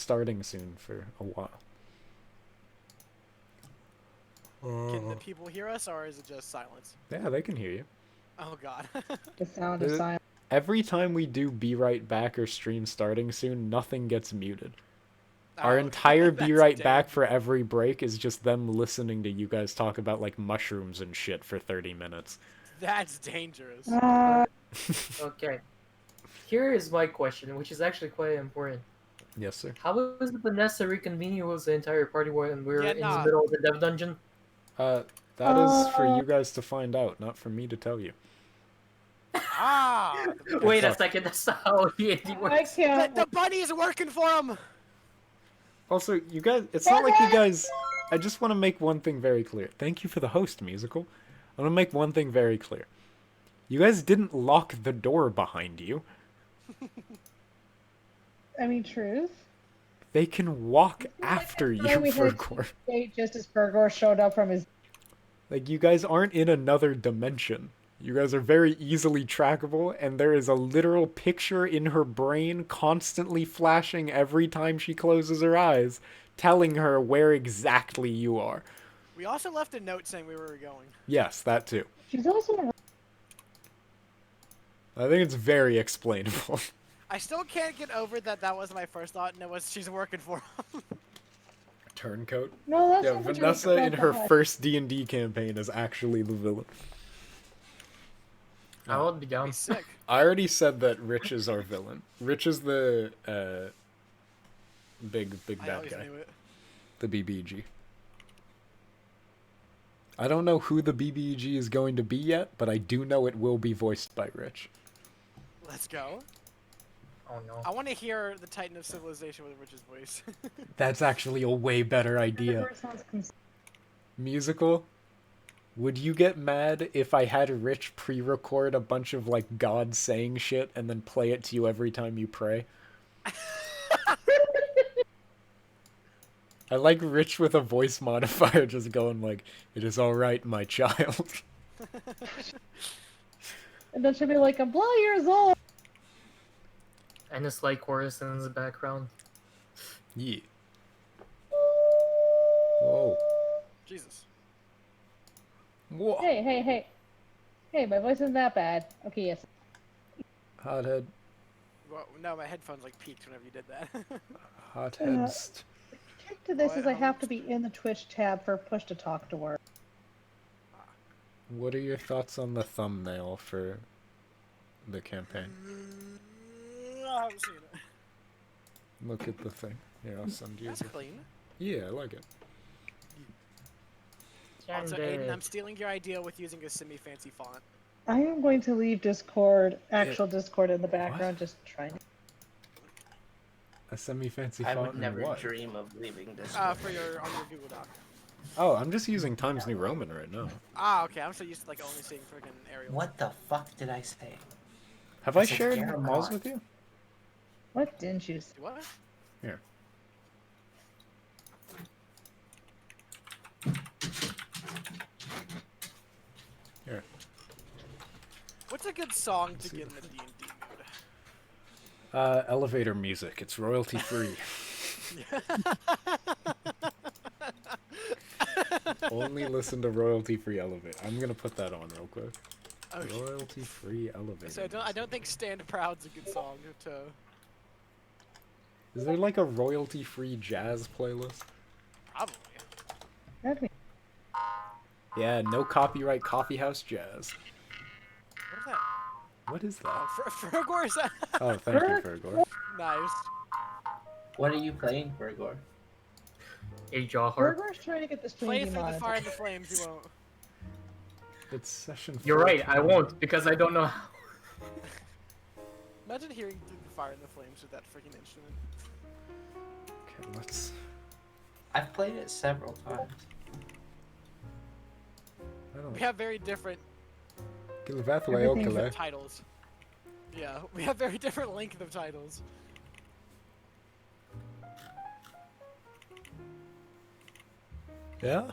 starting soon for a while. Can the people hear us, or is it just silence? Yeah, they can hear you. Oh god. The sound of silence. Every time we do Be Right Back or stream starting soon, nothing gets muted. Our entire Be Right Back for every break is just them listening to you guys talk about like mushrooms and shit for 30 minutes. That's dangerous. Okay. Here is my question, which is actually quite important. Yes, sir. How is Vanessa reconvening with the entire party when we're in the nah. middle of the dev dungeon? That is for you guys to find out, not for me to tell you. Ah! Wait a second, that's not how D&D I works. can't. The bunny's working for him! Also, you guys, it's not like you guys... I just want to make one thing very clear. Thank you for the host, Musical. I want to make one thing very clear. You guys didn't lock the door behind you. I mean, truth. They can walk after you, Fergor. Just as Fergor showed up from his... Like, you guys aren't in another dimension. You guys are very easily trackable, and there is a literal picture in her brain constantly flashing every time she closes her eyes, telling her where exactly you are. We also left a note saying where we were going. Yes, that too. She's also... I think it's very explainable. I still can't get over that was my first thought, and it was she's working for him. Turncoat? No, that's yeah, not what Vanessa you're in her about. first D&D campaign is actually the villain. I would be down. Sick. I already said that Rich is our villain. Rich is the big I bad always guy. knew it. The BBG. I don't know who the BBG is going to be yet, but I do know it will be voiced by Rich. Let's go. Oh no. I want to hear the Titan of Civilization with Rich's voice. That's actually a way better idea. Fergor sounds Musical? Would you get mad if I had Rich pre-record a bunch of, like, God saying shit and then play it to you every time you pray? I like Rich with a voice modifier just going like, "It is alright, my child." And then she'll be like, I'm blah years old. And a slight chorus in the background. Yeah. Whoa. Jesus. Whoa. Hey. Hey, my voice isn't that bad. Okay, yes. Hothead. Well, no, my headphones like peaked whenever you did that. Hotheads. The trick to this is I have to be in the Twitch tab for push to talk to work. What are your thoughts on the thumbnail for the campaign? I haven't seen it. Look at the thing. Here, I'll send you. That's clean. Yeah, I like it. Also, Aiden, I'm stealing your idea with using a semi-fancy font. I am going to leave Discord, Discord in the background, just trying to... A semi-fancy I font would in never what? dream of leaving this. For on your Google Doc. Oh, I'm just using Times New Roman right now. Ah, okay. I'm so used to like only seeing freaking Arial. What the fuck did I say? Have I That's a shared Garamond. Moz with you? What didn't you say? What? Here. Here. What's a good song to get in the D&D mood? Elevator music. It's royalty free. Only listen to royalty free elevator. I'm gonna put that on real quick. Okay. Royalty free elevator. So I don't think Stand Proud's a good song to. Is there like a royalty free jazz playlist? Probably. That'd be... Yeah, no copyright coffee house jazz. What is that? What is that? Oh, Fergor's. Oh, thank you, Fergor. Nice. What are you playing, Bergor? A jaw harp. Fergor's trying to get this Play thing through the fire and demonetized. the flames. You won't. It's session. You're right, I 14. won't, because I don't know how. Imagine hearing through the fire and the flames with that freaking instrument. Okay, let's. I've played it several times. I don't. We have very different Everything's titles. Yeah, we have very different length of titles. Yeah.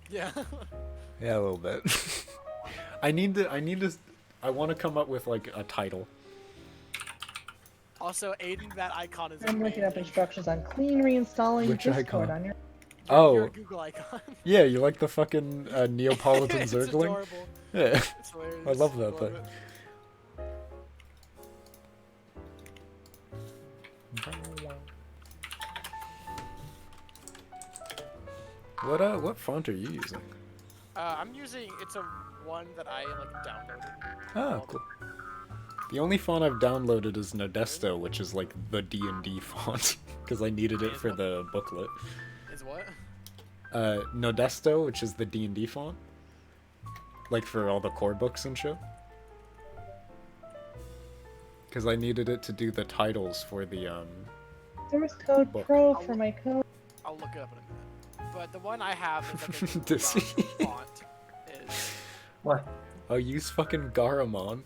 Yeah. Yeah, a little bit. I want to come up with like a title. Also, Aiden, that icon is I'm looking up amazing. instructions on clean reinstalling Which Discord icon? on your. Your Oh, Google icon. yeah, you like the fucking Neapolitan It's Zergling? adorable. Yeah, It's hilarious. I love that thing. it. What font are you using? I'm using, it's a one that I like downloaded. Oh, cool. The only font I've downloaded is Nodesto, which is like the D&D font, because I needed it for the booklet. Is what? Nodesto, which is the D&D font, like for all the core books and shit. Because I needed it to do the titles for the Source code Book. pro for my code. I'll look it up in a minute. But the one I have is like a Does he? font. Is What? I'll use fucking Garamond.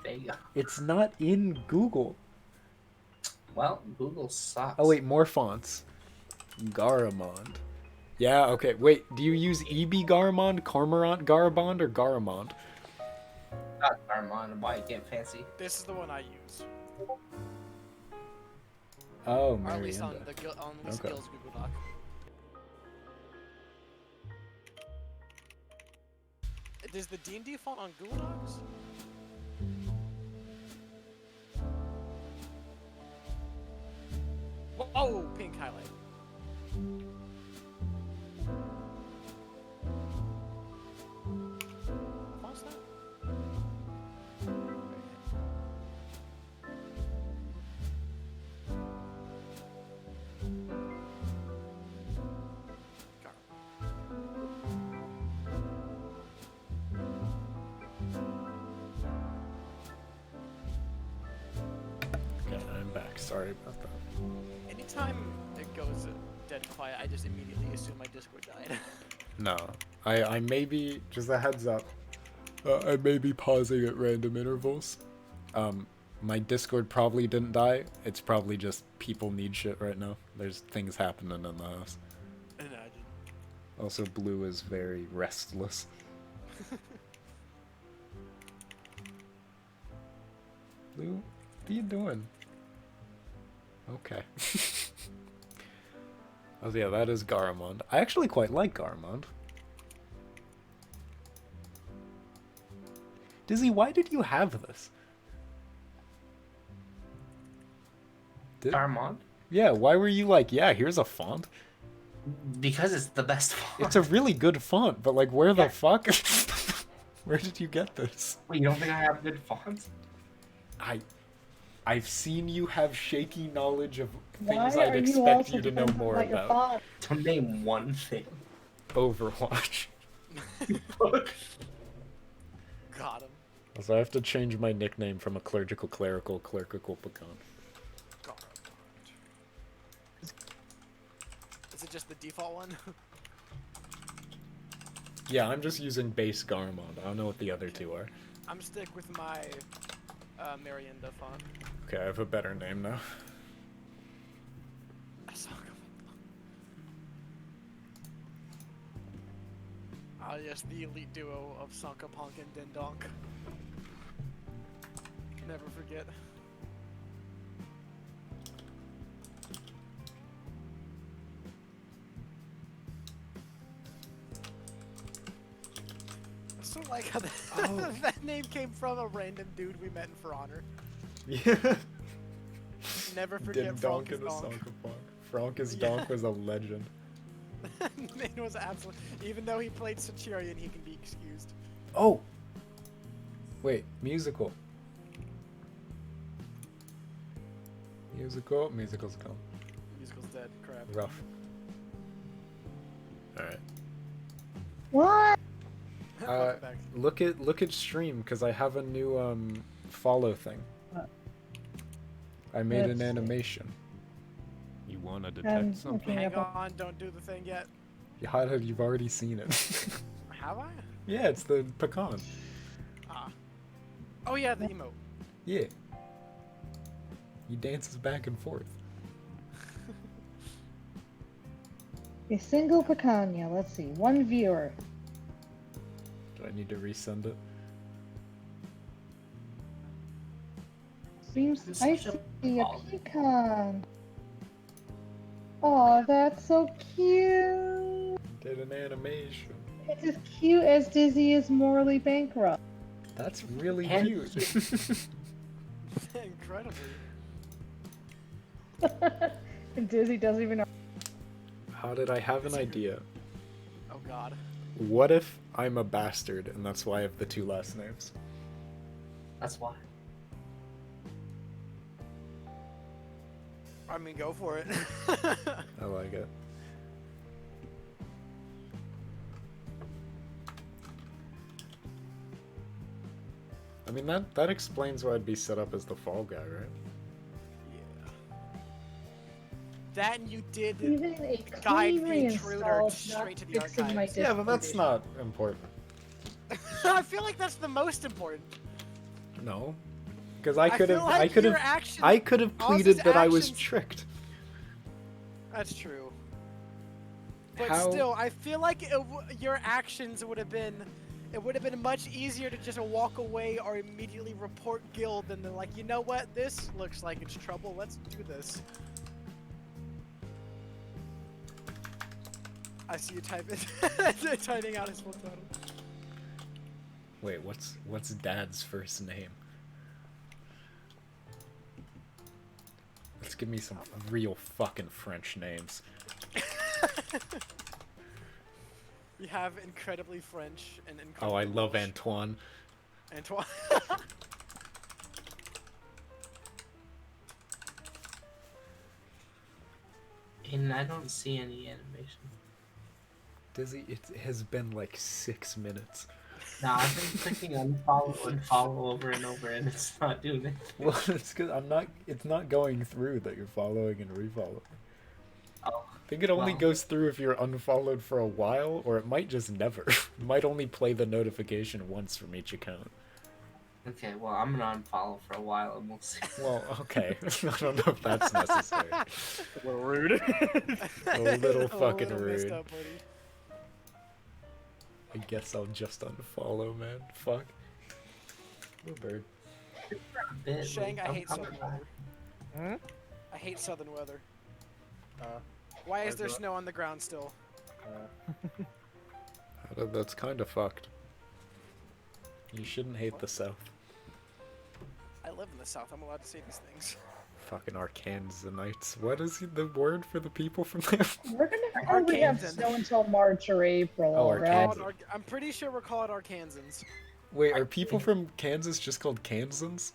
There you go. It's not in Google. Well, Google sucks. Oh wait, more fonts. Garamond. Yeah, okay. Wait, do you use EB Garamond, Cormorant Garabond, or Garamond? Not Armand. Why you get fancy? this is the one I use. Oh, Or at least on Marienda. the on the Okay. skills Google Doc. Is the D&D font on Google Docs? Oh, pink highlight. What's that? Okay, I'm back. Sorry about that. Anytime it goes dead quiet, I just immediately assume my Discord died. No, I may be, just a heads up, I may be pausing at random intervals. My Discord probably didn't die. It's probably just people need shit right now. There's things happening in the house. Imagine. Also, Blue is very restless. Blue, what are you doing? Okay. Oh yeah, that is Garamond. I actually quite like Garamond. Dizzy, why did you have this? Armand? Yeah, why were you like, yeah, here's a font? Because it's the best font. It's a really good font, but like, where the fuck? Where did you get this? Wait, you don't think I have good fonts? I've seen you have shaky knowledge of Why things are I'd you expect also you to know defensive more about your about. font? To name one thing. Overwatch. Got him. Also, I have to change my nickname from a clerical clerical pecan. Got him. Is it just the default one? Yeah, I'm just using base Garamond. I don't know what the other two are. I'm stick with my Marienda font. Okay, I have a better name now. Ah, yes, the elite duo of Sanka Punk and Dindonk. Never forget. I still like how that, that name came from a random dude we met in For Honor. Yeah. Never forget Frank is Donk. Frank is Yeah. Donk was a legend. It was absolute. Even though he played Centurion, he can be excused. Oh! Wait, musical. Musical's gone. Musical's dead. Crap. Rough. Alright. What? Welcome back. Look at stream, because I have a new follow thing. What? I made an Let's see. animation. You wanna detect something? looking Hang up on, don't do the thing yet. You've already seen it. Have I? Yeah, it's the pecan. Ah. Oh yeah, the emote. Yeah. He dances back and forth. a single picanha. Let's see. One viewer. Do I need to resend it? Seems It's I such a see a ball. pecan. Oh, that's so cute. Did an animation. It's as cute as Dizzy is morally bankrupt. That's really And cute. Incredibly. And Dizzy doesn't even know. How did I have an idea? Oh god. What if I'm a bastard and that's why I have the two last names? That's why. I mean, go for it. I like it. I mean, that explains why I'd be set up as the fall guy, right? Yeah. That and you did Even a guide clean the intruder reinstall is straight not to the fixing my archives. Yeah, but that's Discord not important. I feel like that's the most important. No, because I could feel have, like I could your have, action- I could have Oz's pleaded that I was actions- tricked. That's true. But How- still, I feel like your actions would have been. It would have been much easier to just walk away or immediately report guild than to like, you know what? This looks like it's trouble. Let's do this. I see you typing out his full title. Wait, what's Dad's first name? Let's give me some real fucking French names. You have incredibly French and incredibly Oh, I love Welsh. Antoine. Antoine. And I don't see any animation. Dizzy, it has been like 6 minutes. Nah, I've been clicking unfollow and follow over and over, and it's not doing it. Well, it's because it's not going through that you're following and refollowing. Oh, I think it only well. goes through if you're unfollowed for a while, or it might just never. It might only play the notification once from each account. Okay, well, I'm gonna unfollow for a while, and we'll see. Well, okay. I don't know if that's necessary. A little rude. A little fucking messed rude. up, buddy. I guess I'll just unfollow, man. Fuck. Ooh, bird. A bit, Shang, like, I hate I'm southern coming weather. Hmm? I hate southern weather. Uh, Why is why's there that? snow on the ground still? That's kind of fucked. You shouldn't hate the South. I live in the south. I'm allowed to say these things. Fucking Arkansanites. What is the word for the people from there? We're gonna probably have Arkansans. snow until March or April, Oh, right? Arkansans. I'm pretty sure we're called Arkansans. Wait, are people from Kansas just called Kansans?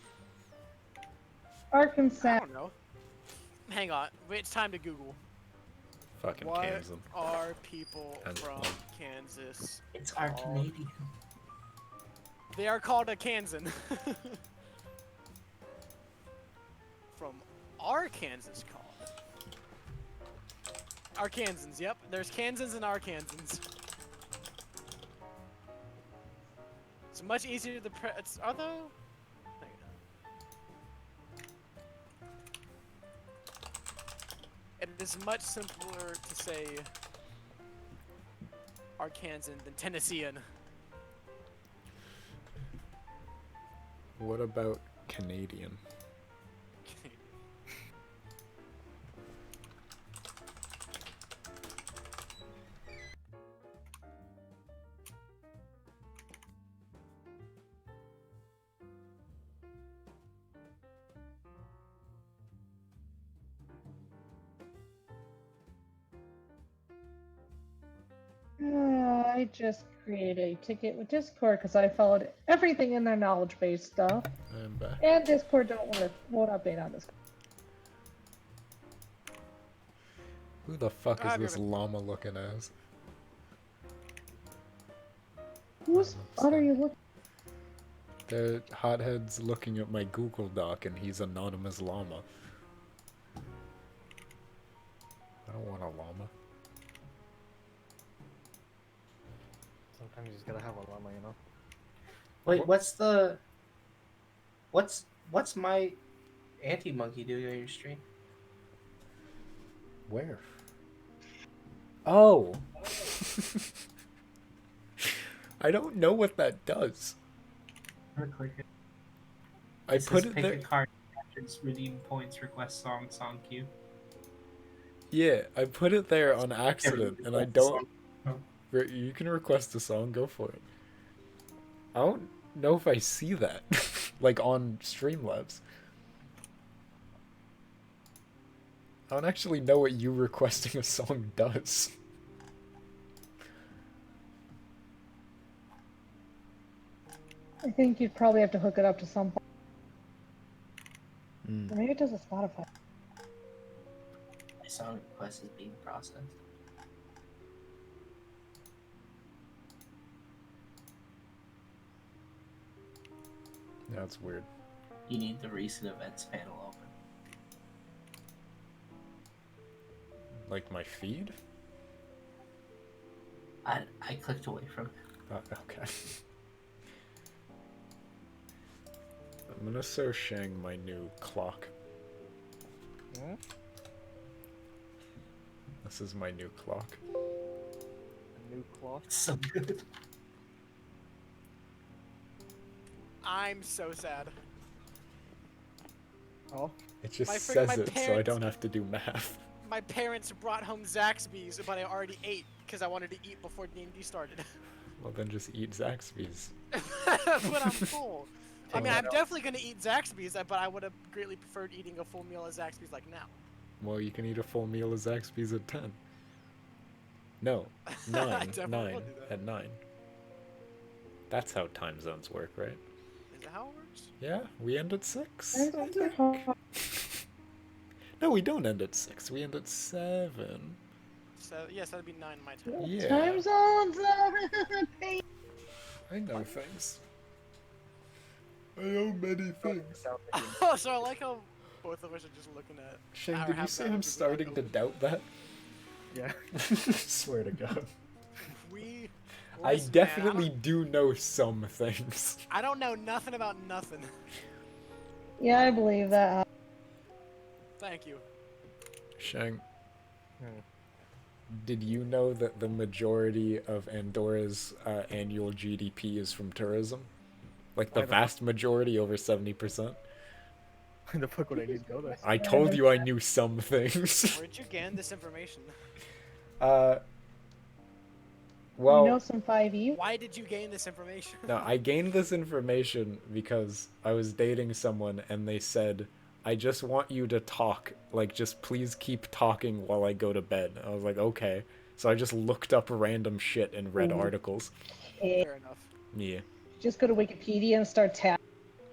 I Arkansas. don't know. Hang on. Wait, it's time to Google. Fucking What Kansan. are people And- from Kansas? It's our Oh. Canadian. They are called a Kansan. From Arkansas called. Arkansans, yep. There's Kansans and Arkansans. It's much easier to although hang on. It is much simpler to say Arkansan than Tennessean. What about Canadian? I just created a ticket with Discord because I followed everything in their knowledge base stuff, I'm back. and Discord won't update on this. Who the fuck is I'm this gonna- llama looking as? Whose butt are you looking? The hothead's looking at my Google Doc and he's anonymous llama. I don't want a llama. Sometimes you just gotta have a llama, you know? Wait, What? what's my anti-monkey doing on your stream? Where? Oh! I don't know what that does. I'm gonna click it. I It put says it pick there. a card. It's redeem points, request song queue. Yeah, I put it there on accident, and I don't. Oh. You can request a song, go for it. I don't know if I see that, like on Streamlabs. I don't actually know what you requesting a song does. I think you'd probably have to hook it up to some. Mm. Or maybe it does a Spotify. My song request is being processed. That's weird. You need the recent events panel open. Like my feed? I clicked away from it. Okay. I'm gonna show Shang my new clock. Hmm? This is my new clock. A new cloth. It's so good. I'm so sad. Oh, It just My says it, so I parents- don't have to do math. My parents brought home Zaxby's, but I already ate because I wanted to eat before D&D started. Well, then just eat Zaxby's. But I'm full. I mean, Oh, I'm no. definitely gonna eat Zaxby's, but I would have greatly preferred eating a full meal of Zaxby's like now. Well, you can eat a full meal of Zaxby's at 10. No, I 9. definitely 9. will do that. At 9. That's how time zones work, right? Is that how it works? Yeah, we end at 6. I don't know. No, we don't end at 6. We end at 7. So yes, that'd be 9 my time. Yeah, Time zones. I know things. I know many things. Oh, so I like how both of us are just looking at. Shane, Or did you have say that I'm because we starting like to doubt that? yeah. Swear to God. We. I Listen, man, definitely do know some things. I don't know nothing about nothing. Yeah, I believe that. Thank you. Shang, Hmm. did you know that the majority of Andorra's annual GDP is from tourism? Like the Why the vast majority, over 70%? The fuck would I need to go there? I told you I knew some things. Where'd you gain this information? Well, You know some 5e? Why did you gain this information? no, I gained this information because I was dating someone and they said, I just want you to talk. Like, just please keep talking while I go to bed. I was like, okay. So I just looked up random shit and read Mhm. articles. Fair enough. Yeah. Just go to Wikipedia and start tapping.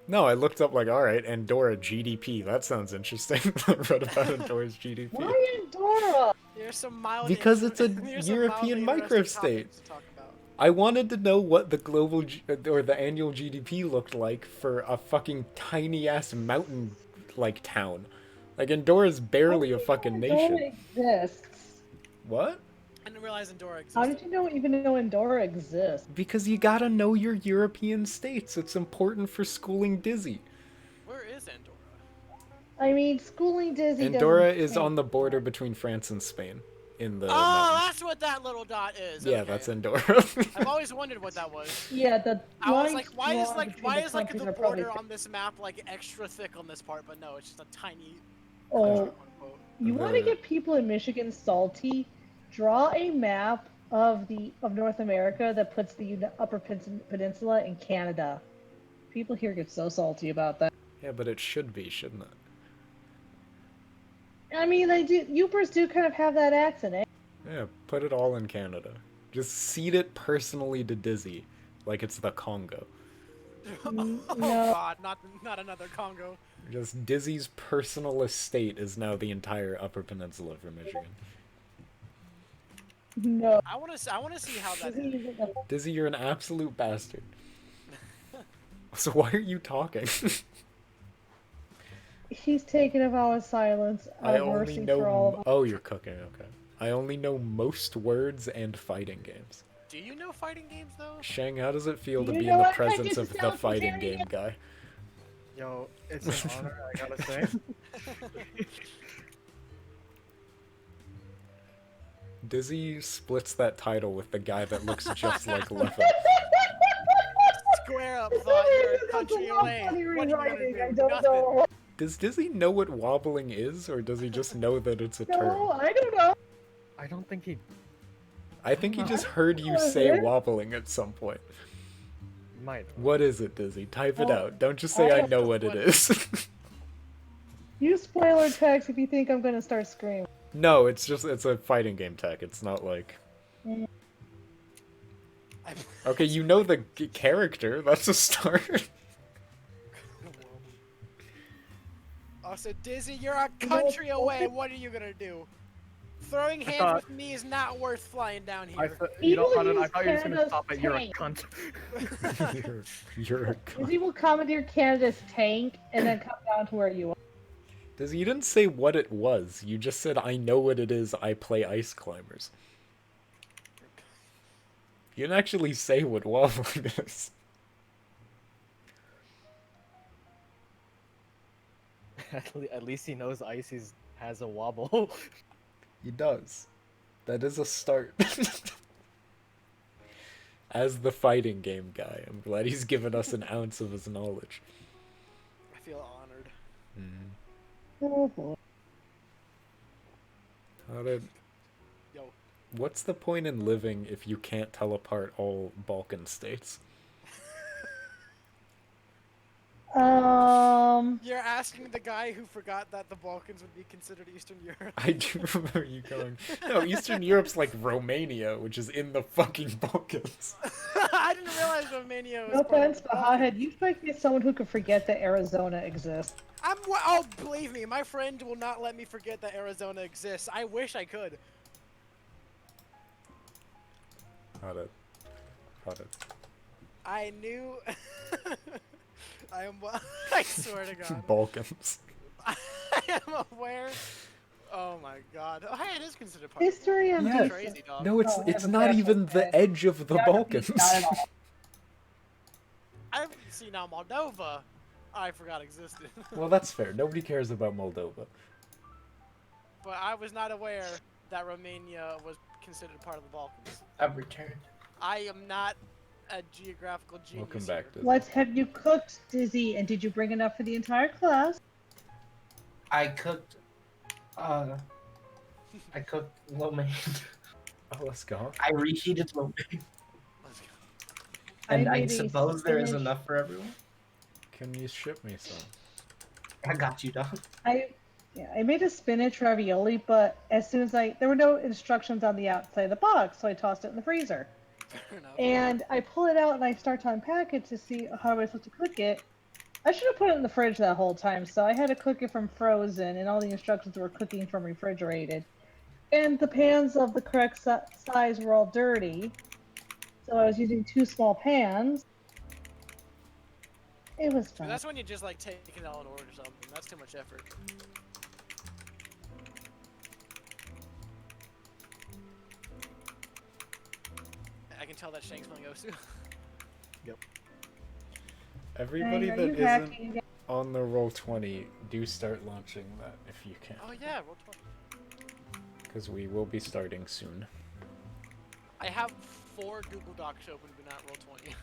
No, I looked up like, alright, Andorra GDP. That sounds interesting. I read about Andorra's GDP. Why Andorra? There's some mild. Because it's a there's some European mildly interesting microstate. topics to talk about. I wanted to know what the global or the annual GDP looked like for a fucking tiny ass mountain like town. Like Andorra's barely a fucking Andorra nation. exists. What? I didn't realize Andorra existed. How did you know even know Andorra exists? Because you gotta know your European states. It's important for schooling Dizzy. Where is Andorra? I mean, schooling Disney. Andorra doesn't is count. on the border between France and Spain. In the Oh, mountains. that's what that little dot is. Yeah, okay. that's Andorra. I've always wondered what that was. Yeah, the. I was lines like, why is drawn like between why is like countries the are probably border thick. on this map like extra thick on this part, but no, it's just a tiny. Oh, quote-unquote. you want to The- get people in Michigan salty? Draw a map of North America that puts the Upper Peninsula in Canada. People here get so salty about that. Yeah, but it should be, shouldn't it? I mean, they do. Upers do kind of have that accent, eh? Yeah, put it all in Canada. Just cede it personally to Dizzy, like it's the Congo. Oh No. God, not another Congo. Just Dizzy's personal estate is now the entire Upper Peninsula for Michigan. No. I want to see how that is. Dizzy, you're an absolute bastard. So why are you talking? He's taken a vow of silence out I of only mercy for all of know. us. Oh, you're cooking. Okay. I only know most words and fighting games. Do you know fighting games though? Shang, how does it feel to You be know in the what? I presence just of the sound fighting very- game guy? Yo, it's an honor, I gotta say. Dizzy splits that title with the guy that looks just like Leffa. Square up, thought you're a country away. Funny What are you gonna rewriting, do? I don't Nothing. know. Does Dizzy know what wobbling is, or does he just know that it's a term? No, I don't know. I don't think he I think he know. just heard you What is say it? wobbling at some point. might. What is it, Dizzy? Type it Well, out. Don't just say I know what it what- is. Use spoiler text if you think I'm gonna start screaming. No, it's a fighting game tech. It's not like... Okay, you know the character. That's a start. Also, Dizzy, you're a country away. What are you gonna do? Throwing hands thought- with me is not worth flying down I here. thought you know, Evil I thought you were just gonna Canada's stop at you're a tank. cunt. You're a cunt. Dizzy will commandeer Canada's tank and then come down to where you are. Dizzy, you didn't say what it was. You just said, I know what it is. I play Ice Climbers. You didn't actually say what wobbling is. At least he knows Icy's has a wobble. He does. That is a start. As the fighting game guy, I'm glad he's given us an ounce of his knowledge. I feel honored. Oh boy. How did... Yo. What's the point in living if you can't tell apart all Balkan states? You're asking the guy who forgot that the Balkans would be considered Eastern Europe. I do remember you going, no, Eastern Europe's like Romania, which is in the fucking Balkans. I didn't realize Romania was No part of offense, the but Balkans. Hothead, you strike me as someone who can forget that Arizona exists. Oh, believe me, my friend will not let me forget that Arizona exists. I wish I could. How did... I knew. I am. I swear to God. Balkans. I am aware. Oh my God. Oh, hey, it is considered part. History and Yeah. Crazy dog. No, it's Oh, I have a not bachelor's even the degree. edge of the Balkans. Not at all. I haven't seen now Moldova. I forgot existed. Well, that's fair. Nobody cares about Moldova. But I was not aware that Romania was considered part of the Balkans. I've returned. I am not a geographical genius. Welcome back here. to What have you cooked, Dizzy? And did you bring enough for the entire class? I cooked lo mein. Oh, let's go. I reheated lo mein. Let's go. And I made a suppose there is spinach- enough for everyone. Can you ship me some? I got you, dog. I made a spinach ravioli, but as soon as there were no instructions on the outside of the box, so I tossed it in the freezer. Fair enough. And I pull it out and I start to unpack it to see how I was supposed to cook it. I should have put it in the fridge that whole time, so I had to cook it from frozen, and all the instructions were cooking from refrigerated. And the pans of the correct size were all dirty, so I was using 2 small pans. It was Dude, fun. that's when you just like take it all in order or something. That's too much effort. I can tell that Shank's playing Osu. Everybody Are that you isn't hacking again? on the Roll20, do start launching that if you can. Oh yeah, roll 20. Because we will be starting soon. I have 4 Google Docs open, but not roll 20.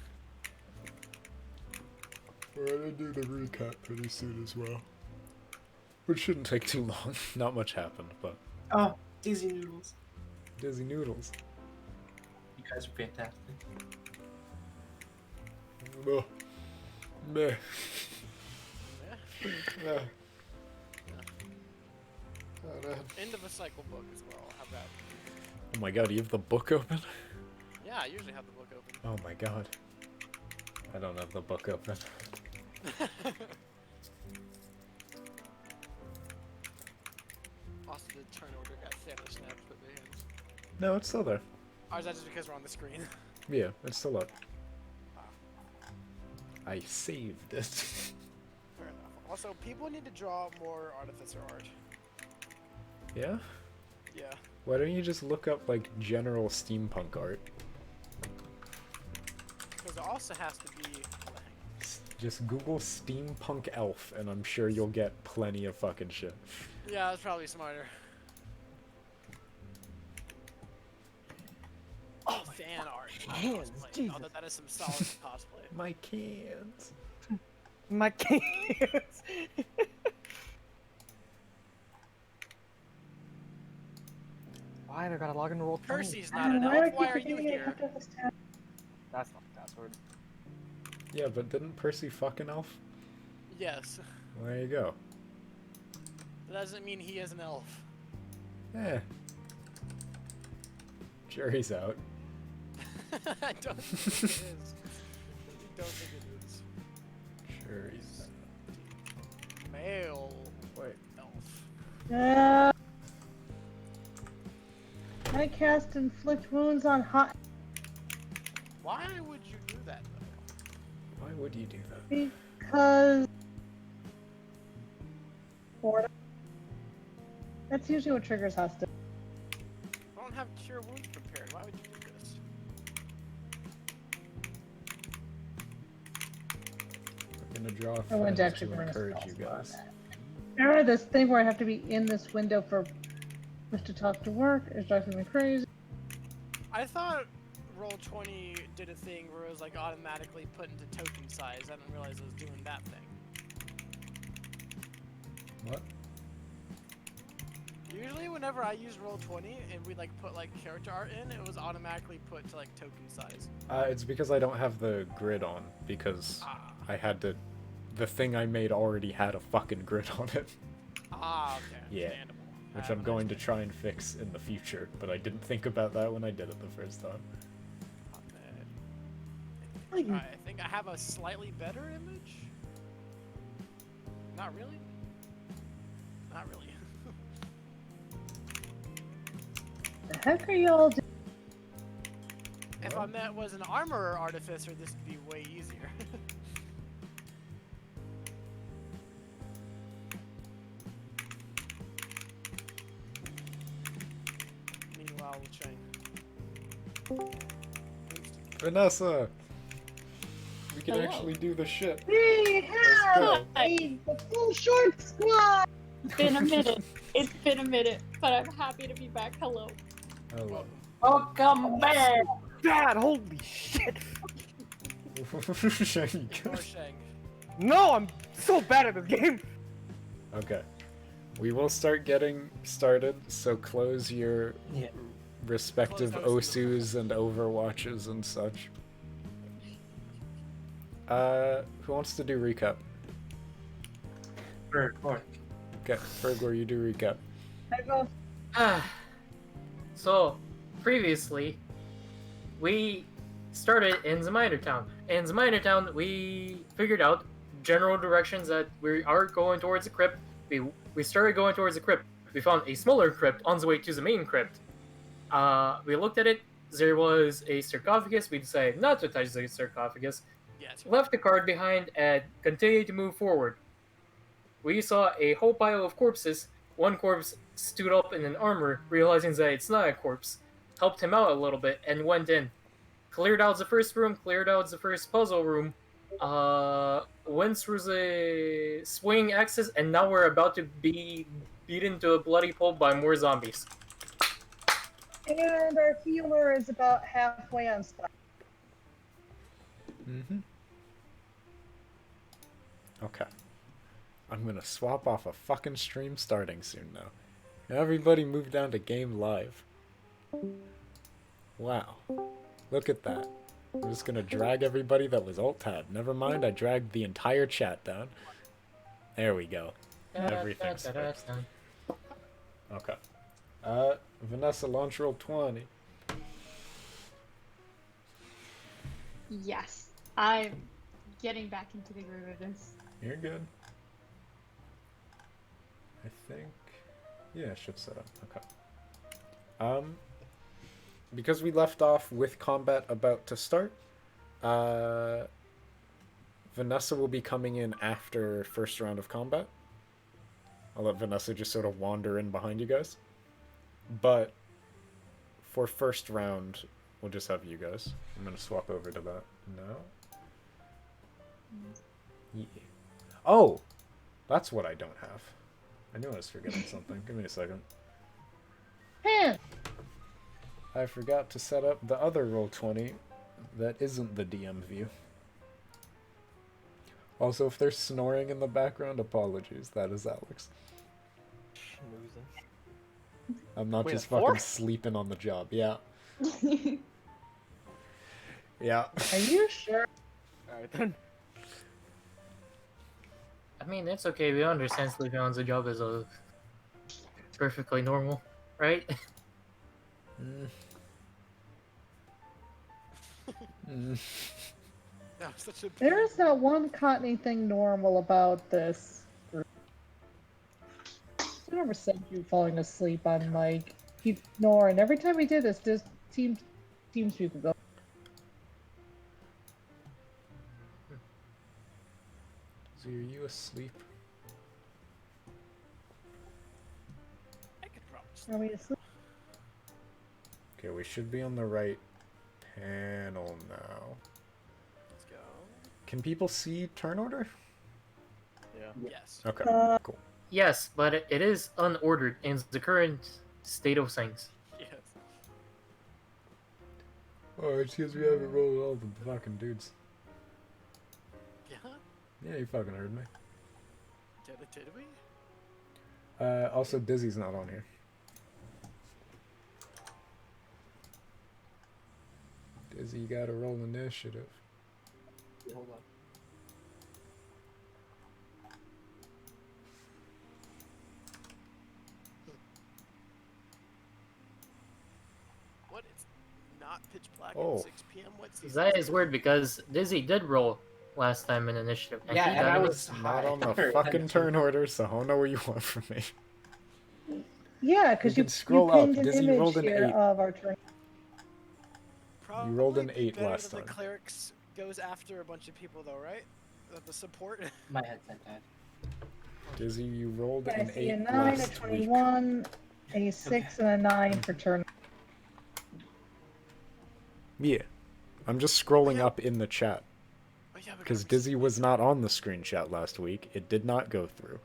We're gonna do the recap pretty soon as well. Which shouldn't take too long. Not much happened, but... Oh, Dizzy Noodles. Dizzy Noodles. You guys are fantastic. Meh. Meh. Yeah. Meh. End of a cycle book as well. How bad? Oh my god, you have the book open? Yeah, I usually have the book open. Oh my god. I don't have the book open. Also, the turn order got Thanos snapped with the hands. No, it's still there. Or is that just because we're on the screen? Yeah, it's still up. I saved it. Fair enough. Also, people need to draw more artificer art. Yeah? Yeah. Why don't you just look up, like, general steampunk art? Because it also has to be... Just Google steampunk elf, and I'm sure you'll get plenty of fucking shit. Yeah, that's probably smarter. Oh, fan art. Hands, Cosplay. Jesus. Oh, that is some solid cosplay. My cans. My cans. Why? I gotta log into roll 20. Percy's not an Why do I elf. keep Why are you forgetting I here? kept up this tab? That's not the password. Yeah, but didn't Percy fuck an elf? Yes. Well, there you go. That doesn't mean he is an elf. Eh. Jury's out. I don't think it is. I don't think it is. Jury's Male Wait. elf. I cast inflict wounds on hot Why would you do that though? Why would you do that? because boredom. That's usually what triggers hostility. I don't have cure wounds prepared. Why would you do this? We're gonna draw I went friends to actually to burn a encourage spell you guys. Remember this thing where I have to be in this window for Mr. Talk to work is driving me crazy. I thought Roll20 did a thing where it was like automatically put into token size. I didn't realize it was doing that thing. What? Usually whenever I use Roll20 and we like put like character art in, it was automatically put to like token size. It's because I don't have the grid on, because Ah. I had to... The thing I made already had a fucking grid on it, Ah, okay. Yeah. Understandable. which I'm going to try and fix in the future, but I didn't think about that when I did it the first time. I think I have a slightly better image. Not really. Not really. The heck are y'all doing? If I met was an armorer artificer, this would be way easier. Meanwhile, Chang. Vanessa! We can Hello. actually do the shit. We have go. the full short squad! It's been a minute. It's been a minute, but I'm happy to be back. Hello. Hello. Welcome back! Bad! Holy shit! There you go. Or Shang. No, I'm so bad at this game! Okay. We will start getting started, so close your Yeah. respective Close Osus and Overwatches and such. Who wants to do recap? Bird, or Okay, Fergor, you do recap. I go, So, previously, we started in the minor town. In the minor town, we figured out general directions that we are going towards the crypt. We started going towards the crypt. We found a smaller crypt on the way to the main crypt. We looked at it. There was a sarcophagus. We decided not to touch the sarcophagus. Yes. Left the card behind and continued to move forward. We saw a whole pile of corpses. One corpse stood up in an armor, realizing that it's not a corpse. Helped him out a little bit and went in. Cleared out the first room, cleared out the first puzzle room, went through the swing axis, and now we're about to be beaten to a bloody pulp by more zombies. and our healer is about halfway on spot. Mm-hmm. Okay. I'm gonna swap off a fucking stream starting soon now. Everybody move down to game live. Wow. Look at that. I'm just gonna drag everybody that was alt-tab. Never mind, I dragged the entire chat down. There we go. Everything's fixed. Okay. Vanessa, launch roll 20. Yes, I'm getting back into the groove of this. You're good. I think... Yeah, it should set up. Okay. Because we left off with combat about to start, Vanessa will be coming in after first round of combat. I'll let Vanessa just sort of wander in behind you guys. But for first round, we'll just have you guys. I'm going to swap over to that now. Yeah. Oh! That's what I don't have. I knew I was forgetting something. Give me a second. Hey, I forgot to set up the other Roll20 that isn't the DM view. Also, if there's snoring in the background, apologies. That is Alex. I'm not Wait, just a four? fucking sleeping on the job. Yeah. Yeah. Are you sure? Alright then. I mean, it's okay. We understand sleeping on the job is a perfectly normal, right? Mm. Mm. That was such a There big is not one Cottony thing normal about this group. I never said you falling asleep on Mike. Keep ignoring. Every time we did this, teams people go. So are you asleep? I could probably Are we asleep? Okay, we should be on the right panel now. let's go. Can people see turn order? Yeah. Yes. Okay, cool. Yes, but it is unordered in the current state of things. Yes. Oh, it's because we haven't rolled all the fucking dudes. Yeah. Yeah, you fucking heard me. Did we? Also, Dizzy's not on here. Dizzy, you gotta roll initiative. Hold on. What? It's not pitch black Oh. at 6 p.m. What season? That is weird because Dizzy did roll last time in initiative. And Yeah, he and got I it. was Not on the higher fucking than- turn order, so I don't know what you want from me. Yeah, because You you can scroll up. pinned an Dizzy image rolled an here 8. of our turn. Probably rolled an be 8 better last that time. The clerics goes after a bunch of people though, right? The support. My headset died. Dizzy, you rolled I an see 8 a 9, a last week. 21, a 6, and a 9 for turn. Yeah. I'm just scrolling Yeah. up in the chat. Oh, yeah, we Because gotta be Dizzy was not on the screen chat last week. It did not go through.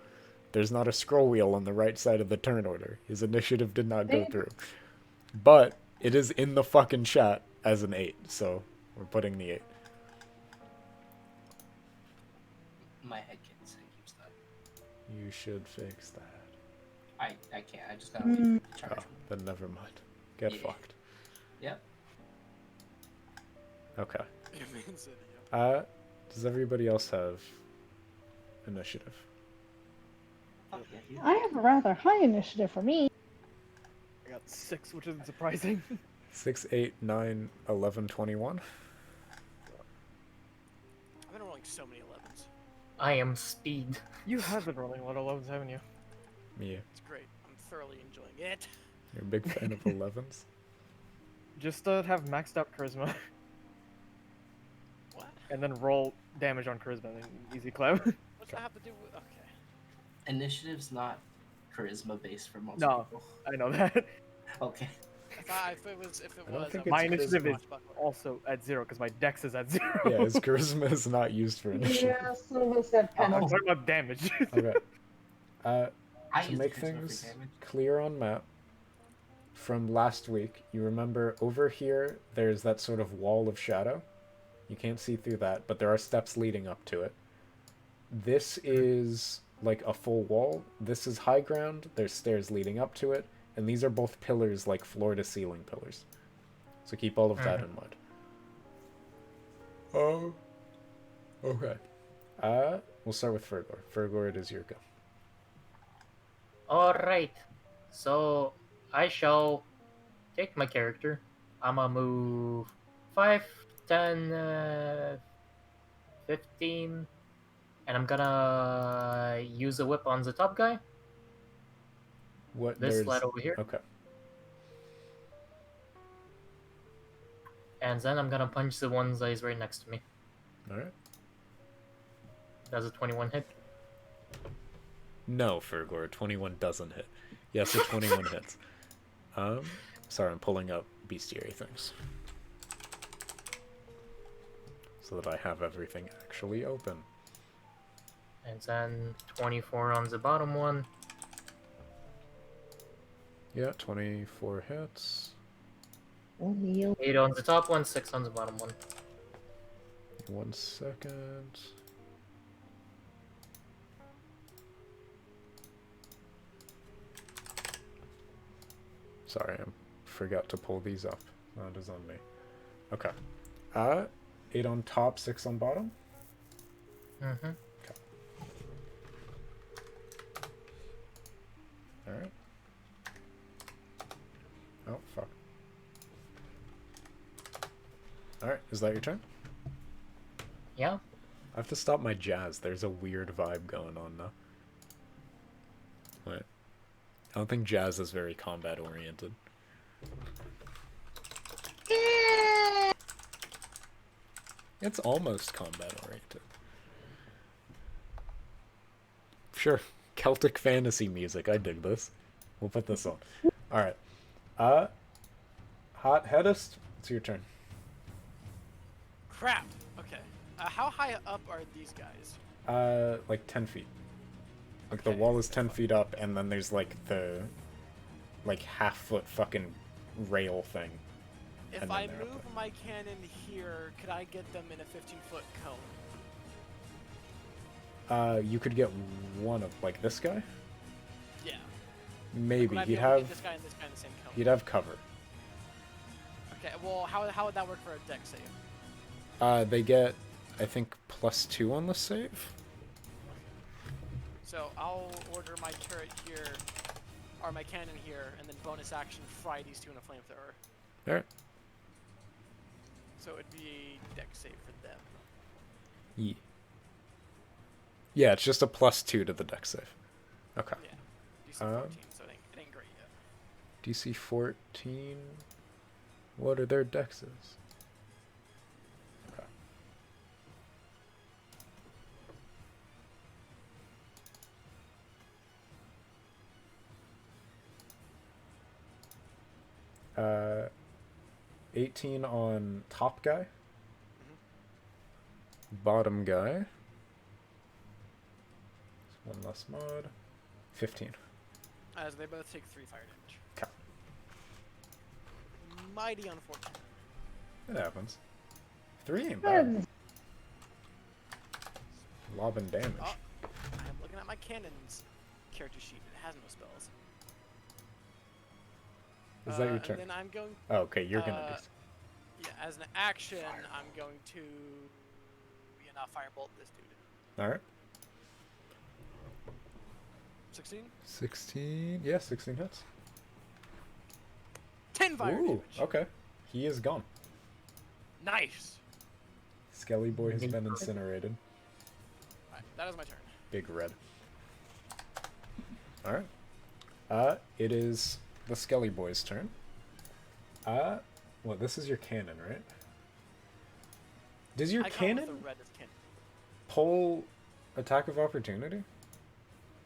There's not a scroll wheel on the right side of the turn order. His initiative did not go Maybe. through. But it is in the fucking chat as an 8, so we're putting the 8. My head keeps dying. You should fix that. I can't. I just gotta wait for it to charge. Oh, then never mind. Get Yeah. fucked. Yep. Okay. It means it, yeah. Does everybody else have initiative? Oh, yeah, you- I have a rather high initiative for me. I got 6, which isn't surprising. 6, 8, 9, 11, 21. I've been rolling so many 11s. I am speed. You have been rolling a lot of 11s, haven't you? Yeah. It's great. I'm thoroughly enjoying it. You're a big fan of 11s? Just have maxed out charisma, What? and then roll damage on charisma and easy clap. What's that have to do with? Okay. Initiative's not charisma based for most No. people. I know that. Okay. I thought if it was, I don't think My it's initiative charisma. is also at 0 because my dex is at 0. Yeah, his charisma is not used for initiative. Yeah, some of us have I'm penalties. talking about damage. Okay. I To use make charisma for things damage. clear on map, from last week, you remember over here, there's that sort of wall of shadow. You can't see through that, but there are steps leading up to it. This is like a full wall. This is high ground. There's stairs leading up to it, and these are both pillars, like floor to ceiling pillars. So keep all of that in mind. Oh. Okay. We'll start with Fergor. Fergor, it is your go. Alright. So I shall take my character. I'ma move 5, 10, 15. And I'm gonna use a whip on the top guy. What This there's lad over here. Okay. And then I'm gonna punch the one that is right next to me. Alright. Does a 21 hit? No, Fergor, 21 doesn't hit. Yes, a 21 hits. Sorry, I'm pulling up bestiary things. So that I have everything actually open. And then 24 on the bottom one. Yeah, 24 hits. 8 on the top one, 6 on the bottom one. 1 second. Sorry, I forgot to pull these up. That is on me. Okay. 8 on top, 6 on bottom. Mm-hmm. Okay. Alright. Oh, fuck. Alright, is that your turn? Yeah. I have to stop my jazz. There's a weird vibe going on now. Wait. I don't think jazz is very combat oriented. It's almost combat oriented. Sure. Celtic fantasy music. I dig this. We'll put this on. Alright. Hot Headist, it's your turn. Crap. Okay. How high up are these guys? Like 10 feet. Like Okay, the wall is that's 10 fine. feet up, and then there's like the half-foot fucking rail thing. If And then I they're up move my cannon here, could I get them in a 15-foot cone? You could get one of like this guy. Yeah. Maybe Would I be he'd able to have get this guy and this guy in the same cone? he'd have cover. Okay. Well, how would that work for a deck save? They get, I think, +2 on the save. So I'll order my turret here, or my cannon here, and then bonus action fry these two in a flamethrower. Alright. So it'd be a deck save for them. Yeah, it's just a +2 to the deck save. Okay. Yeah. DC 14, so it ain't great yet. DC 14. What are their dexes? Okay. Uh, 18 on top guy. Bottom guy. One less mod. 15. So they both take 3 fire damage. Okay. Mighty unfortunate. It happens. 3 ain't bad. Good. Lobbing damage. Oh, I'm looking at my cannon's character sheet. It has no spells. Is that your turn? And then I'm going. Oh, okay, you're gonna do. Yeah, as an action, I'm going to. Firebolt this dude. Alright. 16. 16. Yeah, 16 hits. 10 fire Ooh, damage. okay. He is gone. Nice. Skelly Boy has been incinerated. Alright, that is my turn. Big red. Alright. It is the Skelly Boy's turn. Well, this is your cannon, right? Does your I come cannon with the red as cannon. pull attack of opportunity?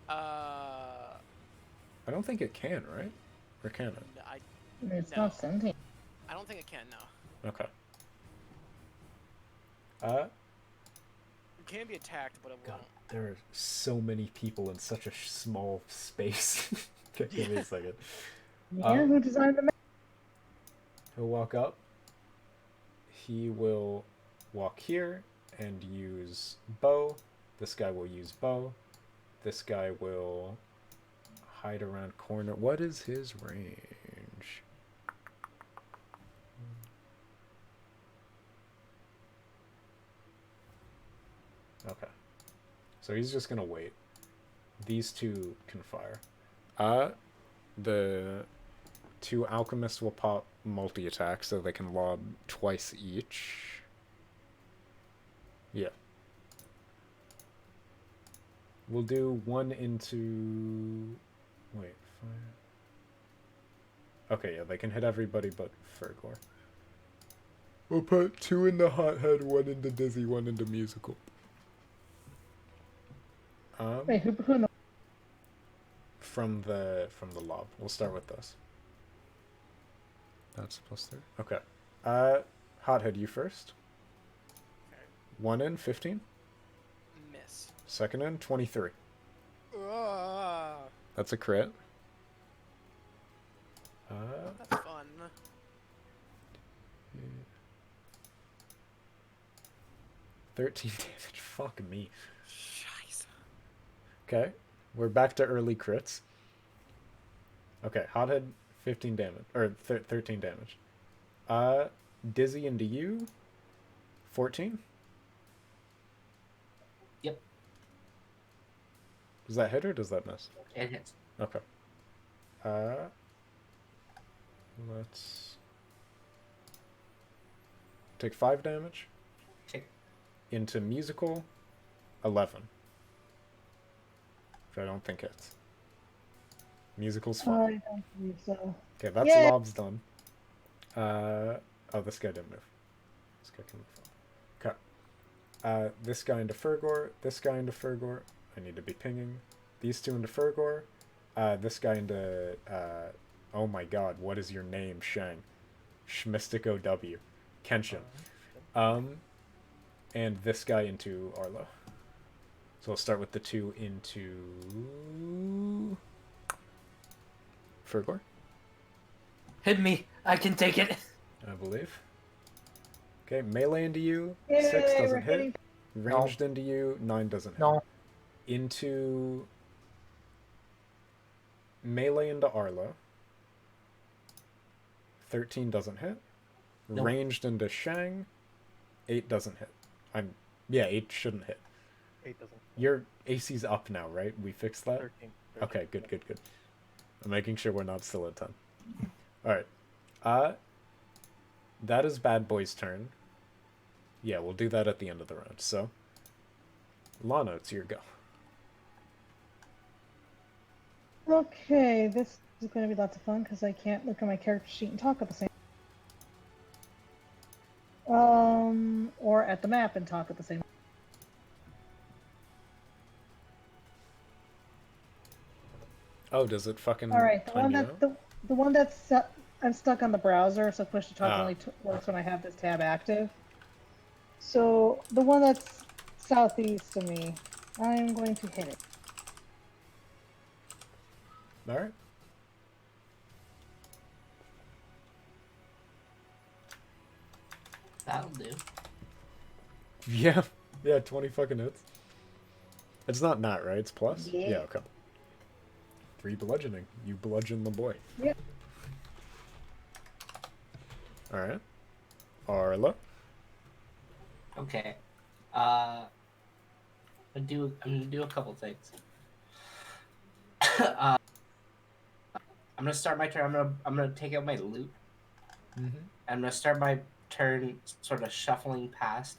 Uh, I don't think it can, right? Or can it? It's No. not sentient. I don't think it can. No. Okay. It can be attacked, but it God, won't. there are so many people in such a small space. Okay, give me a second. Yeah, who designed the map? He'll walk up. He will walk here and use bow. This guy will use bow. This guy will hide around corner. What is his range? Okay. So he's just gonna wait. These two can fire. The two alchemists will pop multi-attack so they can lob twice each. Yeah. We'll do one into... Wait, fire... Okay, yeah, they can hit everybody but Fergor. We'll put 2 in the hothead, 1 into dizzy, 1 into musical. Wait, who knows? From the lob. We'll start with this. That's +3. Okay. Hothead, you first. Okay. 1 in, 15. Miss. Second in, 23. Uh, That's a crit. that's fun. 13 damage. Fuck me. Scheiße. Okay. We're back to early crits. Okay, Hothead 15 damage. Or 13 damage. Dizzy into you. 14? Yep. Does that hit or does that miss? It hits. Okay. Let's take 5 damage. Okay. Into musical, 11. Which I don't think hits. Musical's fine. I don't believe so. Okay, that's Yay! Lob's done. Oh, this guy didn't move. This guy can move. Okay. This guy into Fergor. This guy into Fergor. I need to be pinging. These two into Fergor. This guy into, oh my god, what is your name, Shang? Schmystic OW. Kenshin. And this guy into Arlo. So we'll start with the two into Fergor, Hit me. I can take it. I believe. Okay, melee into you, Yay, 6 we're doesn't hit. hitting- Ranged into you, 9 doesn't hit. No. Into melee into Arlo, 13 doesn't hit. Nope. Ranged into Shang, 8 doesn't hit. Yeah, 8 shouldn't hit. 8 doesn't. Your AC's up now, right? We fixed that? 13. Okay, good. I'm making sure we're not still at 10. Alright. That is Bad Boy's turn. Yeah, we'll do that at the end of the round. So, Lana, it's your go. Okay, this is going to be lots of fun because I can't look at my character sheet and talk at the same. Or at the map and talk at the same. Oh, does it fucking All right, the time one you that out? the one that's I'm stuck on the browser, so push to talk Ah. only works when I have this tab active. So the one that's southeast of me, I'm going to hit it. Alright. That'll do. Yeah. Yeah, 20 fucking hits. It's not not, right? It's plus? Yeah. Okay. 3 bludgeoning. You bludgeon the boy. Yep. Alright. Arla. Okay. I'm gonna do a couple things. I'm gonna start my turn. I'm gonna take out my loot. Mm-hmm. I'm gonna start my turn sort of shuffling past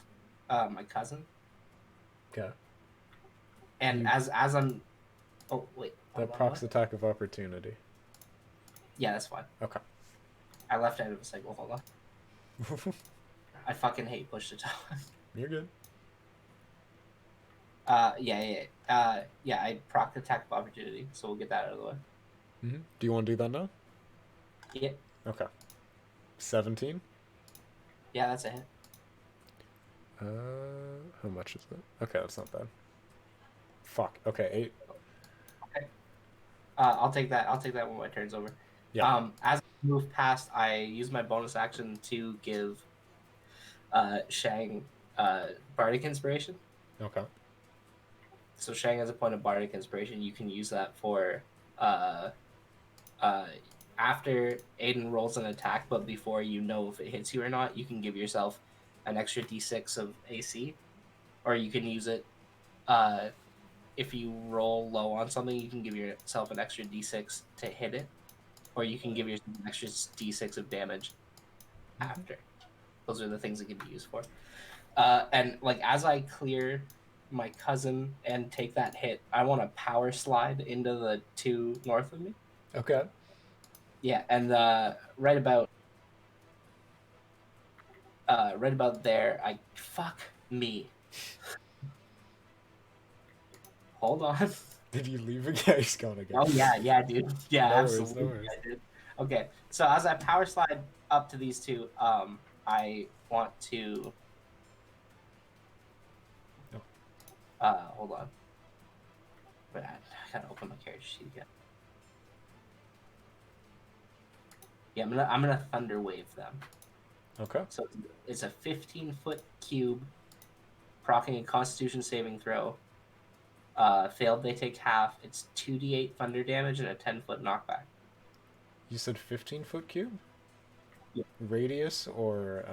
my cousin. Okay. And You- as I'm, oh wait, hold That on, procs what? attack of opportunity. Yeah, that's fine. Okay. I left out of a cycle. Hold on. I fucking hate push to talk. You're good. Yeah. I proc attack of opportunity, so we'll get that out of the way. Mm-hmm. Do you want to do that now? Yeah, Okay. 17. yeah, that's a hit. How much is it? Okay, that's not bad. Fuck. Okay, 8. I'll take that. I'll take that when my turn's over. Yeah. As I move past, I use my bonus action to give Shang bardic inspiration. Okay. So Shang has a point of bardic inspiration. You can use that for after Aiden rolls an attack, but before you know if it hits you or not, you can give yourself an extra d6 of AC, or you can use it if you roll low on something. You can give yourself an extra d6 to hit it, or you can give yourself an extra d6 of damage after. Those are the things it can be used for. And like as I clear my cousin and take that hit, I want to power slide into the 2 north of me. Okay. Yeah, and right about there, I fuck me. Hold on. Did you leave again? He's gone again. Oh yeah, dude. Yeah, No worries, absolutely. no worries. I did. Okay, so as I power slide up to these 2, I want to. Hold on. But I gotta open my character sheet again. Yeah, I'm gonna thunder wave them. Okay. So it's a 15-foot cube, proccing a Constitution saving throw. Failed, they take half. It's 2d8 thunder damage and a 10-foot knockback. You said 15-foot cube? Yeah. Radius or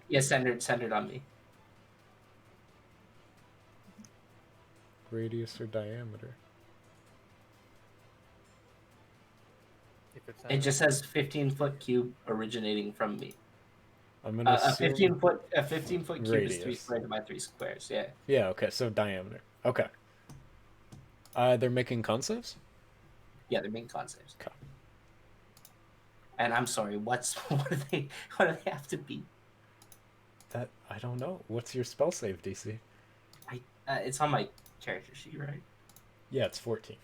Yeah, centered on me. radius or diameter? If it's It just says 15-foot cube originating from me. I'm gonna A assume 15-foot cube is 3 radius. squares by 3 squares. Yeah. Yeah, okay, so diameter. Okay. They're making con saves? Yeah, they're main con saves. Okay. And I'm sorry, what do they have to be? That I don't know. What's your spell save DC? It's on my character sheet, right? Yeah, it's 14.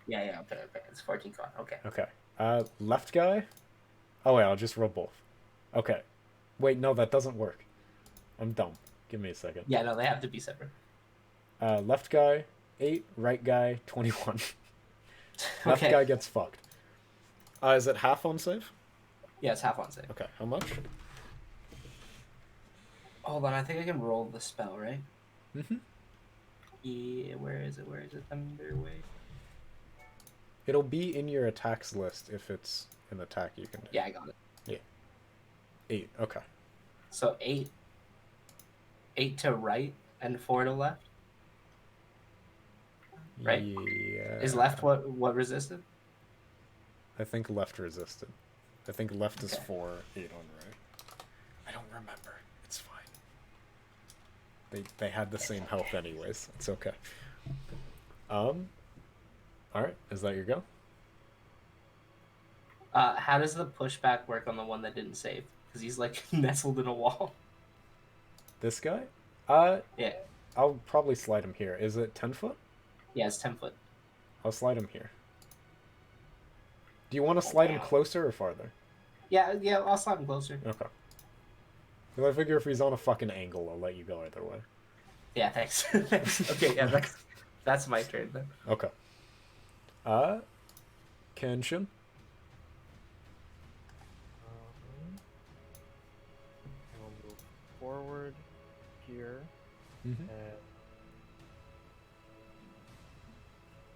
Yeah, okay. It's 14 con. Okay. Okay. Left guy? Oh wait, I'll just roll both. Okay. Wait, no, that doesn't work. I'm dumb. Give me a second. Yeah, no, they have to be separate. Left guy, 8. Right guy, 21. Left Okay. guy gets fucked. Is it half on save? Yeah, it's half on save. Okay, how much? Hold on, I think I can roll the spell, right? Mm-hmm. Yeah, where is it? Thunderwave. It'll be in your attacks list if it's an attack you can do. Yeah, I got it. 8, okay. So 8 to right and 4 to left. Right? Yeah. Is left what resisted? I think left resisted. I think left is Okay. 4, 8 on right. I don't remember. It's fine. They had the same health anyways. It's okay. Alright, is that your go? How does the pushback work on the one that didn't save? Because he's like nestled in a wall. This guy? Yeah. I'll probably slide him here. Is it 10 foot? Yeah, it's 10 foot. I'll slide him here. Do you want to slide him closer or farther? Yeah, I'll slide him closer. Okay. Well, I figure if he's on a fucking angle, I'll let you go either way. Yeah, thanks. Thanks. Okay, yeah, that's my turn then. Okay. Kenshin? I will move forward here Mm-hmm. and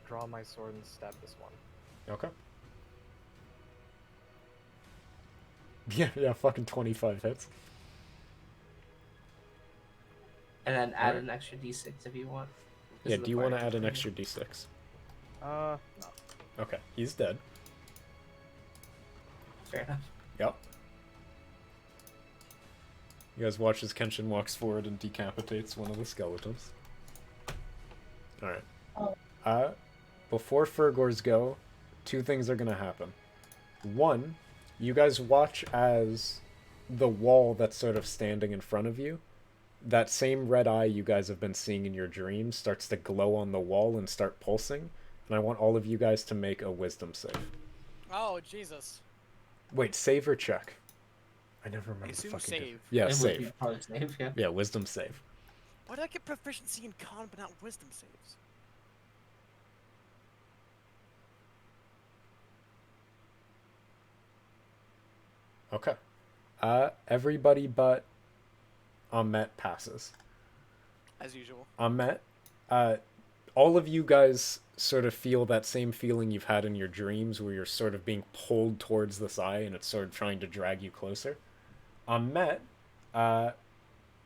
draw my sword and stab this one. Okay. Yeah, fucking 25 hits. And then add Alright. an extra d6 if you want. This Yeah, is the do you want to part. add an extra d6? No. Okay, he's dead. Fair enough. Yep. You guys watch as Kenshin walks forward and decapitates one of the skeletons. Alright. Oh. Before Fergors go, 2 things are gonna happen. One, you guys watch as the wall that's sort of standing in front of you, that same red eye you guys have been seeing in your dreams starts to glow on the wall and start pulsing, and I want all of you guys to make a wisdom save. Oh, Jesus. Wait, save or check? I never remember assume fucking save. Yeah, It would save. be probably save, yeah. Yeah, wisdom save. Why did I get proficiency in con but not wisdom saves? Okay. Everybody but Ahmet passes. As usual. Ahmet, all of you guys sort of feel that same feeling you've had in your dreams where you're sort of being pulled towards this eye and it's sort of trying to drag you closer. Ahmet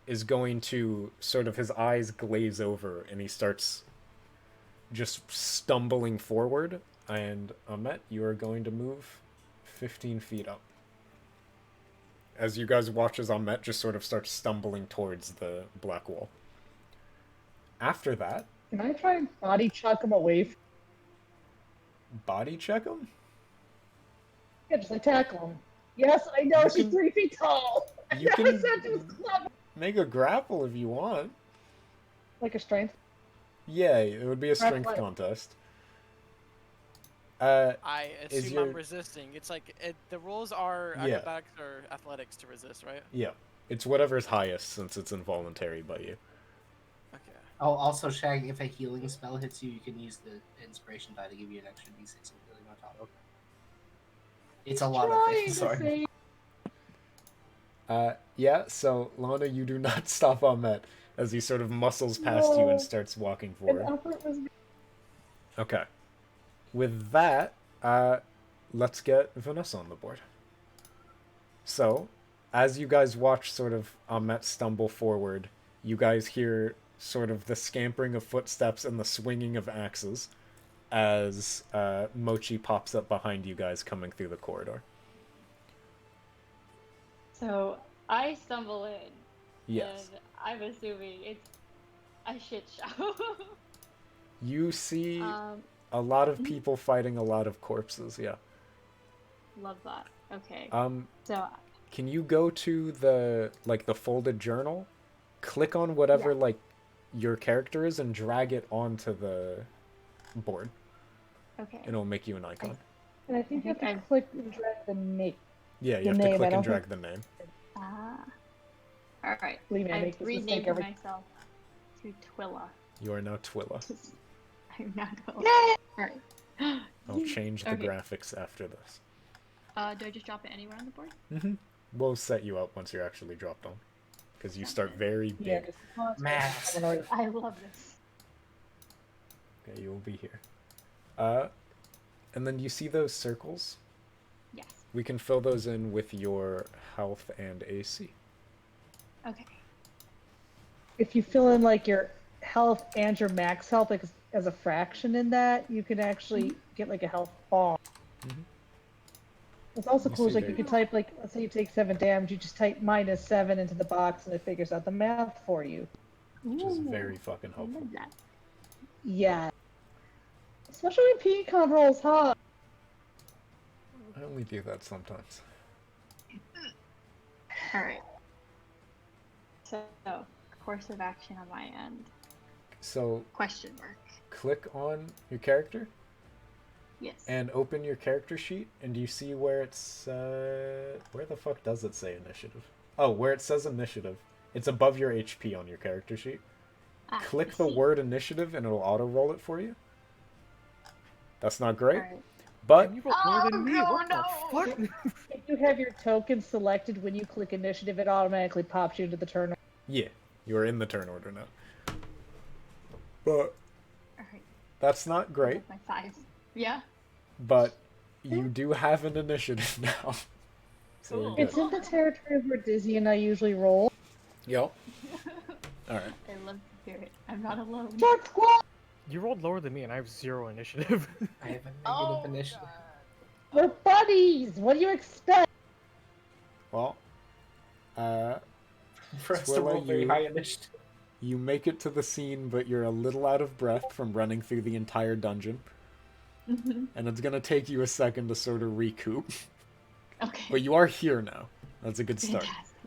is going to sort of, his eyes glaze over and he starts just stumbling forward. And Ahmet, you are going to move 15 feet up. As you guys watch as Ahmet just sort of starts stumbling towards the black wall. After that, Can I try and body chuck him away? body check him? Yeah, just like tackle him. Yes, I know You she's can- 3 feet tall. you I can- never said she was clever. Make a grapple if you want. Like a strength. Yeah, it would be a strength Grapple. contest. I Is assume your- I'm resisting. It's like the rules are Yeah. acrobatics or athletics to resist, right? Yeah. It's whatever's highest since it's involuntary by you. Okay. Oh, also, Shag, if a healing spell hits you, you can use the inspiration die to give you an extra d6 of healing on top. Okay. It's a lot of Trying things, to sorry. say- Yeah, so Lana, you do not stop Ahmet as he sort of muscles past you No. and starts walking An forward. effort was Okay. With that, let's get Vanessa on the board. So, as you guys watch sort of Ahmet stumble forward, you guys hear sort of the scampering of footsteps and the swinging of axes as Mochi pops up behind you guys coming through the corridor. So I stumble in. Yes. And I'm assuming it's a shit show. You see um, a lot of people fighting a lot of corpses, yeah. love that. Okay. So So can you go to the folded journal, click on whatever Yeah. your character is and drag it onto the board, okay. and it'll make you an icon. And I think you have Okay. to click and drag the name. Yeah, you The have to name, I click don't and drag the name. Ah. All right. Believe me, I I've make this mistake renamed every. myself to Twilla. You are now Twilla. I'm not Twilla. All right. I'll change the Okay. graphics after this. Do I just drop it anywhere on the board? We'll set you up once you're actually dropped on, because you start very big. Yeah, just Maths. I love this. Okay, you will be here. And then you see those circles? Yes. We can fill those in with your health and AC. Okay. If you fill in like your health and your max health like, as a fraction in that, you can actually get like a health bar. Mhm. It's also You cool, see like there- you could type like, let's say you take 7 damage, you just type -7 into the box and it figures out the math for you. Which is Ooh, very fucking I helpful. love that. Yeah. Especially when Pecan rolls hot. I only do that sometimes. All right. So, course of action on my end. So Question mark. click on your character Yes. and open your character sheet, and do you see where it's where the fuck does it say initiative? Oh, where it says initiative. It's above your HP on your character sheet. Ah, Click I the see. word initiative and it'll auto roll it for you. That's not great, Alright. but You rolled more than me. no, What no. the fuck? If you have your token selected when you click initiative, it automatically pops you into the turn. yeah, you're in the turn order now. But Alright. that's not great. My 5. Yeah. But you do have an initiative now. So you're Cool. good. It's in the territory where Dizzy and I usually roll. Yep. Alright. I love the spirit. I'm not alone. Shark Squad! You rolled lower than me, and I have 0 initiative. I have a negative Oh, initiative. We're buddies! What do you expect? Well, For us to Twilla, roll very you- high initiative. you make it to the scene, but you're a little out of breath from running through the entire dungeon. Mhm. And it's gonna take you a second to sort of recoup. Okay. But you are here now. That's a good start. Fantastic.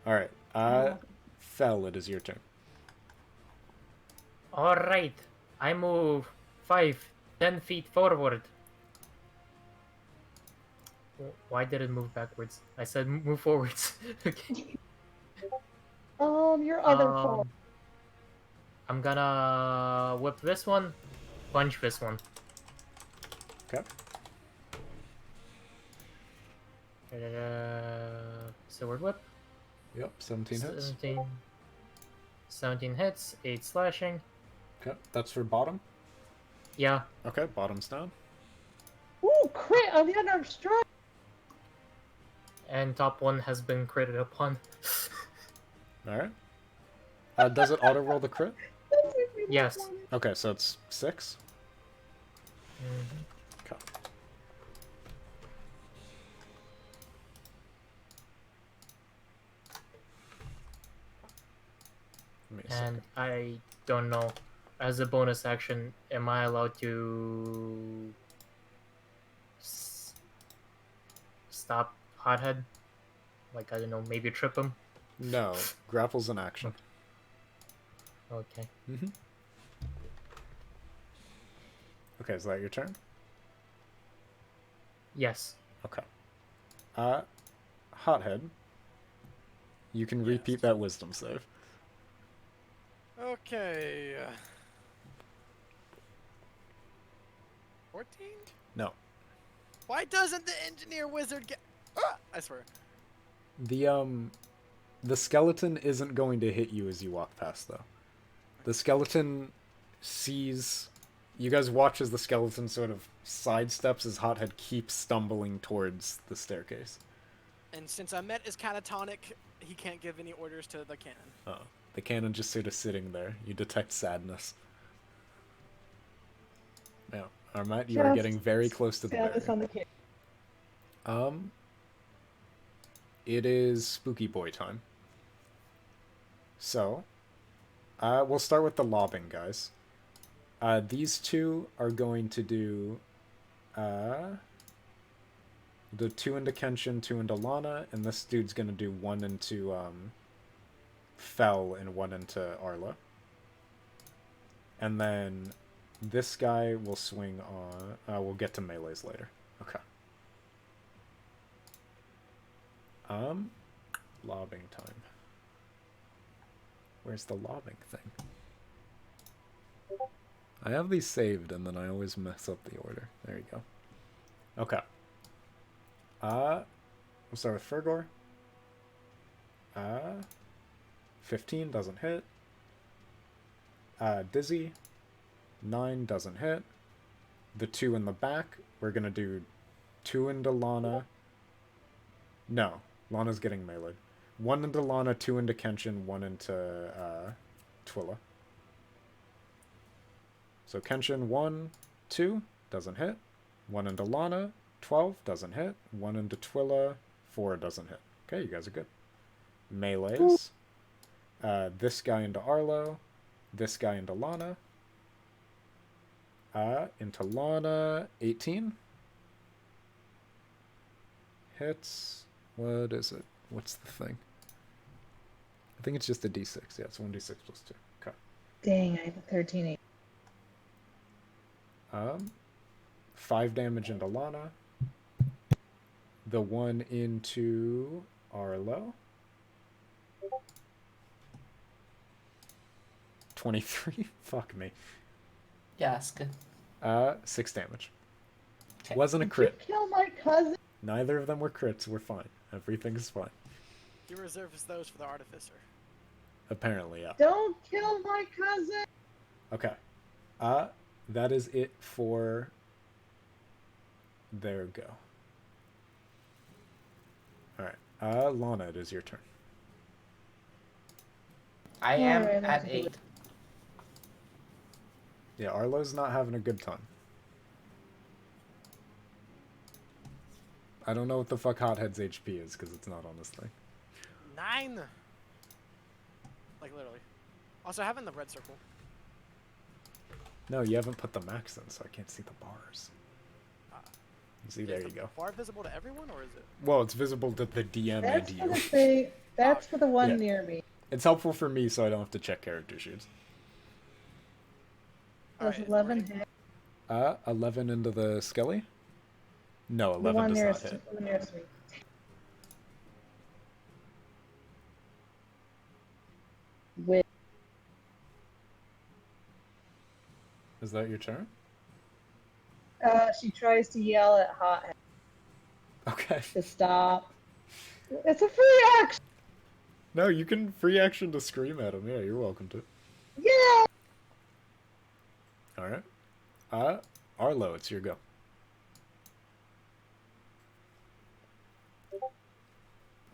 Alright. Oh. Fel, it is your turn. All right, I move 10 feet forward. Why did it move backwards? I said move forwards. Okay. Your other phone. I'm gonna whip this one, punch this one. Okay. Sword whip. Yep, 17 hits. 17 hits, 8 slashing. Okay, that's for bottom. Yeah, Okay, bottom's down. Ooh, crit on the unarmed strike! and top one has been critted upon. Alright. Does it auto roll the crit? Yes. Okay, so it's 6. Mhm. Okay. Give me a And second. I don't know, as a bonus action, am I allowed to stop Hothead? Like, I don't know, maybe trip him? No, grapple's an action. Okay. Mm-hmm. Okay, is that your turn? Yes. Okay. Hothead. You can repeat that wisdom save. Okay. 14? No. Why doesn't the engineer wizard get? Ah, I swear. The skeleton isn't going to hit you as you walk past, though. The skeleton sees... You guys watch as the skeleton sort of sidesteps as Hothead keeps stumbling towards the staircase. And since Ahmet is catatonic, he can't give any orders to the cannon. Oh, the cannon just sort of sitting there. You detect sadness. Now, Armat, you are Just getting very close to the sadness barrier. on the kid. It is Spooky Boy time. So, we'll start with the lobbing, guys. These two are going to do the 2 into Kenshin, 2 into Lana, and this dude's gonna do 1 into Fel and 1 into Arla. And then this guy will swing on. We'll get to melees later. Okay. Lobbing time. Where's the lobbing thing? I have these saved, and then I always mess up the order. There you go. Okay. We'll start with Fergor. 15 doesn't hit. Dizzy. 9 doesn't hit. The 2 in the back, we're gonna do 2 into Lana. No, Lana's getting meleeed. 1 into Lana, 2 into Kenshin, 1 into Twilla. So Kenshin 1, 2, doesn't hit. 1 into Lana, 12, doesn't hit. 1 into Twilla, 4 doesn't hit. Okay, you guys are good. Melees. This guy into Arlo. This guy into Lana. Into Lana, 18. Hits. What is it? What's the thing? I think it's just a d6. Yeah, it's 1d6 plus 2. Okay. Dang, I have a 13. 5 damage into Lana. The 1 into Arlo. 23. Fuck me. Yeah, it's good. 6 damage. Okay. Wasn't a Did crit. you kill my cousin? Neither of them were crits. We're fine. Everything's fine. He reserves those for the artificer. Apparently, yeah. Don't kill my cousin! Okay. That is it for their go. Alright. Lana, it is your turn. I am Alright, at let's do 8. it. Yeah, Arlo's not having a good time. I don't know what the fuck Hothead's HP is, because it's not on this thing. 9! Like, literally. Also, having the red circle. No, you haven't put the max in, so I can't see the bars. See, there Is you the go. bar visible to everyone, or is it? Well, it's visible to the DM That's and for the you. thing. That's for the one Yeah. near me. It's helpful for me, so I don't have to check character sheets. Does Alright, is it 11 working? hit? 11 into the Skelly? No, The 11 one does not nearest, hit. the nearest me. With Is that your turn? she tries to yell at Hothead Okay. to stop. It's a free action. No, you can free action to scream at him. Yeah, you're welcome to. Yeah. Alright. Arlo, it's your go.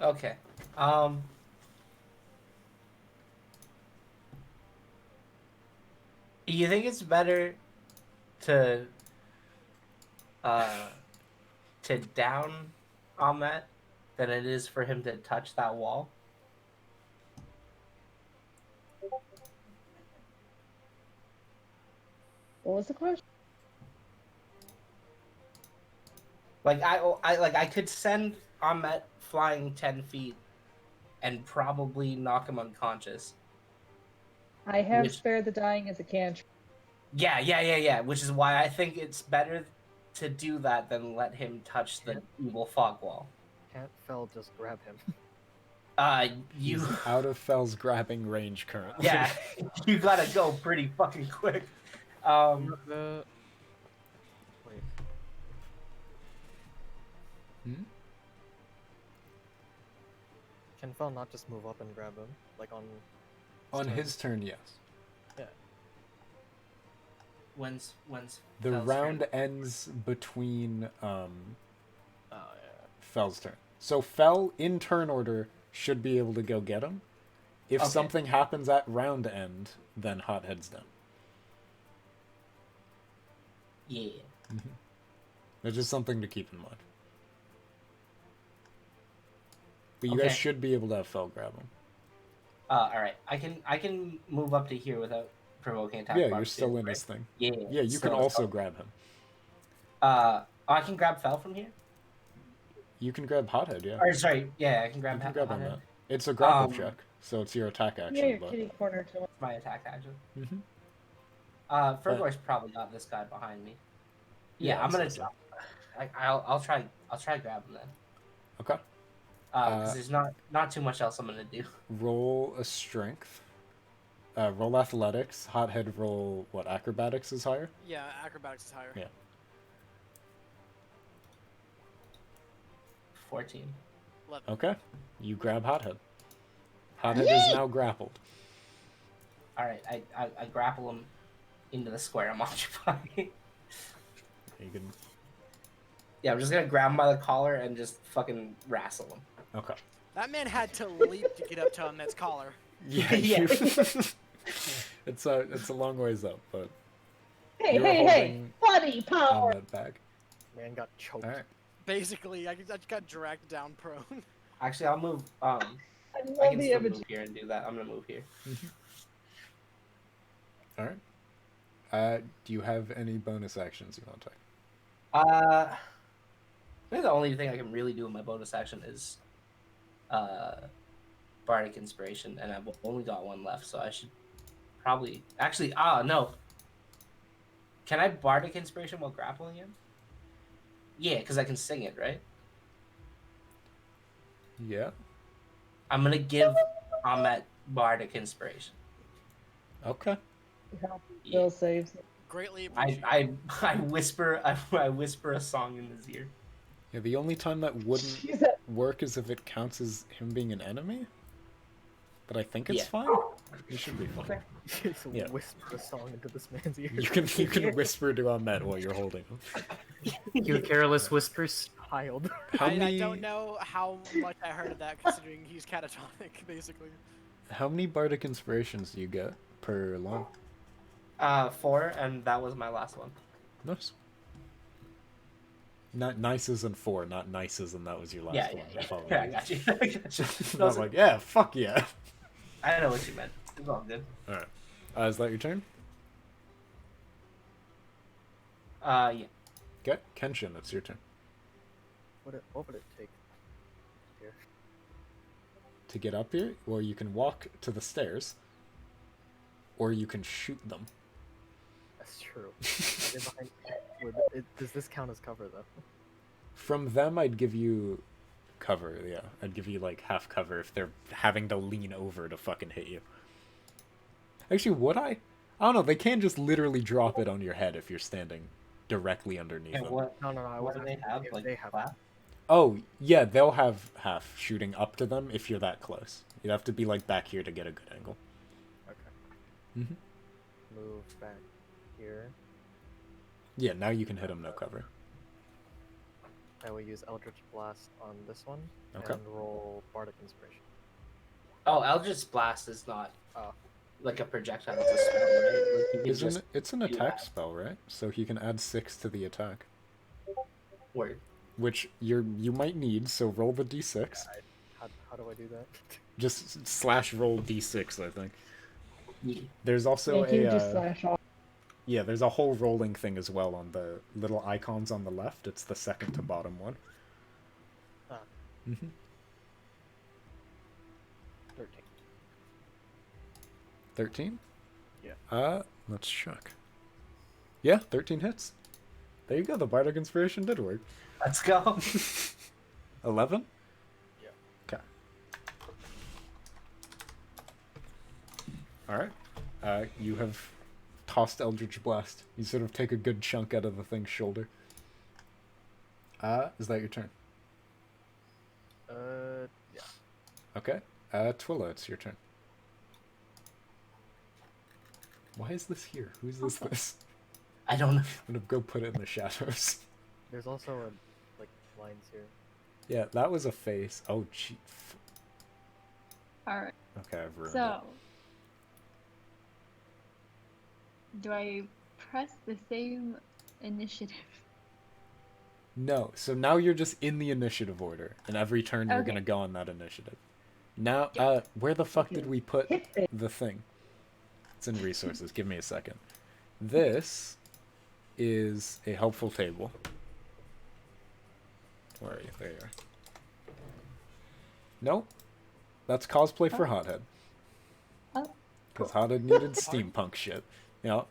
Okay. You think it's better to down Ahmet than it is for him to touch that wall? What was the question? Like I could send Ahmet flying 10 feet and probably knock him unconscious. I have Which- spared the dying as a cantrip. Yeah. Which is why I think it's better to do that than let him touch the evil fog wall. Can't Fel just grab him? You He's out of Fel's grabbing range currently. yeah, you gotta go pretty fucking quick. The... Wait. Hmm? Can Fel not just move up and grab him? Like on... On turn? his turn, yes. The Fel's round turn? ends between Oh yeah. Fel's turn. So Fel, in turn order, should be able to go get him. If Okay. something happens at round end, then Hothead's done. Yeah. That's just something to keep in mind. But you Okay. guys should be able to have Fel grab him. All right. I can move up to here without provoking attack. Yeah, of you're still in opportunity, his thing. right? Yeah, you can still- also grab him. I can grab Fel from here. You can grab Hothead, yeah. Or sorry, yeah, I can grab. You can Fel grab on him it. that. It's a grapple Um, check, so it's your attack Yeah, action, your but... kitty corner to it. My attack action. Mm-hmm. Fergor's probably got this guy behind me. Yeah, Yeah, I'm gonna. I'd say so. I'll try to grab him then. Okay. Because there's not too much else I'm gonna do. Roll a strength. Roll athletics. Hothead roll, what, acrobatics is higher? Yeah, acrobatics is higher. Yeah. 14. 11. Okay. You grab Hothead. Hothead is now grappled. All right, I grapple him into the square I'm occupying. You can... Yeah, I'm just gonna grab him by the collar and just fucking wrestle him. Okay. That man had to leap to get up to Ahmed's collar. Yeah, Yeah. it's a long ways up, but Hey, you're hey, hey! holding Body power! that bag. Man got choked. All right. Basically, I just got dragged down prone. Actually, I'll move. I I love can the still image. move here and do that. I'm gonna move here. All right. Do you have any bonus actions you want to take? I think the only thing I can really do with my bonus action is Bardic Inspiration, and I've only got one left, so I should probably actually no. Can I Bardic Inspiration while grappling him? Yeah, because I can sing it, right? Yeah. I'm gonna give Ahmet Bardic Inspiration. Okay. Yeah. Will saves. Greatly appreciated. I whisper I whisper a song in his ear. Yeah. The only time that wouldn't She's a- work is if it counts as him being an enemy. But I think it's Yeah. fine. You should be fine. Just Yeah. whisper a song into this man's ear. You can whisper to Ahmed while you're holding him. You careless whispers. Child. How I many don't know how much I heard of that, considering he's catatonic, basically. how many bardic inspirations do you get per long? 4, and that was my last one. Nice. Not nice as in 4, not nice as in that was your last Yeah, one. yeah, If I yeah. were I you. got you. I got you. I was like, yeah, fuck yeah. I know what you meant. It's all good. Alright. Is that your turn? Yeah. Okay. Kenshin, it's your turn. What would it take? Here. To get up here, well, you can walk to the stairs, or you can shoot them. That's true. Does this count as cover though? From them, I'd give you cover, yeah. I'd give you, like, half cover if they're having to lean over to fucking hit you. Actually, would I? I don't know, they can't just literally drop it on your head if you're standing directly underneath And them. what? No, I What do wasn't. they have? if Like they have. flat? Oh, yeah, they'll have half shooting up to them if you're that close. You'd have to be, like, back here to get a good angle. Okay. Mhm. Move back here. Yeah, now you can hit them no cover. I will use Eldritch Blast on this one. Okay. And roll Bardic Inspiration. Oh, Eldritch Blast is not like a projectile. It's a spell, right? Like you can Isn't just it, it's an do attack that. spell, right? So he can add 6 to the attack. Word. Which you might need, so roll the d6. How do I do that? Just slash roll d6, I think. Yeah. There's also Thank you, a just slash off. yeah, there's a whole rolling thing as well on the little icons on the left. It's the second to bottom one. Ah. Mm-hmm. 13. 13? Yeah. Let's check. Yeah, 13 hits. There you go, the Bardic Inspiration did work. Let's go. 11? Yeah. Okay. Alright. You have tossed Eldritch Blast. You sort of take a good chunk out of the thing's shoulder. Is that your turn? Yeah. Okay. Twilla, it's your turn. Why is this here? Who's this? I don't know. I'm gonna go put it in the shadows. There's also like lines here. Yeah, that was a face. Oh, gee. Alright. Okay, I've ruined So, do I press the same initiative? No, so now you're just in the initiative order, and every turn you're Okay. gonna go on that initiative. Now, Yep. where the fuck did we put Hit it. the thing? It's in resources. Give me a second. This is a helpful table. Where are you? There you are. Nope. That's cosplay for Hothead. Oh, Because Hothead needed steampunk shit. Yeah,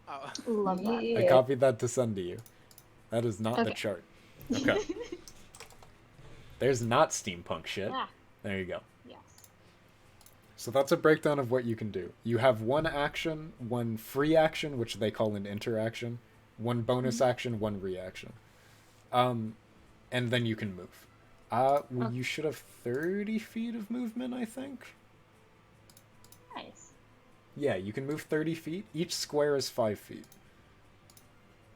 Oh. love that. I Yeah. copied that to send to you. That is not the Okay. chart. Okay. There's not steampunk shit. Ah, There you go. yes. So that's a breakdown of what you can do. You have one action, one free action, which they call an interaction, one bonus action, one reaction. And then you can move. Well, you should have 30 feet of movement, I think. Nice. Yeah, you can move 30 feet. Each square is 5 feet.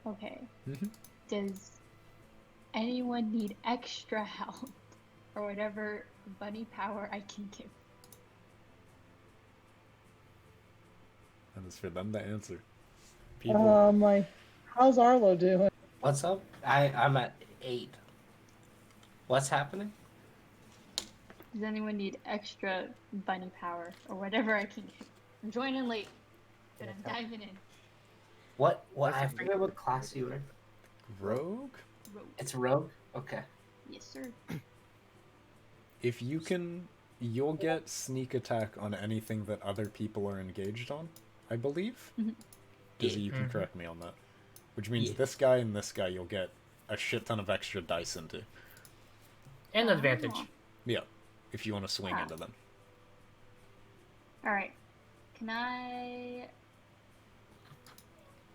Okay. Mhm. Does anyone need extra help or whatever bunny power I can give? And it's for them to answer. People. Like, how's Arlo doing? What's up? I'm at 8. What's happening? Does anyone need extra bunny power or whatever I can give? I'm joining late, but I'm diving in. What? I forget what class you were. Rogue? Rogue. It's rogue. Okay. Yes, sir. If you can, you'll get sneak attack on anything that other people are engaged on, I believe. Mhm. Dizzy, you can correct me on that. Which means this guy and this guy you'll get a shit ton of extra dice into. And advantage. Oh. Yeah, if you want to swing Ah. into them. Alright. Can I...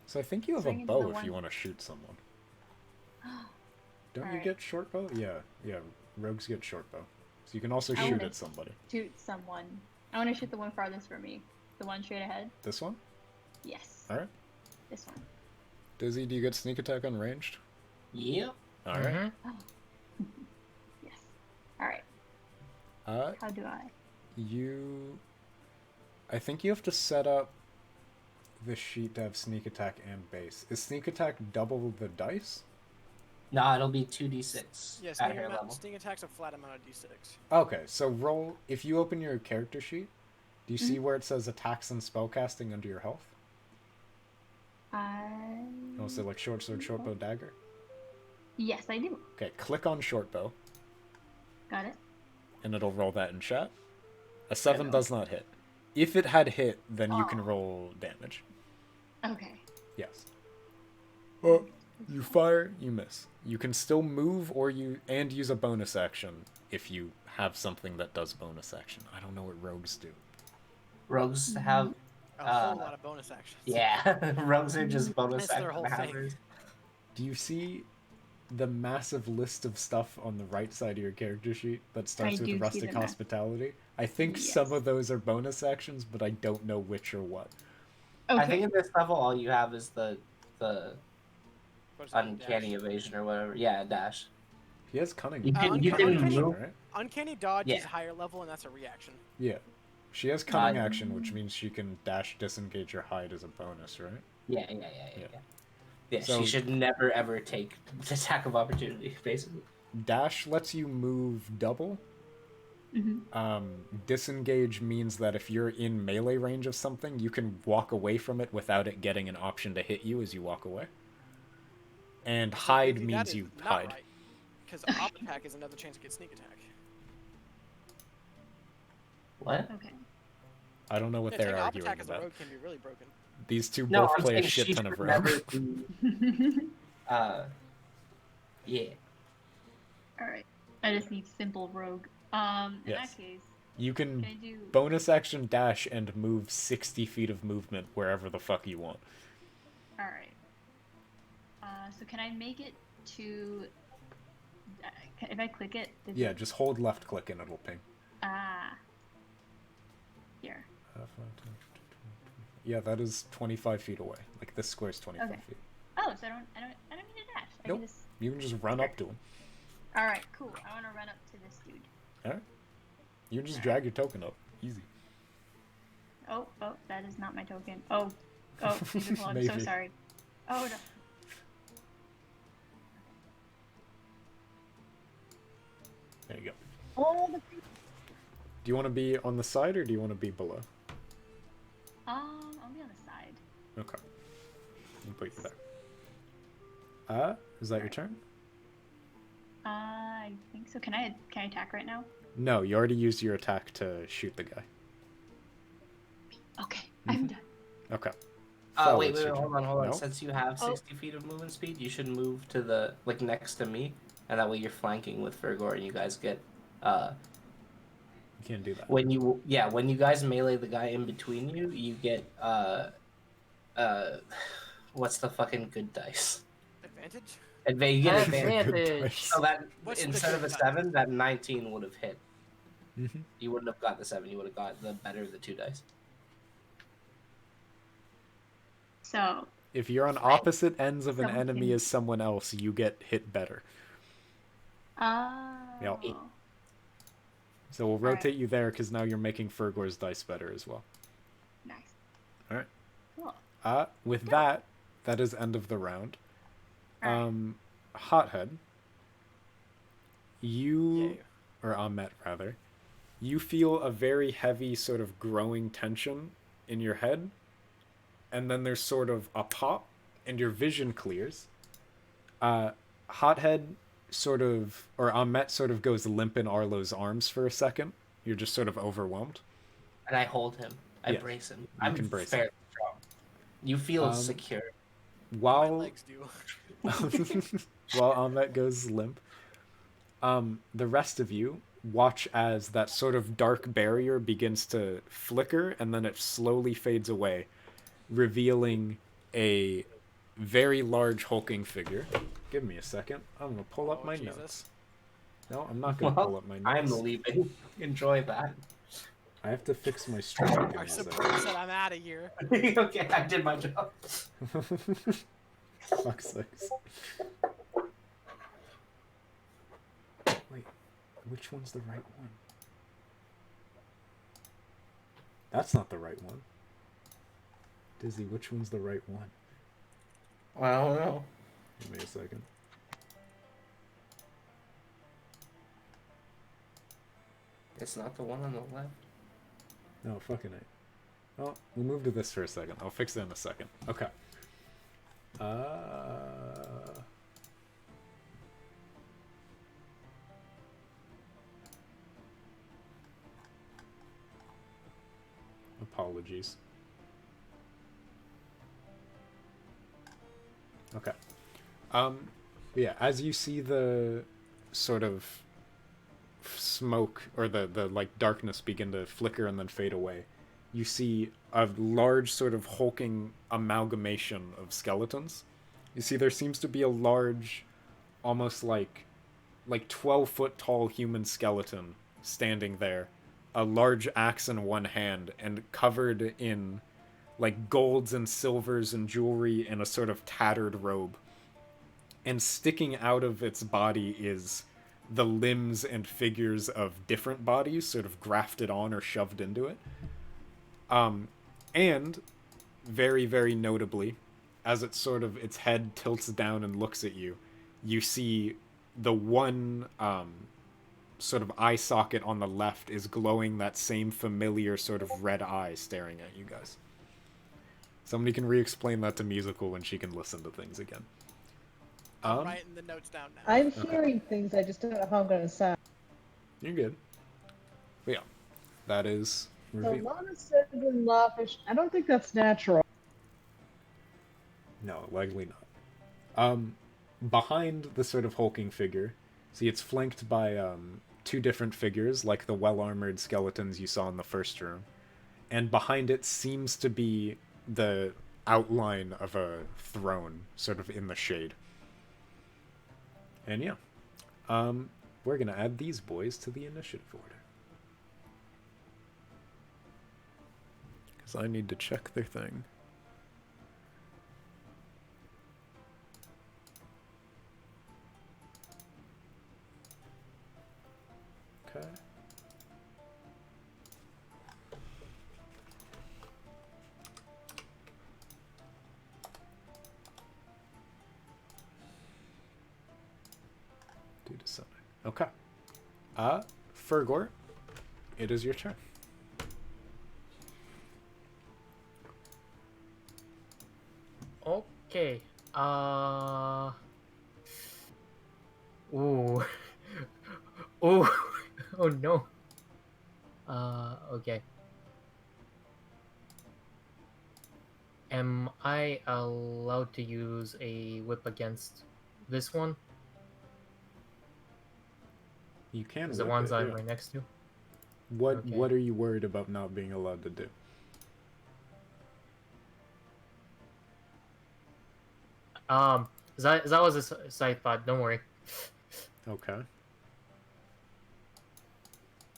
So I think you have Swing a into bow the if you one- want to shoot someone. Don't you Alright. get short bow? Yeah, rogues get short bow. So you can also I shoot wanna- at somebody. shoot someone? I want to shoot the one farthest from me. The one straight ahead? This one? Yes. Alright. This one. Dizzy, do you get sneak attack on ranged? Yep. Alright. Mhm. Yes. Alright. How do I? I think you have to set up the sheet to have sneak attack and base. Is sneak attack double the dice? No, it'll be 2d6 Yes, at her level. sting attacks a flat amount of d6. Okay, so roll. If you open your character sheet, do you see where it says attacks and spellcasting under your health? Oh, so like short sword, short bow, dagger? Yes, I do. Okay, click on short bow, Got it. and it'll roll that in chat. A 7 Hello. does not hit. If it had hit, then you can Oh. roll damage. Okay. Yes. Oh, you fire, you miss. You can still move or use a bonus action if you have something that does bonus action. I don't know what rogues do. Rogues have. A whole lot of bonus actions. Yeah, rogues are just bonus That's their whole action thing. havers. Do you see the massive list of stuff on the right side of your character sheet that starts I do with see rustic the map. hospitality? I think Yes. some of those are bonus actions, but I don't know which or what. Okay. I think in this level, all you have is the What is it, uncanny dash? evasion or whatever. Yeah, dash. He has cunning. You can, you uncanny- can move. Right? Uncanny dodge Yeah. is higher level, and that's a reaction. Yeah. She has cunning Uh, action, which means she can dash, disengage, or hide as a bonus, right? Yeah. Yeah. Yeah, So- she should never ever take the attack of opportunity, basically. Dash lets you move double. Mhm. Disengage means that if you're in melee range of something, you can walk away from it without it getting an option to hit you as you walk away. And hide That means is you not hide. right, because op attack is another chance to get sneak attack. What? Okay. I don't know what Yeah, they're taking op arguing attack as a about. rogue can be really broken. These two No, both I'm play a saying shit she ton of should never rogue. be, yeah. Alright. I just need simple rogue. In Yes. that case, You can can I do... bonus action dash and move 60 feet of movement wherever the fuck you want. Alright. So can I make it to... if I click it... does Yeah, it- just hold left click and it'll ping. Ah. Here. Yeah, that is 25 feet away. Like this square's 25 Okay. feet. close. I don't need a dash. I Nope. can just. You can just run up to him. All right, cool. I want to run up to this dude. All right. You can just drag your token up. Easy. Oh, that is not my token. Oh, beautiful. I'm so Maybe. sorry. Oh no. There you go. All the Do you want to be on the side or do you want to be below? I'll be on the side. Okay. I'll put you there. Is that your turn? I think so. Can I attack right now? No, you already used your attack to shoot the guy. Okay, I'm done. Okay. Wait, it's your hold turn. on. No? Since you have Oh. 60 feet of movement speed, you should move to the next to me, and that way you're flanking with Fergor, and you guys get You can't do that. when you guys melee the guy in between you, you get what's the fucking good dice? Advantage? You get Good advantage. dice. So that What's the instead of a good dice? 7, that 19 would have hit. Mhm. You wouldn't have got the 7. You would have got the better of the 2 dice. So, If you're on opposite ends of an Someone enemy can- as someone else, you get hit better. oh. So we'll Alright. rotate you there because now you're making Fergor's dice better as well. Nice. Alright. Cool. With that is end of the round. Alright. Hothead, you, Yay. or Ahmet rather, you feel a very heavy sort of growing tension in your head, and then there's sort of a pop, and your vision clears. Hothead sort of, or Ahmet sort of goes limp in Arlo's arms for a second. You're just sort of overwhelmed. And I hold him. I Yeah, brace him. you I'm can brace fairly strong. You feel Um, secure. My While legs do. while Ahmet goes limp, the rest of you watch as that sort of dark barrier begins to flicker and then it slowly fades away, revealing a very large hulking figure. Give me a second. I'm gonna pull up Oh, my Jesus. notes. No, I'm not gonna pull up my notes. I'm leaving. Enjoy that. I have to fix my stream. Give me Our a support said I'm out of here. Okay, I did my job. second. Fuck's sakes. Wait, which one's the right one? That's not the right one. Dizzy, which one's the right one? I don't know. Give me a second. It's not the one on the left. No, fucking it. Well, we'll move to this for a second. I'll fix it in a second. Okay. Apologies. Okay. Yeah, as you see the sort of smoke or the like darkness begin to flicker and then fade away, you see a large sort of hulking amalgamation of skeletons. You see there seems to be a large, almost like 12-foot tall human skeleton standing there, a large axe in one hand and covered in like golds and silvers and jewelry in a sort of tattered robe. And sticking out of its body is the limbs and figures of different bodies sort of grafted on or shoved into it. And very, very notably, as it sort of its head tilts down and looks at you, you see the one sort of eye socket on the left is glowing that same familiar sort of red eye staring at you guys. Somebody can re-explain that to Musical when she can listen to things again. I'm writing the notes down now. I'm hearing things, I just don't know how I'm going to sound. You're good. But yeah, that is So revealed. Lana said in Lawfish, I don't think that's natural. No, likely not. Behind the sort of hulking figure, see it's flanked by two different figures, like the well-armored skeletons you saw in the first room. And behind it seems to be the outline of a throne, sort of in the shade. And yeah, we're gonna add these boys to the initiative order. Because I need to check their thing. descending. Okay. Fergor, it is your turn. Okay. Ooh. Ooh. Oh no. Okay. Am I allowed to use a whip against this one? You can The whip ones it, I'm yeah. right next to? What Okay. What are you worried about not being allowed to do? That was a side thought, don't worry. Okay.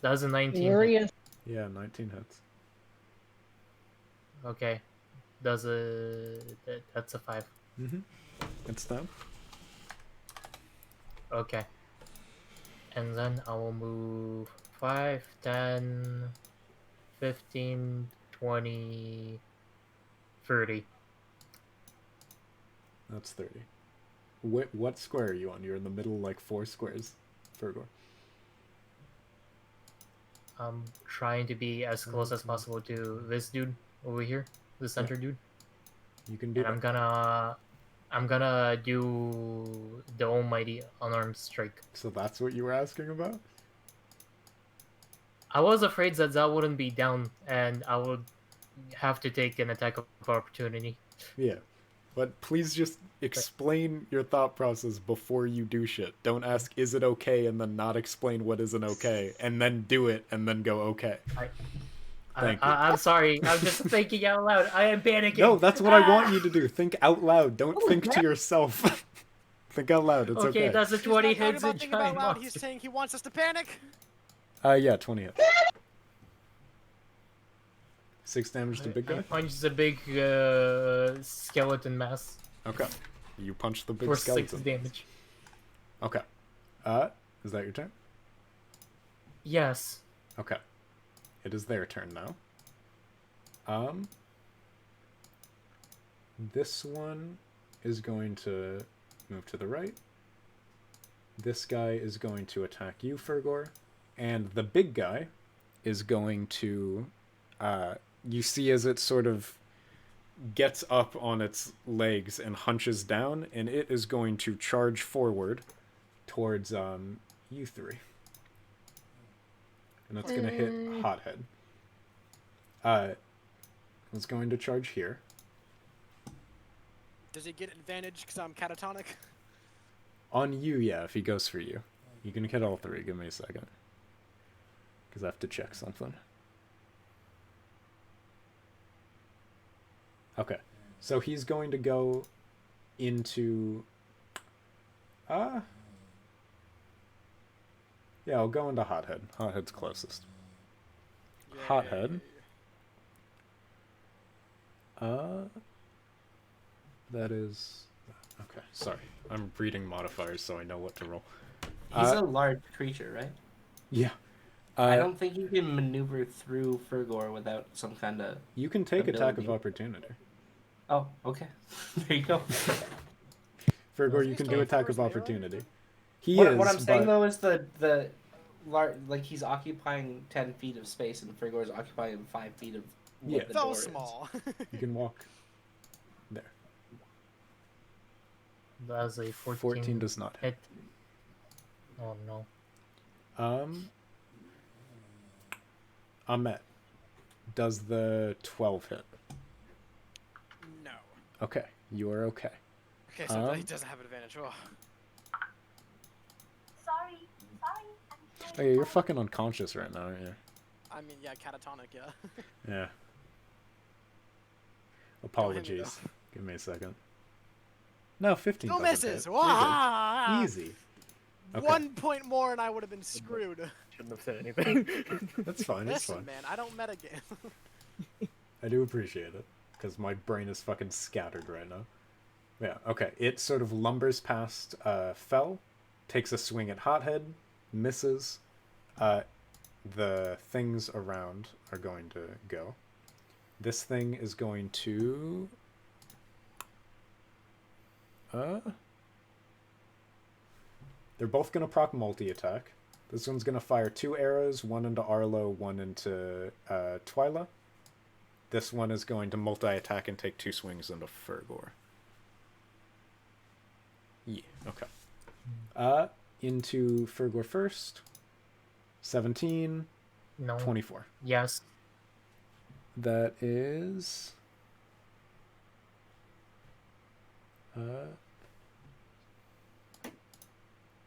That was a 19 Here he hit. is. Yeah, 19 hits. Okay. That's a 5. Mm-hmm. It's down. Okay. And then I will move 5, 10, 15, 20, 30. That's 30. What square are you on? You're in the middle, like 4 squares, Fergor. I'm trying to be as close as possible to this dude over here, the center dude. You can do And that. I'm gonna do the almighty unarmed strike. So that's what you were asking about? I was afraid that that wouldn't be down, and I would have to take an attack of opportunity. Yeah. But please just explain your thought process before you do shit. Don't ask, is it okay, and then not explain what isn't okay, and then do it, and then go, okay. Thank you. I'm sorry. I'm just thinking out loud. I am panicking. No, that's what I want you to do. Think out loud. Don't think to yourself. Think out loud. It's okay. Okay, that's a He's 20 not talking hits a about thinking out giant loud. monster. He's saying he wants us to panic. Yeah, 20 hits. 6 damage to big I guy? punch the big skeleton mass Okay. You punch the big for skeleton. 6 damage. Okay. Is that your turn? Yes. Okay. It is their turn now. This one is going to move to the right. This guy is going to attack you, Fergor. And the big guy is going to... you see as it sort of gets up on its legs and hunches down, and it is going to charge forward towards you three. And it's going to hit Hothead. It's going to charge here. Does he get advantage because I'm catatonic? On you, yeah, if he goes for you. You can hit all 3. Give me a second. Because I have to check something. Okay. So he's going to go into... Yeah, I'll go into Hothead. Hothead's closest. Hothead. That is... Okay, sorry. I'm reading modifiers so I know what to roll. He's a large creature, right? Yeah. I don't think you can maneuver through Fergor without some kind of... You can take attack of ability. opportunity. Oh, okay. There you go. Fergor, Is you he can still do attack first of melee? opportunity. He What, is, what I'm saying but though is the like he's occupying 10 feet of space and Fergor is occupying 5 feet of what Yeah. the So door is. small. you can walk there. That's a 14, 14 does not hit. hit. Oh no. Ahmet, does the 12 hit? No. Okay, you are okay. Okay, so he doesn't have advantage. Oh. Sorry. Oh yeah, you're fucking unconscious right now, aren't you? I mean, yeah, catatonic, yeah. Yeah. Don't hit me, Apologies. Give me a second. No, 15 Still doesn't misses. hit. Wah! You're good. Easy. Okay. 1 point more and I would have been screwed. Shouldn't have said anything. That's fine, it's Listen, fine. man, I don't metagame. I do appreciate it, because my brain is fucking scattered right now. Yeah, okay. It sort of lumbers past Fell, takes a swing at Hothead, misses. The things around are going to go. This thing is going to... They're both going to proc multi-attack. This one's going to fire 2 arrows, one into Arlo, one into Twyla. This one is going to multi-attack and take 2 swings into Fergor. Yeah, okay. Into Fergor first. 17. No. 24. Yes. That is...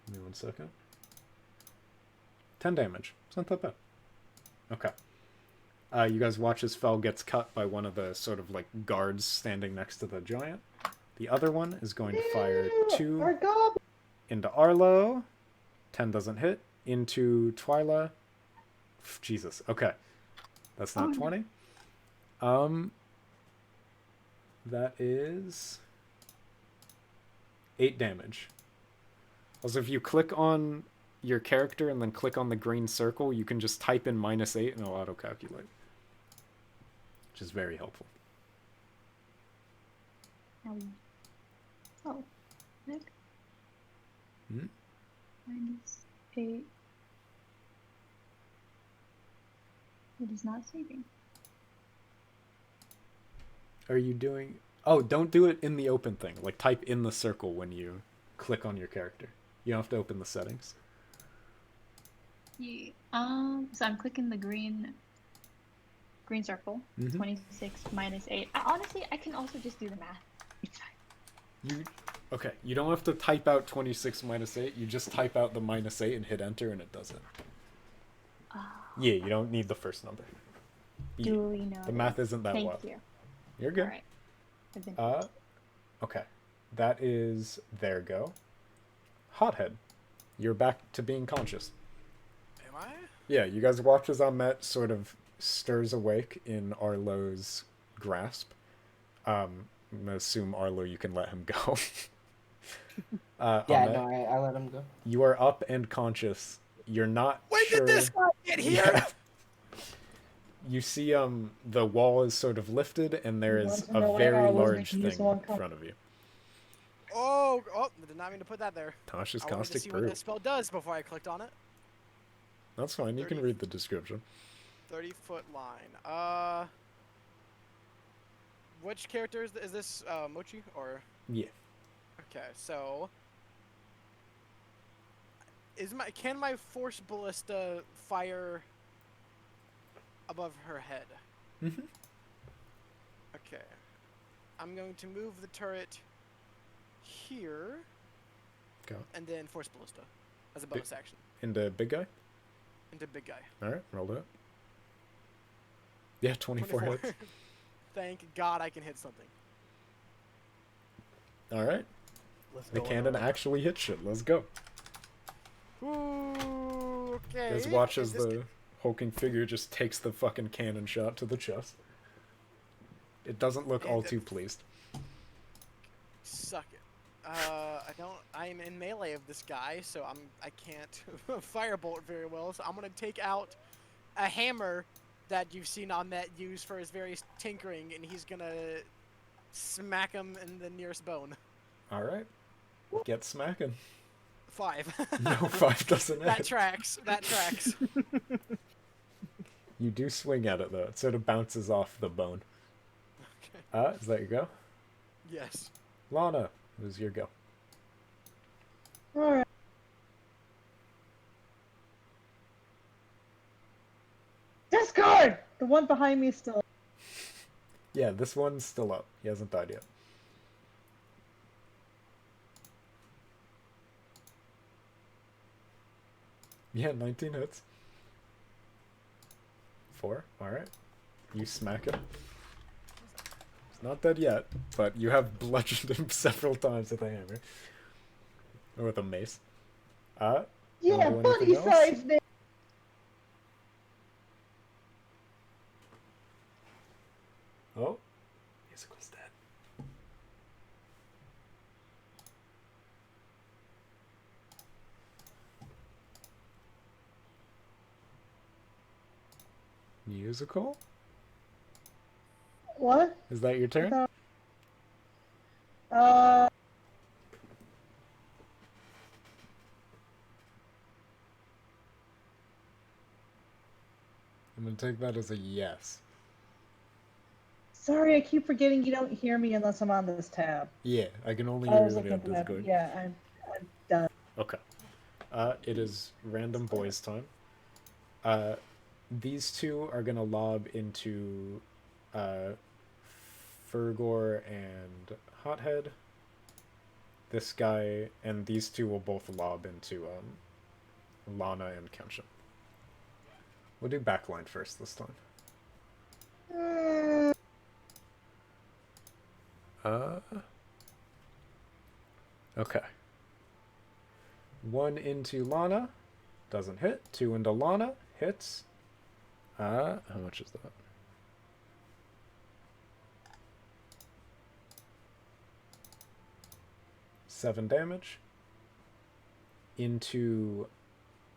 give me 1 second. 10 damage. It's not that bad. Okay. You guys watch as Fel gets cut by one of the sort of like guards standing next to the giant. The other one is going to fire 2 into Arlo. 10 doesn't hit. Into Twyla. Jesus. Okay. That's not 20. That is 8 damage. Also, if you click on your character and then click on the green circle, you can just type in -8 and it'll auto-calculate. Which is very helpful. Oh, Nick. Hmm? -8. It is not saving. Are you doing... Oh, don't do it in the open thing. Like, type in the circle when you click on your character. You don't have to open the settings. Yeah. So I'm clicking the green circle. 26 -8. Honestly, I can also just do the math. It's fine. Okay, you don't have to type out 26 -8. You just type out the -8 and hit enter and it does it. Yeah, you don't need the first number. Duly noted. The math isn't that wild. Thank you. You're good. All right. I've been Okay. That is their go. Hothead, you're back to being conscious. Am I? Yeah, you guys watch as Ahmet sort of stirs awake in Arlo's grasp. I'm gonna assume Arlo, you can let him go. Yeah, Ahmet, no, I let him go. you are up and conscious. You're not When sure... did this guy get here? Yeah. You see the wall is sort of lifted and there is a very large thing in front of you. Oh, did not mean to put that there. Tasha's I wanted to caustic see what brew. that spell does before I clicked on it. That's fine, you can 30. read the description. 30-foot line. Which character is this? Mochi or? Yeah. Okay, so can my force ballista fire above her head? Mm-hmm. Okay. I'm going to move the turret here. Go. And then force ballista as a bonus action Into big guy? into big guy. Alright, roll it. Yeah, 24 hits. Thank God I can hit something. Alright. The cannon actually hit shit. Let's go. Ooh, okay. As watch as the hulking figure just takes the fucking cannon shot to the chest. It doesn't look all too pleased. Suck it. I'm in melee of this guy, so I can't firebolt very well. So I'm gonna take out a hammer that you've seen Ahmet use for his various tinkering, and he's gonna smack him in the nearest bone. Alright. Get smacking. 5. No, 5 doesn't hit. That tracks. That tracks. You do swing at it though. It sort of bounces off the bone. Okay. Is that your go? Yes. Lana, it was your go. Alright. Discard! The one behind me is still. Yeah, this one's still up. He hasn't died yet. Yeah, 19 hits. 4, alright. You smack him. He's not dead yet, but you have bludgeoned him several times with a hammer. Or with a mace. Yeah, do buddy anything else? size me. Oh, musical's dead. Musical? What? Is that your turn? I'm gonna take that as a yes. Sorry, I keep forgetting you don't hear me unless I'm on this tab. Yeah, I can only I hear was you when looking you're at on the map. Discord. Yeah, I'm done. Okay. It is random boys time. These two are gonna lob into Fergor and Hothead. This guy and these two will both lob into Lana and Kenshin. We'll do backline first this time. Okay. 1 into Lana, doesn't hit. 2 into Lana, hits. How much is that? Seven damage. Into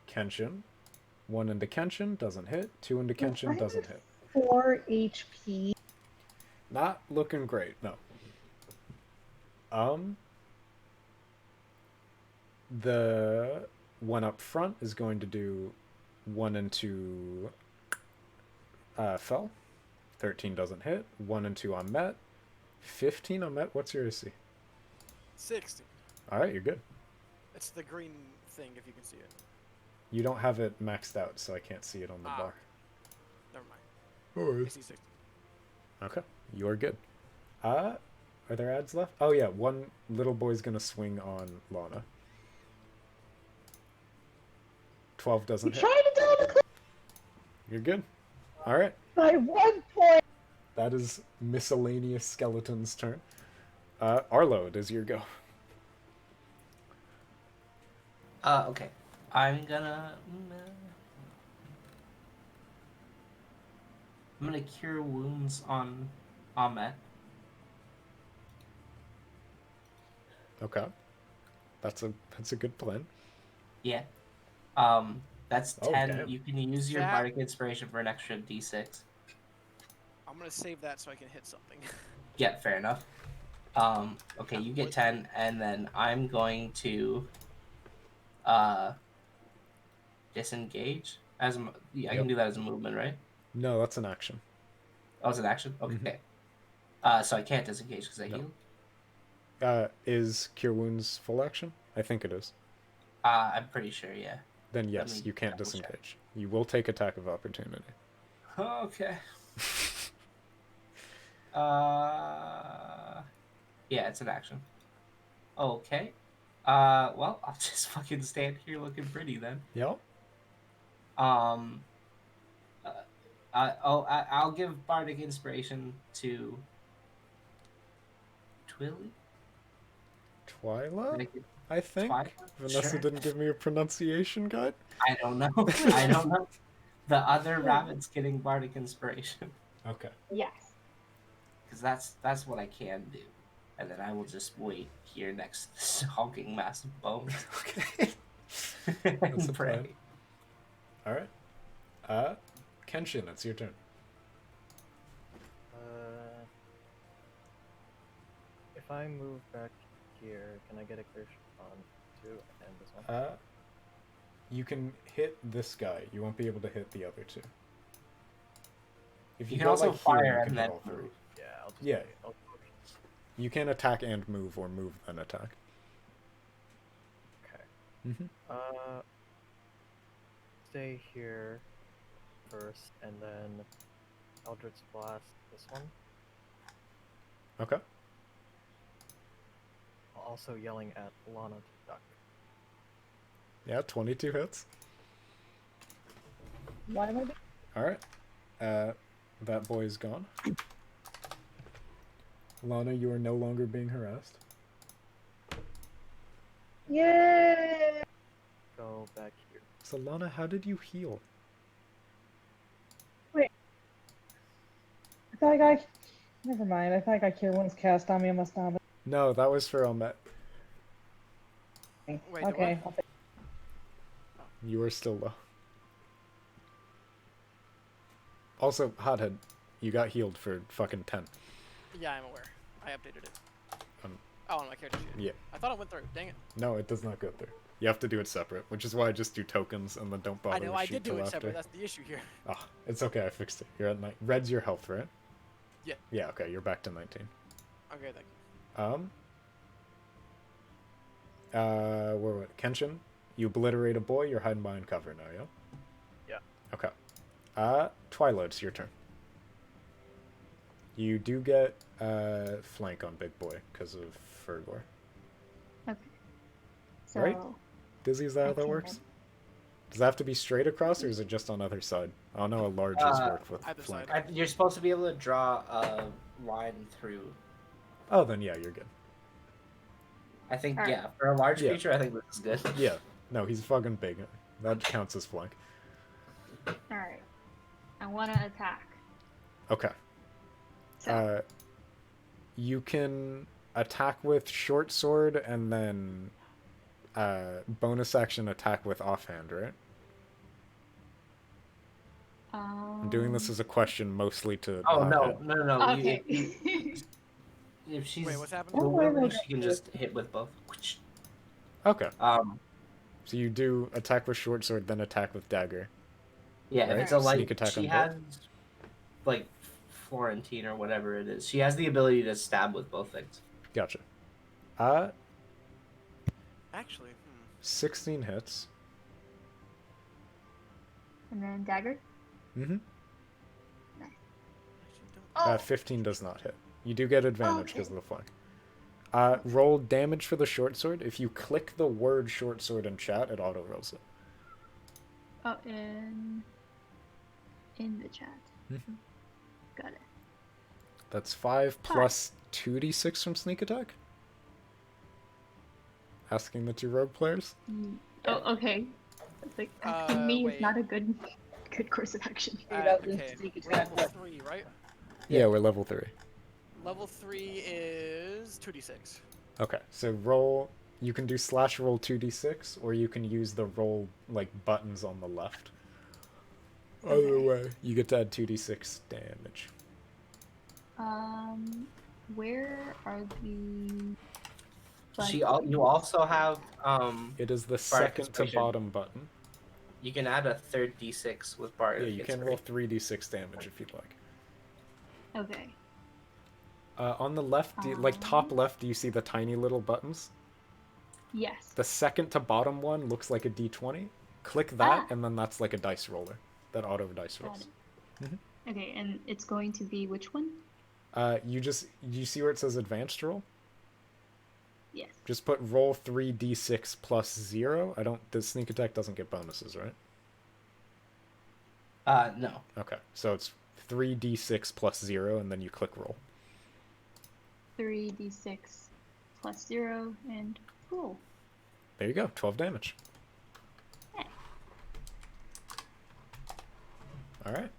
Kenshin. 1 into Kenshin, doesn't hit. 2 into Kenshin, doesn't hit. 4 HP. Not looking great, no. The one up front is going to do 1 into Fel. 13 doesn't hit. 1 and 2 on Met. 15 on Met. What's your AC? 60. Alright, you're good. It's the green thing, if you can see it. You don't have it maxed out, so I can't see it on the bar. Never mind. AC 60. Okay, you're good. Are there ads left? Oh yeah, one little boy's gonna swing on Lana. 12 doesn't hit. Trying to double click You're good. Alright, by 1 point. that is miscellaneous skeletons' turn. Arlo, it is your go. Okay. I'm gonna cure wounds on Ahmet. Okay. That's a good plan. Yeah. That's 10. Damn. You can use your bardic inspiration for an extra d6. I'm gonna save that so I can hit something. Yeah, fair enough. Okay, you get 10, and then I'm going to disengage as I can do that as a movement, right? No, that's an action. Oh, it's an action. Okay. So I can't disengage because I healed. Is Cure Wounds full action? I think it is. I'm pretty sure, yeah. Then yes, you can't disengage. You will take attack of opportunity. Okay. Yeah, it's an action. Okay. Well, I'll just fucking stand here looking pretty then. Yep. I'll give bardic inspiration to Twyla? I think. Twyla? Vanessa Sure. didn't give me a pronunciation guide. I don't know. I don't know. The other rabbit's getting bardic inspiration. Okay. Yes. Because that's what I can do. And then I will just wait here next to this hulking mass of bones. Okay. And That's a pray. plan. Alright. Kenshin, it's your turn. If I move back here, can I get a clear shot on 2 and this one? You can hit this guy. You won't be able to hit the other two. If You can go, also like, here, fire you and can hit then all three. move. Yeah, I'll just Yeah. I'll You can attack and move, or move then attack. Okay. Mm-hmm. Stay here first, and then Eldritch Blast this one. Okay. Also yelling at Lana to duck. Yeah, 22 hits. Why am I? Alright. That boy is gone. Lana, you are no longer being harassed. Yay! Go back here. So Lana, how did you heal? I thought I got. Never mind. I thought I got Cure Wounds cast on me. I must not. No, that was for Elmet. Wait, Okay. what? You are still low. Also, Hothead, you got healed for fucking 10. Yeah, I'm aware. I updated it. Um, Oh, on my character sheet. Yeah. I thought it went through. Dang it. No, it does not go through. You have to do it separate, which is why I just do tokens and then don't bother I know with I sheet did do till it after. separate. That's the issue here. Ah, it's okay. I fixed it. You're at red's your health, right? Yeah. Yeah. Okay. You're back to 19. Okay, thank you. Where were Kenshin? You obliterate a boy. You're hiding behind cover now, yeah. Yeah. Okay. Twilight, it's your turn. You do get flank on big boy because of Fergor. Okay. So Right? Dizzy, is that how I that can works? then- Does that have to be straight across, or is it just on other side? I don't know how large has worked with Either flank. side. You're supposed to be able to draw a line through. Oh, then yeah, you're good. I think, Alright. yeah, for a large Yeah. creature, I think this is good. Yeah. No, he's fucking big. That counts as flank. Alright. I want to attack. Okay. So You can attack with short sword and then bonus action attack with offhand, right? I'm doing this as a question mostly to. Oh, not no, hit. no. Okay. If she's Wait, what's happening? Oh, wait, wait, she can just hit with both. Okay. Um, So you do attack with short sword, then attack with dagger. yeah, Right? if it's a light, Sneak attack she on has like Florentine or whatever it is. She has the ability to stab with both things. Gotcha. Actually, 16 hits. and then dagger. Mm-hmm. Nice. Actually, don't- 15 does not hit. You do get advantage because Okay. of the flank. Roll damage for the short sword. If you click the word short sword in chat, it auto rolls it. Oh, in the chat. Mhm. Got it. That's 5 plus 2d6 from sneak attack. Asking the two rogue players. Oh, okay. It's like asking me wait. is not a good course of action. okay. Level 3, right? Yeah, we're level 3. Level 3 is 2d6. Okay, so roll. You can do slash roll 2d6, or you can use the roll like buttons on the left. Either way, you get to add 2d6 damage. Where are the? You also have It is the Bardic second to Inspiration. bottom button. You can add a third d6 with Bard. Yeah, you can roll 3d6 damage if you'd like. Okay. On the left, like top left, do you see the tiny little buttons? Yes. The second to bottom one looks like a d20. Click that, and then that's like a dice roller. That auto dice Got rolls. it. Okay, and it's going to be which one? You see where it says advanced roll? Yes. Just put roll 3d6 plus 0. The sneak attack doesn't get bonuses, right? No. Okay, so it's 3d6 plus 0, and then you click roll. 3d6 plus 0 and cool. There you go, 12 damage. Yeah. Alright.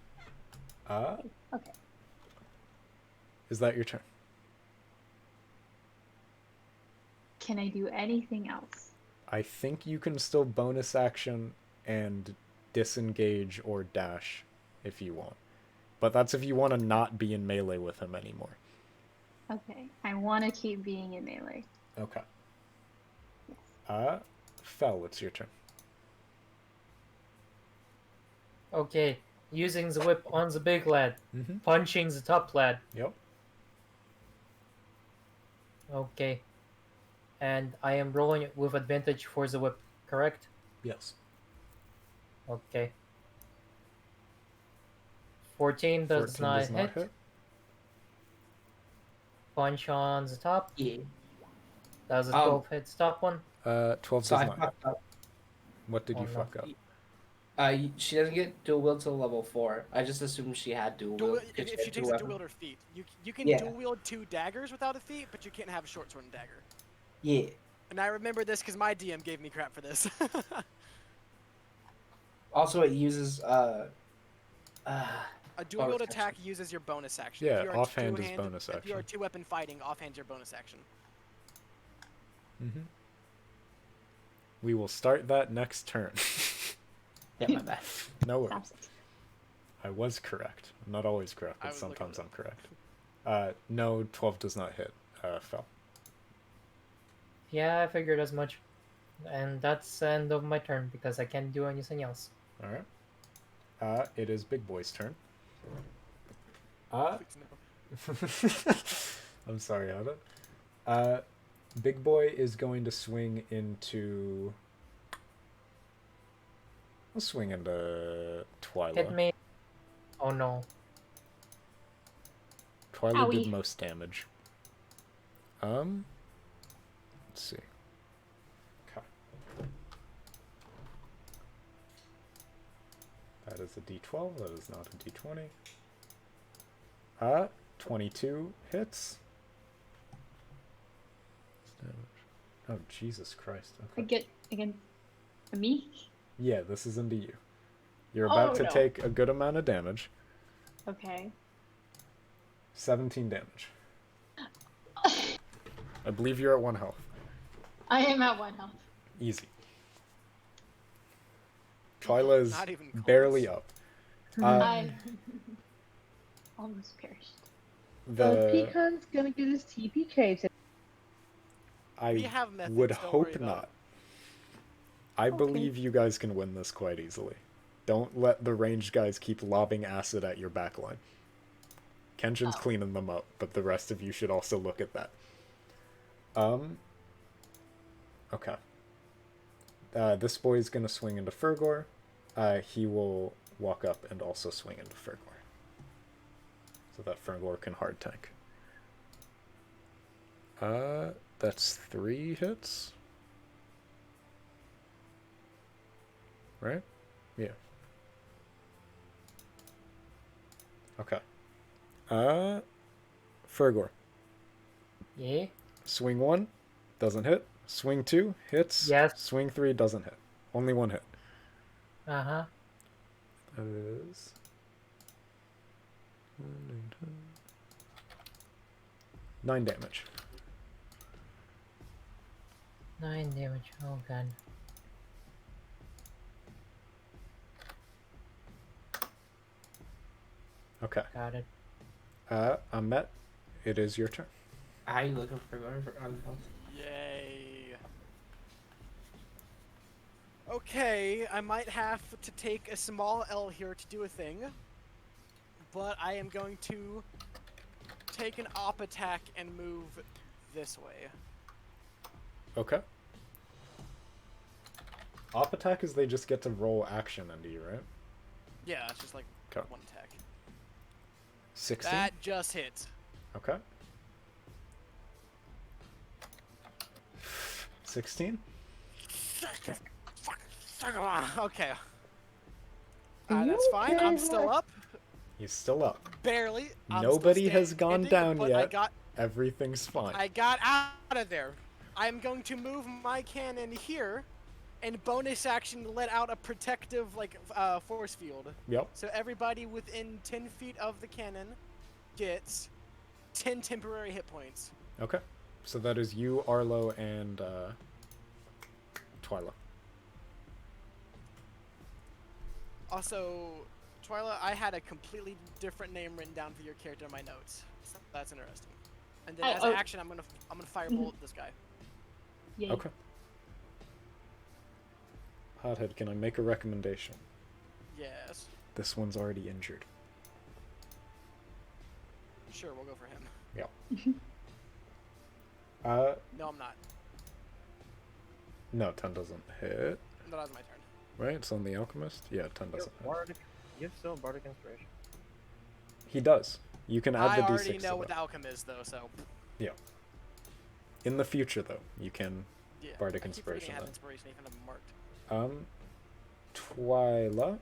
Okay. Is that your turn? Can I do anything else? I think you can still bonus action and disengage or dash if you want. But that's if you want to not be in melee with him anymore. Okay. I want to keep being in melee. Okay. Yes. Fel, it's your turn. Okay, using the whip on the big lad, Mm-hmm. punching the top lad. Yep. Okay. And I am rolling it with advantage for the whip, correct? Yes. Okay. 14 does 14 not does not hit. hit. Punch on the top. Yeah. Does a 12 hit top one? 12 does So I not hit. fucked up. What did Oh, you no. fuck up? She doesn't get dual wield till level 4. I just assumed she had dual wield. If she takes a dual wielder feat, you can Yeah. dual wield 2 daggers without a feat, but you can't have a short sword and dagger. Yeah. And I remember this because my DM gave me crap for this. Also, it uses A dual wield Bonus attack uses your bonus action. Yeah, If you are offhand is two-handed- bonus If you are action. two-weapon fighting, offhand's your bonus action. Mm-hmm. We will start that next turn. yeah, my bad. No worries. Stops it. I was correct. I'm not always correct, I but was looking sometimes at I'm correct. No, 12 does not hit. Fel. Yeah, I figured as much. And that's the end of my turn because I can't do anything else. All right. It is Big Boy's turn. Uh, Please no. I'm sorry, Ada. Big Boy is going to swing into. I'll swing into Twyla. Hit me. Oh no. Twyla did Owie. most damage. Let's see. Okay. That is a D12. That is not a D20. 22 hits. Oh, Jesus Christ. I Okay. get again. Me? Yeah, this is into you. You're about to no. take a good amount of damage. Okay. 17 damage. I believe you're at 1 health. I am at 1 health. Easy. Twyla is Not even close. barely up. I almost perished. So The Pecan's gonna get his TPK today. We I have methods, would don't worry hope about not. it. I believe you guys can win this quite easily. Don't let the ranged guys keep lobbing acid at your backline. Kenshin's Oh. cleaning them up, but the rest of you should also look at that. Okay. This boy's gonna swing into Fergor. He will walk up and also swing into Fergor. So that Fergor can hard tank. That's 3 hits. Right? Yeah. Okay. Fergor. Yeah. Swing 1, doesn't hit. Swing 2, hits. Yes. Swing 3, doesn't hit. Only 1 hit. Uh-huh. That is 9 damage. 9 damage. Oh god. Okay. Got it. Ahmet, it is your turn. How you looking for going for on health? Yay. Okay, I might have to take a small L here to do a thing, but I am going to take an op attack and move this way. Okay. Op attack is they just get to roll action into you, right? Yeah, it's just like 'Kay. 1 attack. 16? That just hit. Okay. 16? Okay. Are you That's fine. okay, I'm still Hawk? up. He's still up. Barely. I'm Nobody still has gone standing, down but yet. Everything's fine. I got out of there. I'm going to move my cannon here, and bonus action let out a protective force field. Yep. So everybody within 10 feet of the cannon gets 10 temporary hit points. Okay. So that is you, Arlo, and Twyla. Also, Twyla, I had a completely different name written down for your character in my notes. So that's interesting. And then as an action, I'm gonna firebolt this guy. Yay. Okay. Hothead, can I make a recommendation? Yes. This one's already injured. Sure, we'll go for him. Yeah. No, I'm not. No, 10 doesn't hit. No, that was my turn. Right? It's on the Alchemist? Yeah, 10 doesn't hit. You have still Bardic Inspiration. He does. You can add I the d6 already know to what that. the outcome is, though, so. Yeah. In the future, though, you can Yeah. Bardic I keep forgetting Inspiration I have that. inspiration even I'm marked. Twyla,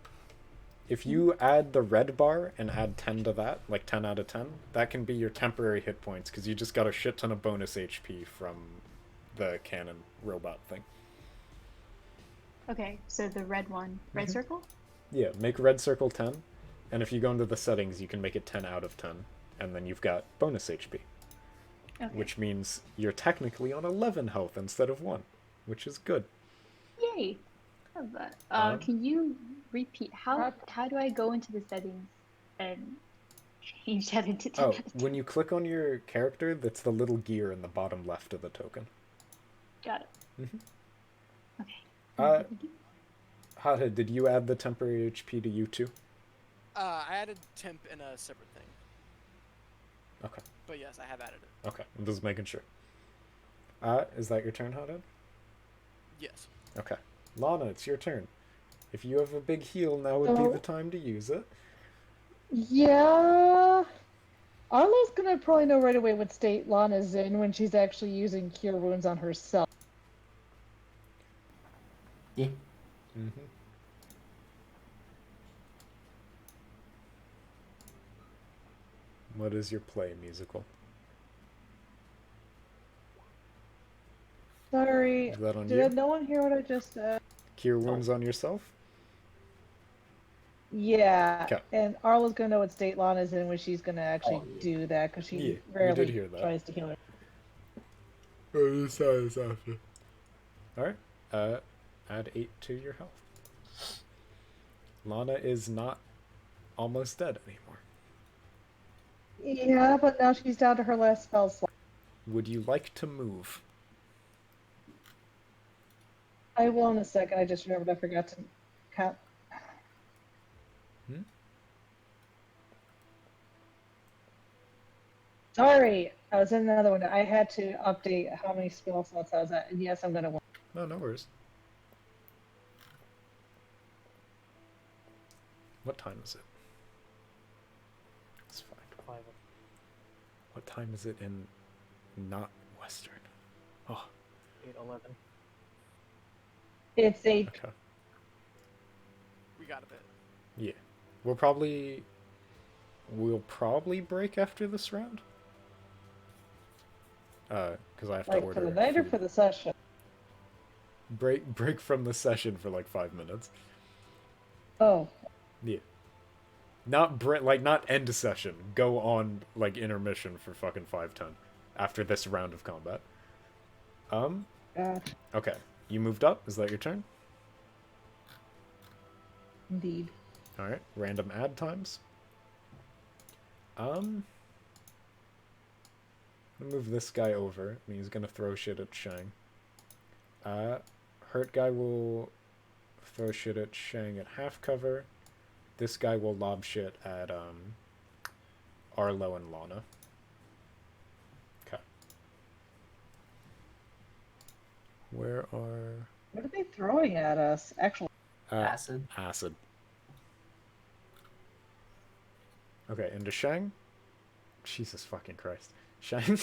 if you add the red bar and add 10 to that, like 10 out of 10, that can be your temporary hit points because you just got a shit ton of bonus HP from the cannon robot thing. Okay, so the red one, red circle? Yeah, make red circle 10, and if you go into the settings, you can make it 10 out of 10, and then you've got bonus HP, Okay. which means you're technically on 11 health instead of 1, which is good. Yay! Love that. Um, Can you repeat how do I go into the settings and change that into 10 Oh, out of 10? when you click on your character, that's the little gear in the bottom left of the token. Got it. Hothead, did you add the temporary HP to you too? I added temp in a separate thing. Okay. But yes, I have added it. Okay, I'm just making sure. Is that your turn, Hothead? Yes. Okay. Lana, it's your turn. If you have a big heal, now would be So- the time to use it. Yeah. Arlo's gonna probably know right away what state Lana's in when she's actually using Cure Wounds on herself. Yeah. Mm-hmm. What is your play, musical? Sorry, Is that on did you? no one hear what I just said? Cure wounds on yourself? Yeah, 'Kay. and Arlo's gonna know what state Lana's in when she's gonna actually Oh, yeah. do that because she Yeah, we did rarely hear that. tries to heal her. Oh, this is after. Alright. Add 8 to your health. Lana is not almost dead anymore. Yeah, but now she's down to her last spell slot. Would you like to move? I will in a second. I just remembered I forgot to count. Hmm? Sorry, I was in another one. I had to update how many spell slots I was at. And yes, I'm gonna win. No, no worries. What time is it? It's fine. 5. What time is it in not Western? Oh, 8:11. It's 8. okay. We got a bit. Yeah. We'll probably break after this round. Because I have to Like order for the night or food. for the session? Break from the session for like 5 minutes. Oh, Yeah. Not not end session. Go on like intermission for fucking 5:10 after this round of combat. God, Okay. You moved up. Is that your turn? indeed. All right. Random add times. I'm gonna move this guy over, and he's gonna throw shit at Shang. Hurt guy will throw shit at Shang at half cover. This guy will lob shit at Arlo and Lana. Okay. Where are What are they throwing at us? Actually, Acid. acid? Okay, into Shang. Jesus fucking Christ, Shang.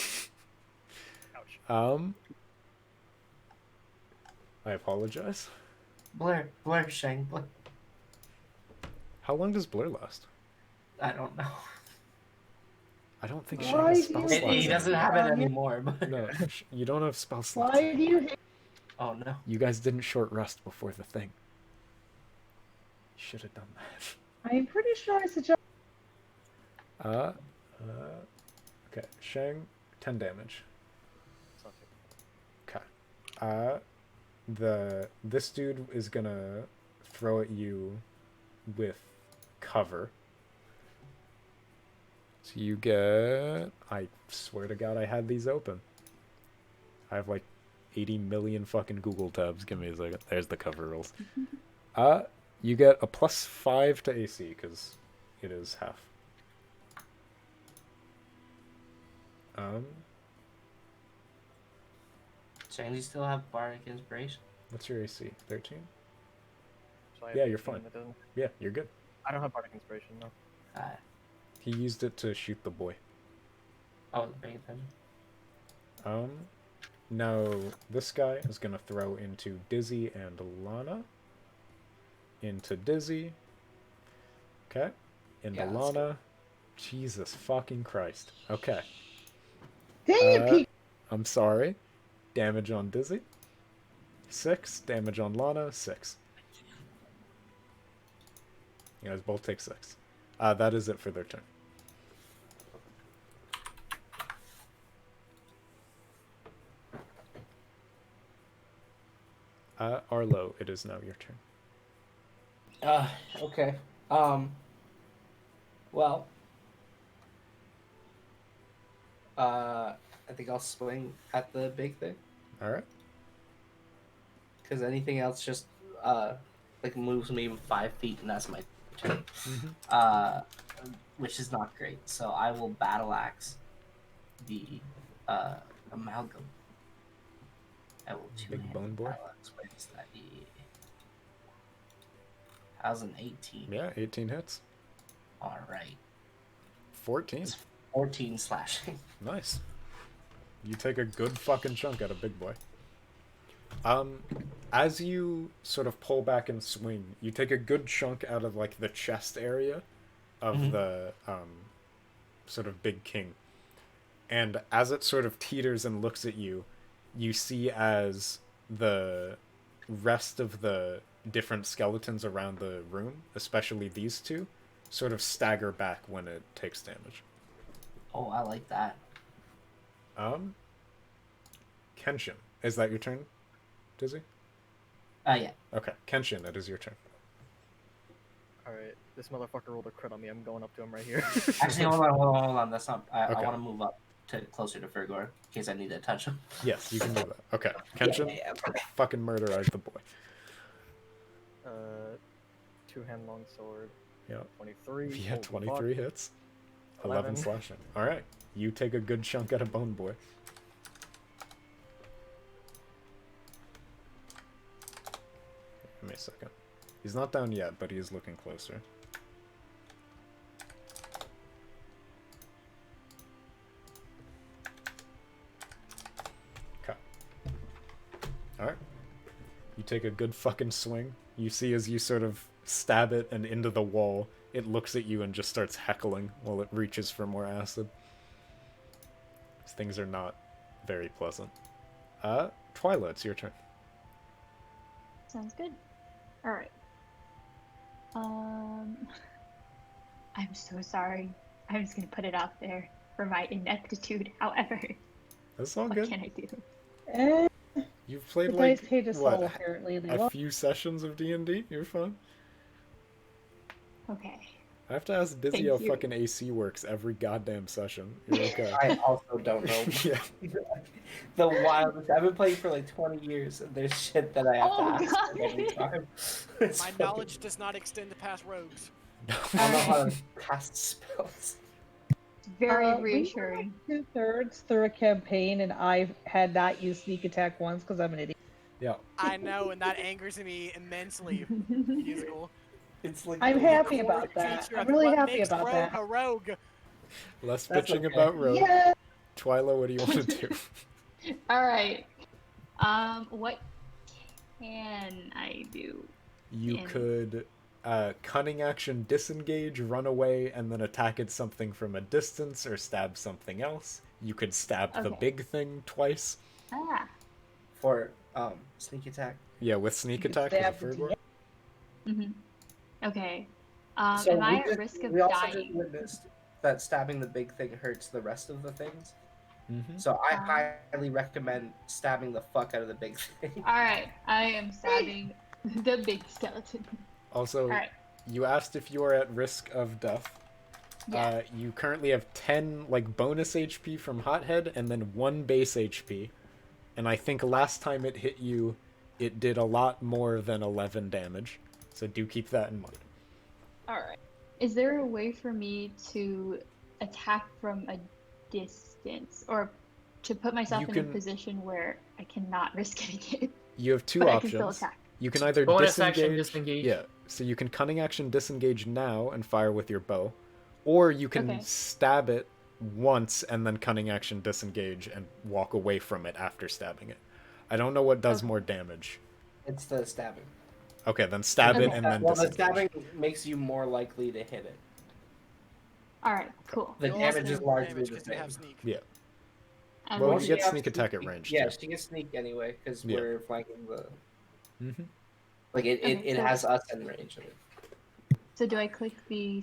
Ouch. I apologize. Blur, Shang, blur. How long does Blur last? I don't know. I don't think Why Shang has do spell you slots. He doesn't anymore. have it anymore, but No, you don't have spell slots. why do you hate? oh no. You guys didn't short rest before the thing. You should have done that. I'm pretty sure I suggest. Okay, Shang, 10 damage. It's not too Okay. This dude is gonna throw at you with cover. So you get, I swear to God I had these open. I have like 80 million fucking Google tabs. Give me a second. There's the cover rolls. You get a +5 to AC because it is half. Shang, do you still have Bardic Inspiration? What's your AC? 13? So I have Yeah, you're 15, fine. that doesn't- Yeah, you're good. I don't have Bardic Inspiration, no. He used it to shoot the boy. I wasn't paying attention. Now this guy is gonna throw into Dizzy and Lana. Into Dizzy. Okay. Into Yeah, that's Lana. Jesus fucking Christ. Okay. Dang it, Pete! I'm sorry. Damage on Dizzy. 6. Damage on Lana. 6. You guys both take 6. That is it for their turn. Arlo, it is now your turn. Okay. Well. I think I'll swing at the big thing. Alright. because anything else just like moves me 5 feet, and that's my turn. Uh, which is not great. So I will battle axe the amalgam. I will Big bone boy. battle axe. What is that? 2018. Yeah, 18 hits. All right. 14. 14 slashing. Nice. You take a good fucking chunk out of Big Boy. As you sort of pull back and swing, you take a good chunk out of like the chest area of the sort of big king. And as it sort of teeters and looks at you, you see as the rest of the different skeletons around the room, especially these two, sort of stagger back when it takes damage. Oh, I like that. Kenshin, is that your turn, Dizzy? Yeah. Okay, Kenshin, it is your turn. Alright, this motherfucker rolled a crit on me. I'm going up to him right here. Actually, hold on. That's not. I Okay. want to move up to closer to Fergor in case I need to touch him. Yes, you can do that. Okay, Kenshin, fucking murderize the boy. 2-hand long sword. Yeah. 23. Yeah, holy 23 fuck. hits. 11 11. slashing. Alright, you take a good chunk out of Bone Boy. Give me a second. He's not down yet, but he is looking closer. Okay. Alright. You take a good fucking swing. You see as you sort of stab it and into the wall, it looks at you and just starts heckling while it reaches for more acid. These things are not very pleasant. Twyla, it's your turn. Sounds good. Alright. I'm so sorry. I'm just gonna put it out there for my ineptitude. However, That's all what good. can I do? Eh, You've played the dice like hate us all, what, apparently. They a love- few sessions of D&D? You're fine. Okay. I have to ask Dizzy Thank how you. fucking AC works every goddamn session. You're okay. I also don't know. Yeah. The wildest. I've been playing for like 20 years, and there's shit that I have Oh, to ask God. every time. It's My fucking- knowledge does not extend past rogues. I don't know how to cast spells. Very we were reassuring. like 2/3 through a campaign, and I had not used sneak attack once because I'm an idiot. Yeah. I know, and that angers me immensely. Musical. It's like I'm the happy core about that. feature I'm of really What happy makes about rogue that. a rogue? Less That's bitching okay. about Rogue. Yeah. Twyla, what do you want to do? Alright. What can I do? You And- could cunning action disengage, run away, and then attack at something from a distance or stab something else. You could stab the Okay. big thing twice. Ah. for sneak attack. Yeah, with sneak You could attack as a stab the third one. Okay. So am I we at just- risk of we also just dying? witnessed that stabbing the big thing hurts the rest of the things. Mm-hmm. So I highly recommend stabbing the fuck out of the big thing. Alright, I am stabbing the big skeleton. Also, Alright. you asked if you are at risk of death. Yeah. You currently have 10 like bonus HP from Hothead and then 1 base HP. And I think last time it hit you, it did a lot more than 11 damage. So do keep that in mind. Alright. Is there a way for me to attack from a distance? Or to put myself You in can- a position where I cannot risk getting hit? You have two but I options. can still attack. You can either Bonus disengage. action, disengage. Yeah. So you can cunning action disengage now and fire with your bow. Or you can Okay. stab it once and then cunning action disengage and walk away from it after stabbing it. I don't know what does Okay. more damage. It's the stabbing. Okay, then stab it Okay. and then Well, the disengage. stabbing makes you more likely to hit it. Alright, cool. The You'll damage also is do largely damage the 'cause you have same. sneak. Yeah. I'm Well, going you to- get sneak attack at range, Yeah, too. she gets sneak anyway because Yeah. we're flanking the. Mm-hmm. Like it Okay, so- has us in range of it. So do I click the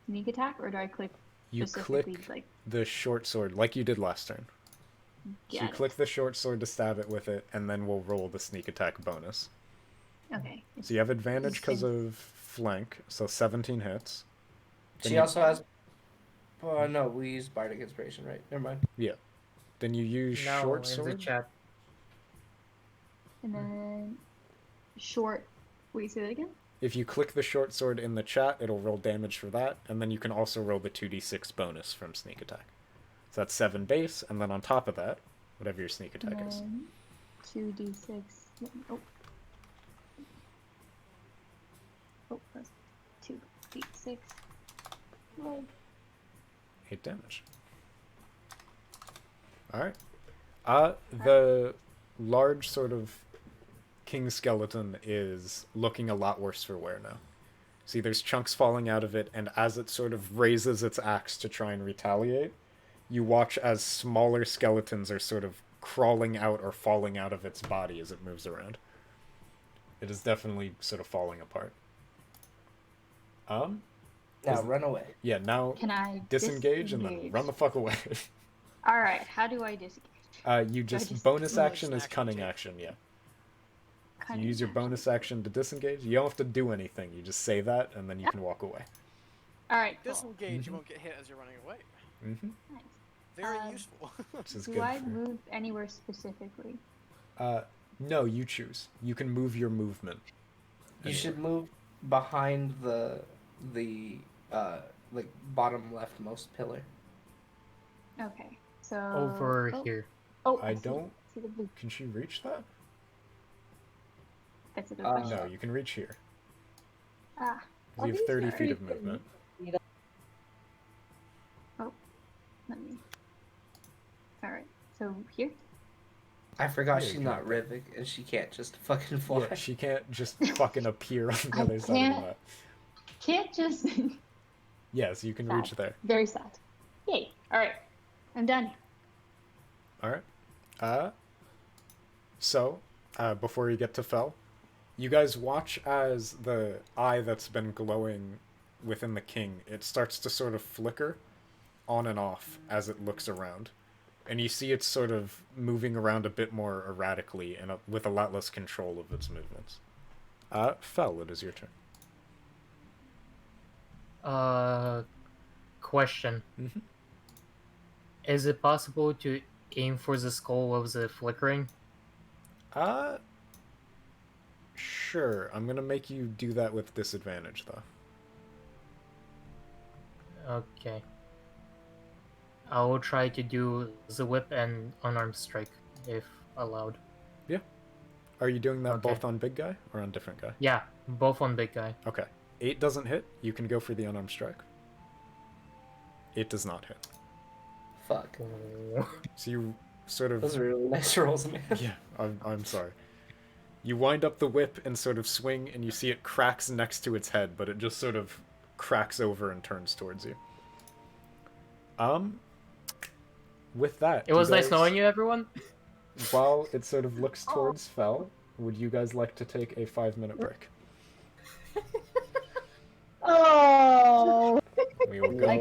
sneak attack or do I click You specifically click like the short sword like you did last turn. So you get it? click the short sword to stab it with it, and then we'll roll the sneak attack bonus. Okay. So you have advantage because Insane. of flank, so 17 hits. Then She you- also has. Oh no, we use bardic inspiration, right? Never mind. Then you use Now short in the sword. chat. And then short. Wait, say that again? If you click the short sword in the chat, it'll roll damage for that, and then you can also roll the 2d6 bonus from sneak attack. So that's 7 base, and then on top of that, whatever your sneak attack is. 2d6. Oh. Oh, that's 2d6. Roll. 8 damage. Alright. The large sort of king skeleton is looking a lot worse for wear now. See, there's chunks falling out of it, and as it sort of raises its axe to try and retaliate, you watch as smaller skeletons are sort of crawling out or falling out of its body as it moves around. It is definitely sort of falling apart. Now run away. Yeah, now Can I disengage and then run the fuck away. Alright, how do I disengage? You just just- bonus Bonus action is action, cunning Jake. action, yeah. Cunning You use your action. bonus action to disengage. You don't have to do anything. You just say that, and then you can walk away. Alright, cool. Disengage, you won't get hit as you're running away. Mm-hmm. Nice. Very Um, useful. Which is Do good. I for... move anywhere specifically? No, you choose. You can move your movement. You should move behind the like bottom leftmost pillar. Okay, so... Over oh, here. Oh, I see- don't- see the blue. Can she reach that? That's a good Uh, question. No, you can reach here. Ah, 'Cause you have these 30 are feet of pretty movement. let me... Alright, so here? I forgot Yeah, she's you not can- Rivik and she can't just fucking fly. Yeah, she can't just fucking appear on the I other side of can't. the map. Can't just... Yes, you can Sad. reach there. Very sad. Yay. Alright, I'm done. Alright. So, before you get to Fel, you guys watch as the eye that's been glowing within the king, it starts to sort of flicker on and off as it looks around. And you see it's sort of moving around a bit more erratically and with a lot less control of its movements. Fel, it is your turn. Question. Mhm. Is it possible to aim for the skull of the flickering? Sure. I'm gonna make you do that with disadvantage, though. Okay. I will try to do the whip and unarmed strike, if allowed. Are you doing that Okay. both on big guy or on different guy? Yeah, both on big guy. Okay. 8 doesn't hit. You can go for the unarmed strike. 8 does not hit. Fuck. So you sort of... Those are really nice rolls, man. Yeah, I'm sorry. You wind up the whip and sort of swing, and you see it cracks next to its head, but it just sort of cracks over and turns towards you. With that, It was you nice guys- knowing you, everyone. While it sort of looks towards Fel, would you guys like to take a 5-minute break? Oh, We will go on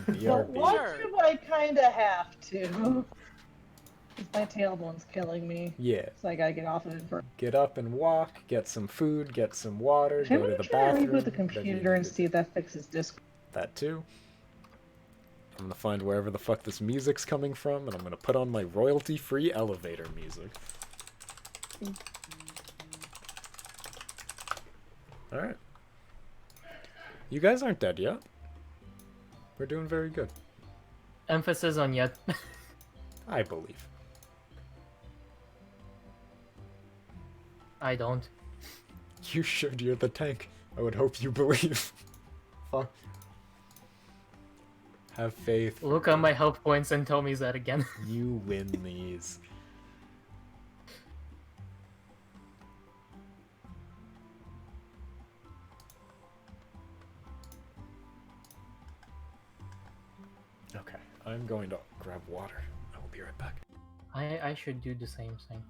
but BRB. why Sure. do I kind of have to? 'Cause my tailbone's killing me, Yeah, so I gotta get off of it for. get up and walk, get some food, get some water, I'm go to gonna the try to bathroom. reboot the whatever you computer and need to see if that fixes Discord. That too. I'm gonna find wherever the fuck this music's coming from, and I'm gonna put on my royalty-free elevator music. Alright. You guys aren't dead yet. We're doing very good. Emphasis on yet. I believe. I don't. You should, you're the tank. I would hope you believe. Fuck. Have faith. Look at my health points and tell me that again. You win these. Okay, I'm going to grab water. I will be right back. I should do the same thing.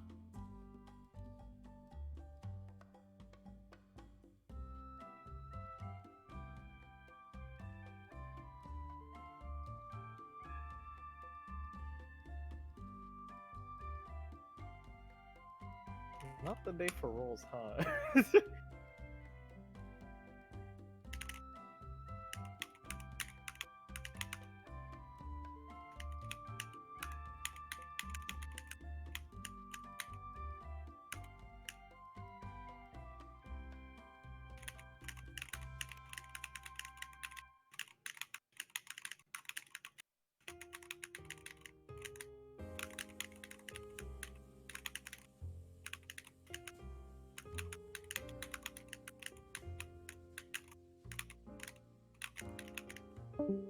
Not the day for rolls, huh? Hello.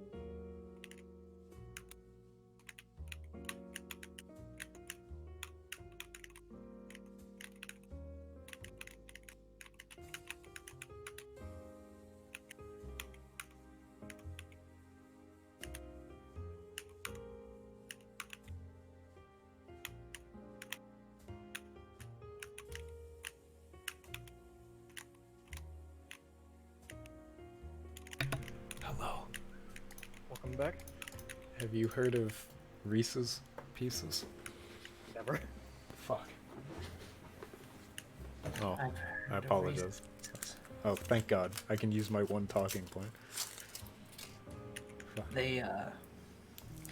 Welcome back. Have you heard of Reese's Pieces? Never. Fuck. Oh, I've heard I of apologize. Reese's. Oh, thank God. I can use my one talking point. Fuck. They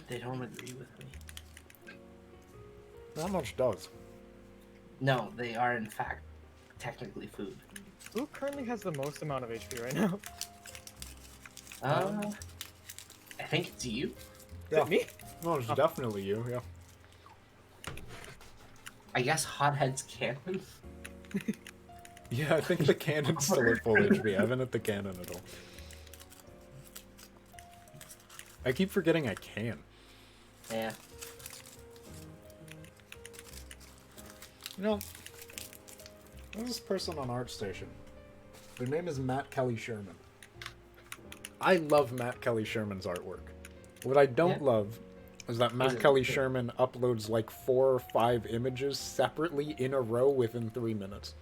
don't agree with me. Not much does. No, they are in fact technically food. Who currently has the most amount of HP right now? I think it's you. Is it me? No, it's definitely you, yeah. I guess hotheads canon. Yeah, I think the cannon's still at full HP. I haven't hit the cannon at all. I keep forgetting I can. Yeah. You know, there's this person on ArtStation. Their name is Matt Kelly Sherman. I love Matt Kelly Sherman's artwork. What I don't love is that Matt Kelly Sherman uploads like 4 or 5 images separately in a row within 3 minutes.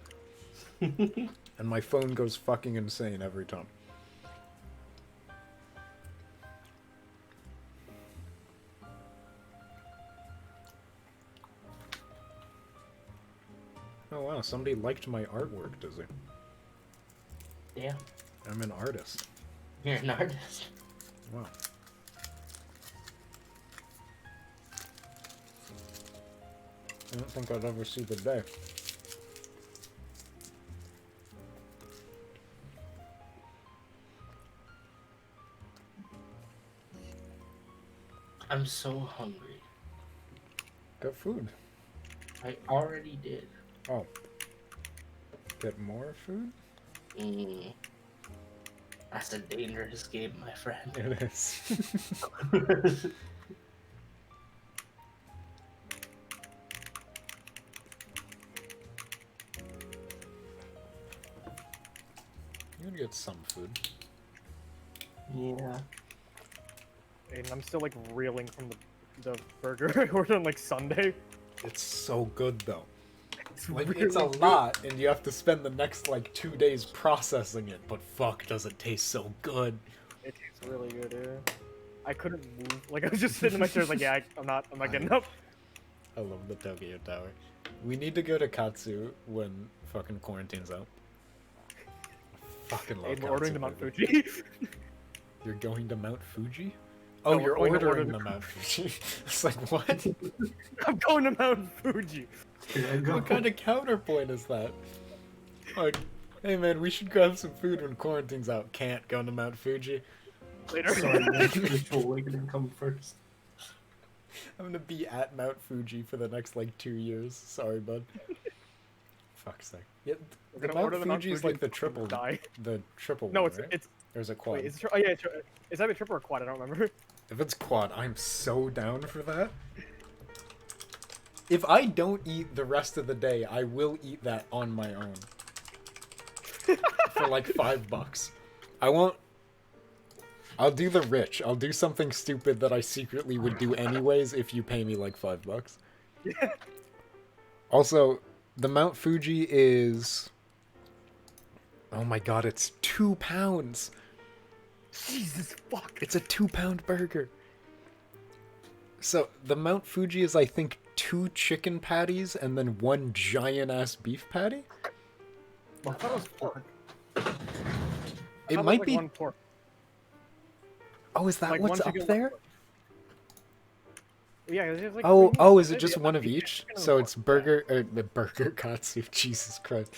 And my phone goes fucking insane every time. Oh wow, somebody liked my artwork, does he? Yeah. I'm an artist. You're an artist. Wow. I don't think I'd ever see the day. I'm so hungry. Got food. I already did. Oh. Get more food? Mm. That's a dangerous game, my friend. It is. You can get some food. Yeah. And I'm still like reeling from the burger I ordered on like Sunday. It's so good though. It's Like, really it's a good. lot, and you have to spend the next like 2 days processing it, but fuck, does it taste so good. It tastes really good, yeah. I couldn't move. Like I was just sitting in my chair, like, yeah, I'm not getting up. I love the Tokyo Tower. We need to go to Katsu when fucking quarantine's out. I fucking love Hey, Katsu. we're ordering the Mount burger. Fuji. You're going to Mount Fuji? Oh, No, you're we're going to ordering order the Mount Fuji. It's like, what? I'm going to Mount Fuji. What kind of counterpoint is that? Like, hey man, we should grab some food when quarantine's out. Can't go to Mount Fuji. Later. Sorry, my spiritual awakening come first. I'm gonna be at Mount Fuji for the next like 2 years. Sorry, bud. Fuck's sake. Yeah, We're the gonna order Mount the Fuji is like the and triple. die. The triple. No, one, it's right? it's Or is it quad? wait, oh yeah, is that a triple or quad? I don't remember. If it's quad, I'm so down for that. If I don't eat the rest of the day, I will eat that on my own. For like $5. I won't. I'll do the rich. I'll do something stupid that I secretly would do anyways if you pay me like $5. Yeah. Also, the Mount Fuji is... Oh my god, it's 2 pounds! Jesus fuck. It's a 2-pound burger. So, the Mount Fuji is, I think, 2 chicken patties and then 1 giant-ass beef patty? I thought it was pork. It That might was, like, be... one pork. Oh, is that Like, what's one up chicken, there? one pork. Yeah, it's like Oh, three oh, meats. is it just Yeah, one of yeah, each? chicken and So pork. it's burger, the burger katsu, Jesus Christ.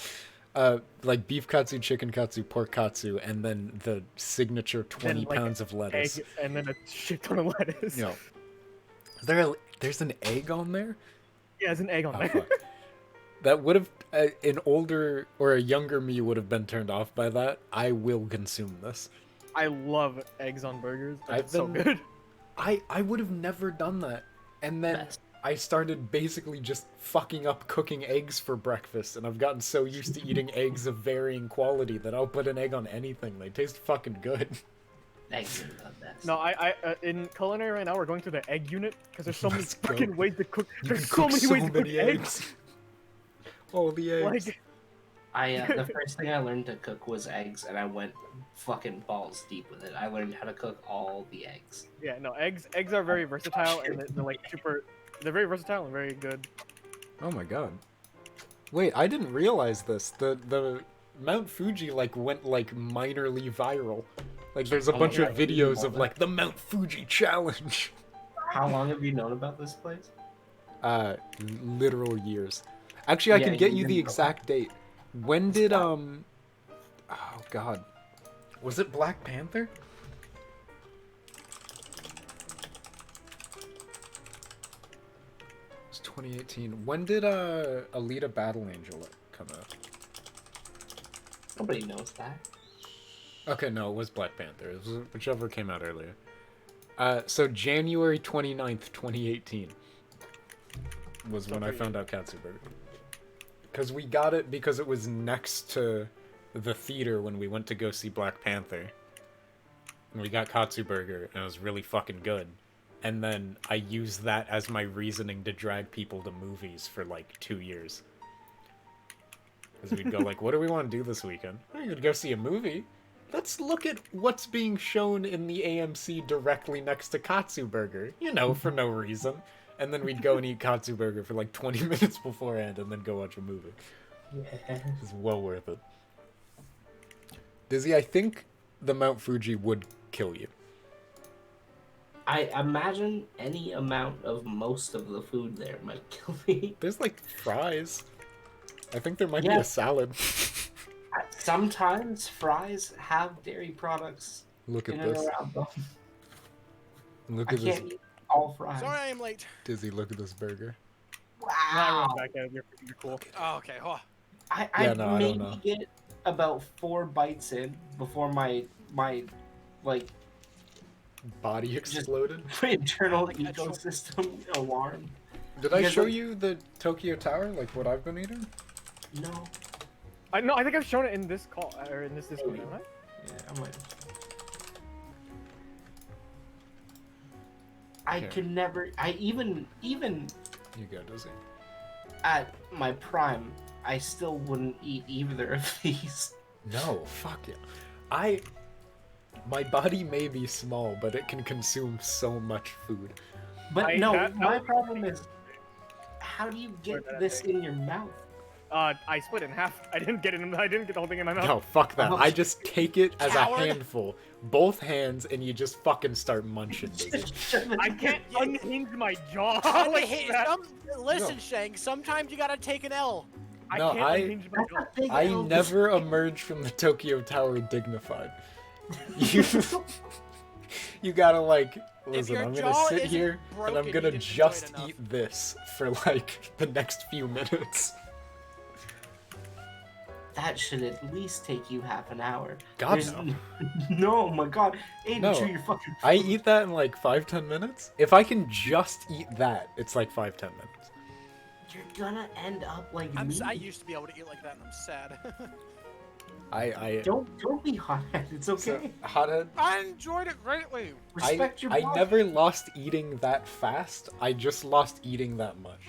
Like beef katsu, chicken katsu, pork katsu, and then the signature 20 Then, like, pounds of lettuce. Egg, and then a shit ton of lettuce. You know, there's an egg on there? Yeah, there's an egg on Oh, there. fuck. That would have, an older or a younger me would have been turned off by that. I will consume this. I love eggs on burgers. I've It's so been- good. I would have never done that. And then Best. I started basically just fucking up cooking eggs for breakfast, and I've gotten so used to eating eggs of varying quality that I'll put an egg on anything. They taste fucking good. Eggs are the best. No, I in culinary right now we're going through the egg unit because there's so many Let's go. fucking ways to cook. You There's can so cook many ways to cook many eggs. All the eggs. Like, The first thing I learned to cook was eggs, and I went fucking balls deep with it. I learned how to cook all the eggs. yeah, no, eggs are very versatile and they're like super. They're very versatile and very good. Oh my god. Wait, I didn't realize this. The Mount Fuji like went like minorly viral. Like there's a Oh my bunch of God, I didn't videos know of that. like the Mount Fuji challenge. How long have you known about this place? Literal years. Actually, I Yeah, can get you you the didn't know. exact date. When did oh god. Was it Black Panther? It's 2018. When did Alita Battle Angel come out? Nobody knows that. Okay, no, it was Black Panther. It was whichever came out earlier. So January 29th, 2018 was when I found out Katsuburger. Because we got it because it was next to the theater when we went to go see Black Panther. And we got Katsuburger, and it was really fucking good. And then I used that as my reasoning to drag people to movies for like 2 years. Because we'd go like, what do we want to do this weekend? We could go see a movie. Let's look at what's being shown in the AMC directly next to Katsuburger. You know, for no reason. And then we'd go and eat Katsuburger for like 20 minutes beforehand and then go watch a movie. Yeah. It's well worth it. Dizzy, I think the Mount Fuji would kill you. I imagine any amount of most of the food there might kill me. There's like fries. I think there might be Yeah. a salad. Sometimes fries have dairy products Look in at and this. around them. Look I at this. can't eat all fries. Sorry I am late. Dizzy, look at this burger. Nah, Wow. everyone's back at it. You're cool. Oh, okay. Oh. I Yeah, no, I don't maybe know. get about 4 bites in before my like Body exploded. internal Like actual- ecosystem alarm. Did I Because, show like- you the Tokyo Tower, like what I've been eating? No. I think I've shown it in this call or in this Discord, haven't I? Yeah, I might. I Here. could never. I even You go, Dizzy. at my prime, I still wouldn't eat either of these. No, fuck yeah. My body may be small, but it can consume so much food. But no, that my would- problem is, how do you get that this thing. in your mouth? I split it in half. I didn't get it. I didn't get the whole thing in my mouth. No, fuck that. Oh, I just take it as coward. a handful, both hands, and you just fucking start munching, Dizzy. Just shove it I in can't your- unhinge my jaw Hey, like hey, that. listen, No. Shank. Sometimes you gotta take an L. I No, can't I- unhinge my That's jaw. a big I L. never emerge from the Tokyo Tower dignified. You, you gotta like, listen, your I'm jaw gonna sit isn't here and I'm broken, you gonna didn't enjoy it just enough. eat this for like the next few minutes. That should at least take you half an hour. God, There's no. no, my God, Aiden, No. chew your fucking. I eat that in like 5-10 minutes. If I can just eat that, it's like 5-10 minutes. You're gonna end up like me. I used to be able to eat like that, and I'm sad. I Don't be hot. It's okay. so, hothead. I enjoyed it greatly. Respect your I body. never lost eating that fast. I just lost eating that much.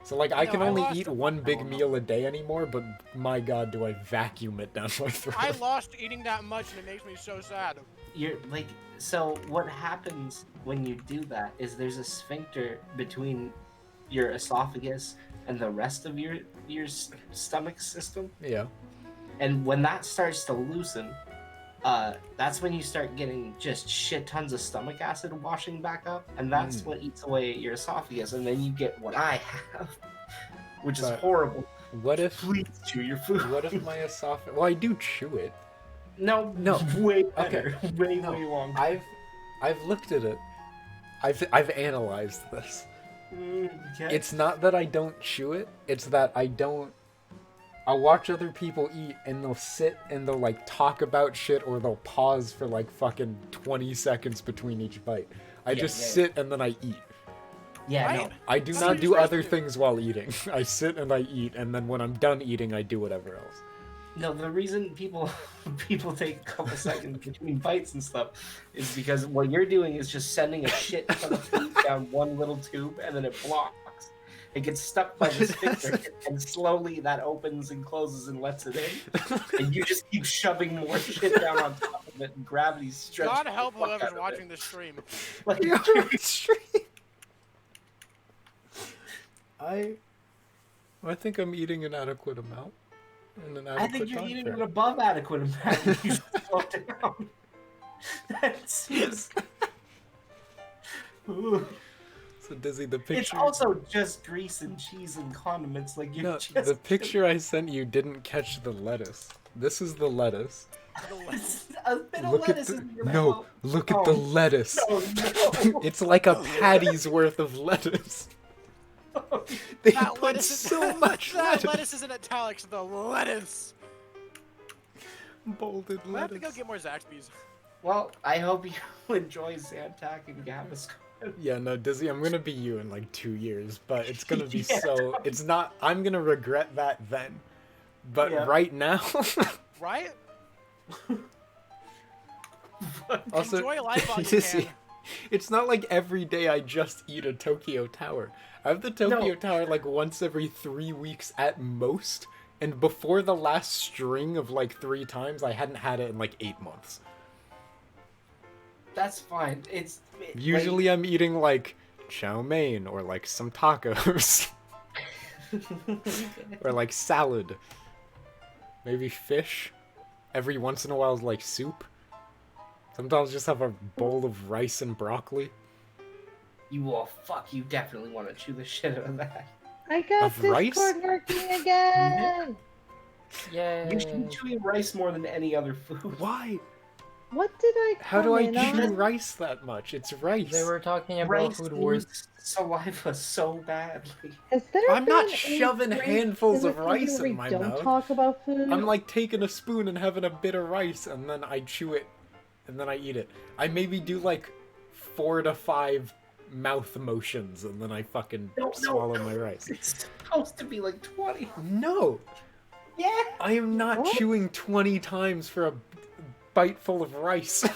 So like I No, can I only lost eat a- one big meal a day anymore, but my god, do I vacuum it down my throat. I lost eating that much, and it makes me so sad. You're like, so what happens when you do that is there's a sphincter between your esophagus and the rest of your stomach system, Yeah. and when that starts to loosen, that's when you start getting just shit tons of stomach acid washing back up, and that's what eats away at your esophagus, and then you get what I have, which is But- horrible. What if Please chew your food. what if my esophagus? Well, I do chew it. No, No. way better, way No. way longer. I've looked at it. I've analyzed this. Okay. It's not that I don't chew it. It's that I I'll watch other people eat, and they'll sit and they'll like talk about shit, or they'll pause for like fucking 20 seconds between each bite. I just sit and then I eat. Yeah, Right? no. I do That's not what do you're other supposed to do. things while eating. I sit and I eat, and then when I'm done eating, I do whatever else. No, the reason people take a couple seconds between bites and stuff is because what you're doing is just sending a shit ton of food down one little tube, and then it blocks. It gets stuck by the sphincter, and slowly that opens and closes and lets it in. And you just keep shoving more shit down on top of it, and gravity's stretching. God help the fuck whoever's out of watching it. this stream. Like, I think I'm eating an adequate amount. And an adequate I think you're time eating frame. an above adequate amount. You slow down. That's just... Ooh. So Dizzy, the It's picture. also just grease and cheese and condiments. Like you're No, just the picture I sent you didn't catch the lettuce. This is the lettuce. A bit of Look at lettuce the in your no. mouth. Look at the Oh, lettuce. Oh no! It's like a patty's worth of lettuce. They That put lettuce is so much that lettuce. lettuce is in italics. The lettuce. Bolded I have to go lettuce. get more Zaxby's. Well, I hope you enjoy Zantac and Gaviscon. Yeah, no, Dizzy, I'm gonna be you in like 2 years, but it's gonna be Yeah. so. It's not. I'm gonna regret that then. But Yeah. right now. Right? Also, Enjoy life while you Dizzy, can. it's not like every day I just eat a Tokyo Tower. I have the Tokyo No. Tower like once every 3 weeks at most, and before the last string of like 3 times, I hadn't had it in like 8 months. That's fine. Usually I'm eating like chow mein or like some tacos or like salad. Maybe fish. Every once in a while like soup. Sometimes just have a bowl of rice and broccoli. You will fuck. You definitely want to chew the shit out of that. I got Of rice? Discord working again. Yay! You should be chewing rice more than any other food. Why? What did I? How do I comment on? chew rice that much? It's rice. They were talking about Rice food wars. eats saliva so badly. Has there I'm not been any shoving break handfuls in of the rice season where in we my don't mouth. talk about food. I'm like taking a spoon and having a bit of rice, and then I chew it, and then I eat it. I maybe do like 4 to 5 mouth motions, and then I fucking No. swallow my rice. It's supposed to be like 20. No, Yeah. I am not What? chewing 20 times for a bite full of rice.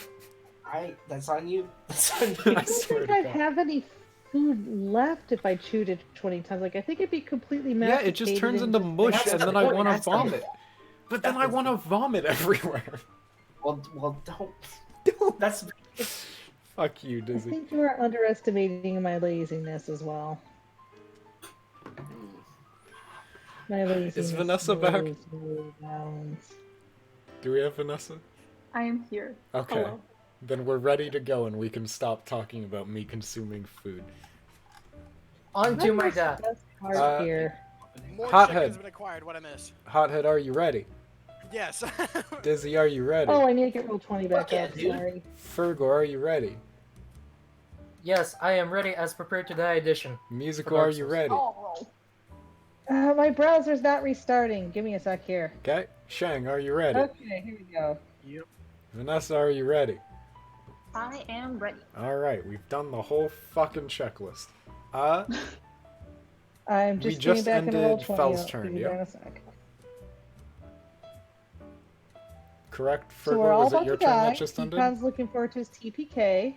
That's on you. That's on you. I I don't swear think to I'd God. have any food left if I chewed it 20 times. Like I think it'd be completely Yeah, it just masticated turns and into just- mush, That's and the then I point, want to that's the vomit. point. But then I want to vomit everywhere. Well, don't. That's Fuck you, I Dizzy. think you are underestimating my laziness as well. My laziness. Vanessa back? knows no bounds. Do we have Vanessa? I am here. Okay. Hello. Then we're ready to go, and we can stop talking about me consuming food. On to my That's death. the best part Uh, here. More Hothead. chicken's been acquired. What I missed? Hothead, are you ready? Yes. Dizzy, are you ready? Oh, I need to get roll 20 back Fuck yeah, up. dude. Sorry. Fergal, are you ready? Yes, I am ready as prepared to die edition. Musical, are you ready? Oh, My browser's not restarting. Give me a sec here. Okay. Shang, are you ready? Okay, here we go. Vanessa, are you ready? I am ready. Alright, we've done the whole fucking checklist. I'm We just just getting back into roll ended 20. Fel's I'll turn, be yeah? there in a sec. Correct, So we're Fergal, all was it about your to turn die. that just ended? Pecan's looking forward to his TPK.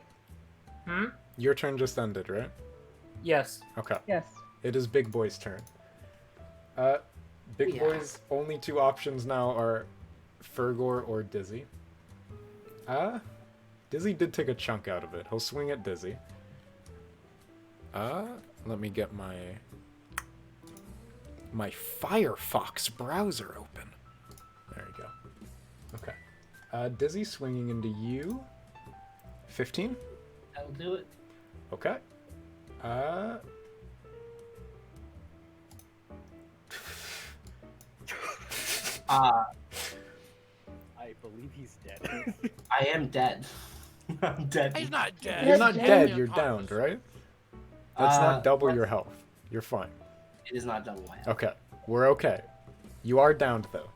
Hmm? Your turn just ended, right? Yes. Okay. Yes. It is Big Boy's turn. Big Yeah. Boy's only 2 options now are Fergor or Dizzy. Dizzy did take a chunk out of it. He'll swing at Dizzy. Let me get my Firefox browser open. There you go. Okay. Dizzy swinging into you. 15? That'll do it. Okay. I believe he's dead. I am dead. I'm dead. He's not dead. You're not Yeah, dead, yeah. you're downed, right? That's not double your health. You're fine. It is not double my health. Okay. We're okay. You are downed, though.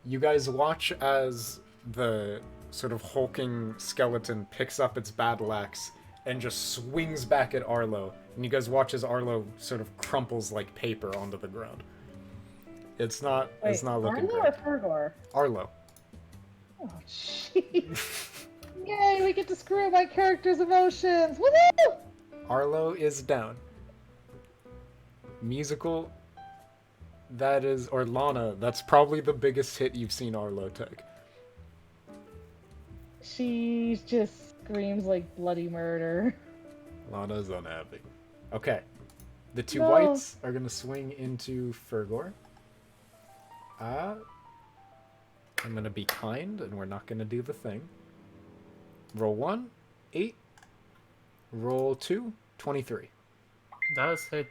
You guys watch as the sort of hulking skeleton picks up its battle axe and just swings back at Arlo. And you guys watch as Arlo sort of crumples like paper onto the ground. It's not looking Arlo great. or Fergor? Arlo. Oh, jeez. Yay, we get to screw up my character's emotions. Woohoo! Arlo is down. Musical, that is, or Lana, that's probably the biggest hit you've seen Arlo take. She just screams like bloody murder. Lana's unhappy. Okay. The two No. whites are going to swing into Fergor. I'm going to be kind, and we're not going to do the thing. Roll 1, 8. Roll 2, 23. Does hit.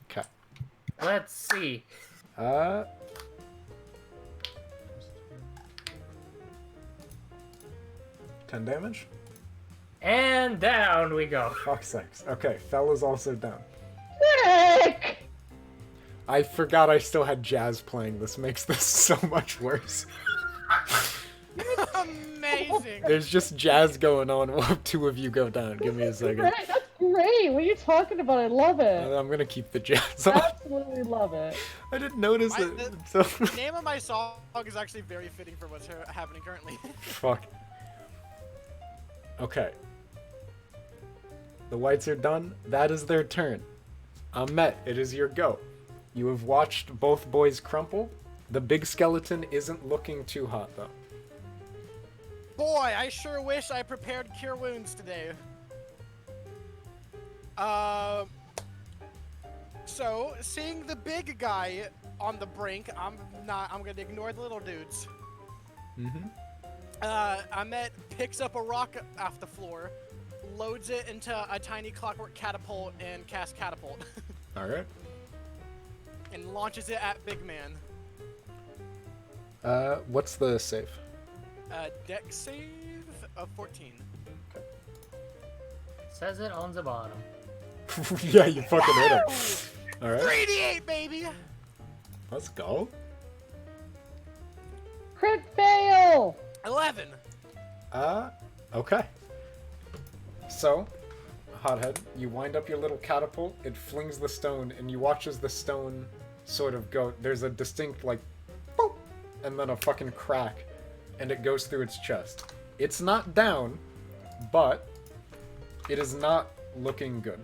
Okay. Let's see. 10 damage? And down we go. Fuck's sakes. Okay, Fella's also down. Frick! I forgot I still had jazz playing. This makes this so much worse. Amazing. There's just jazz going on while two of you go down. Give me a second. Right, that's great. What are you talking about? I love it. I'm gonna keep the jazz on. Absolutely love it. I didn't notice it. The So name of my song is actually very fitting for what's happening currently. fuck. Okay. The whites are done. That is their turn. Ahmet, it is your go. You have watched both boys crumple. The big skeleton isn't looking too hot though. Boy, I sure wish I prepared cure wounds today. So seeing the big guy on the brink, I'm gonna ignore the little dudes. Mm-hmm. Ahmet picks up a rock off the floor, loads it into a tiny clockwork catapult, and casts catapult. Alright. And launches it at Big Man. What's the save? Dex save of 14. Says it on the bottom. Yeah, you fucking hit him. Alright. 3d8, baby! Let's go. Crit fail! 11. Okay. So, Hothead, you wind up your little catapult, it flings the stone, and you watch as the stone sort of go. There's a distinct, like, boop, and then a fucking crack, and it goes through its chest. It's not down, but it is not looking good.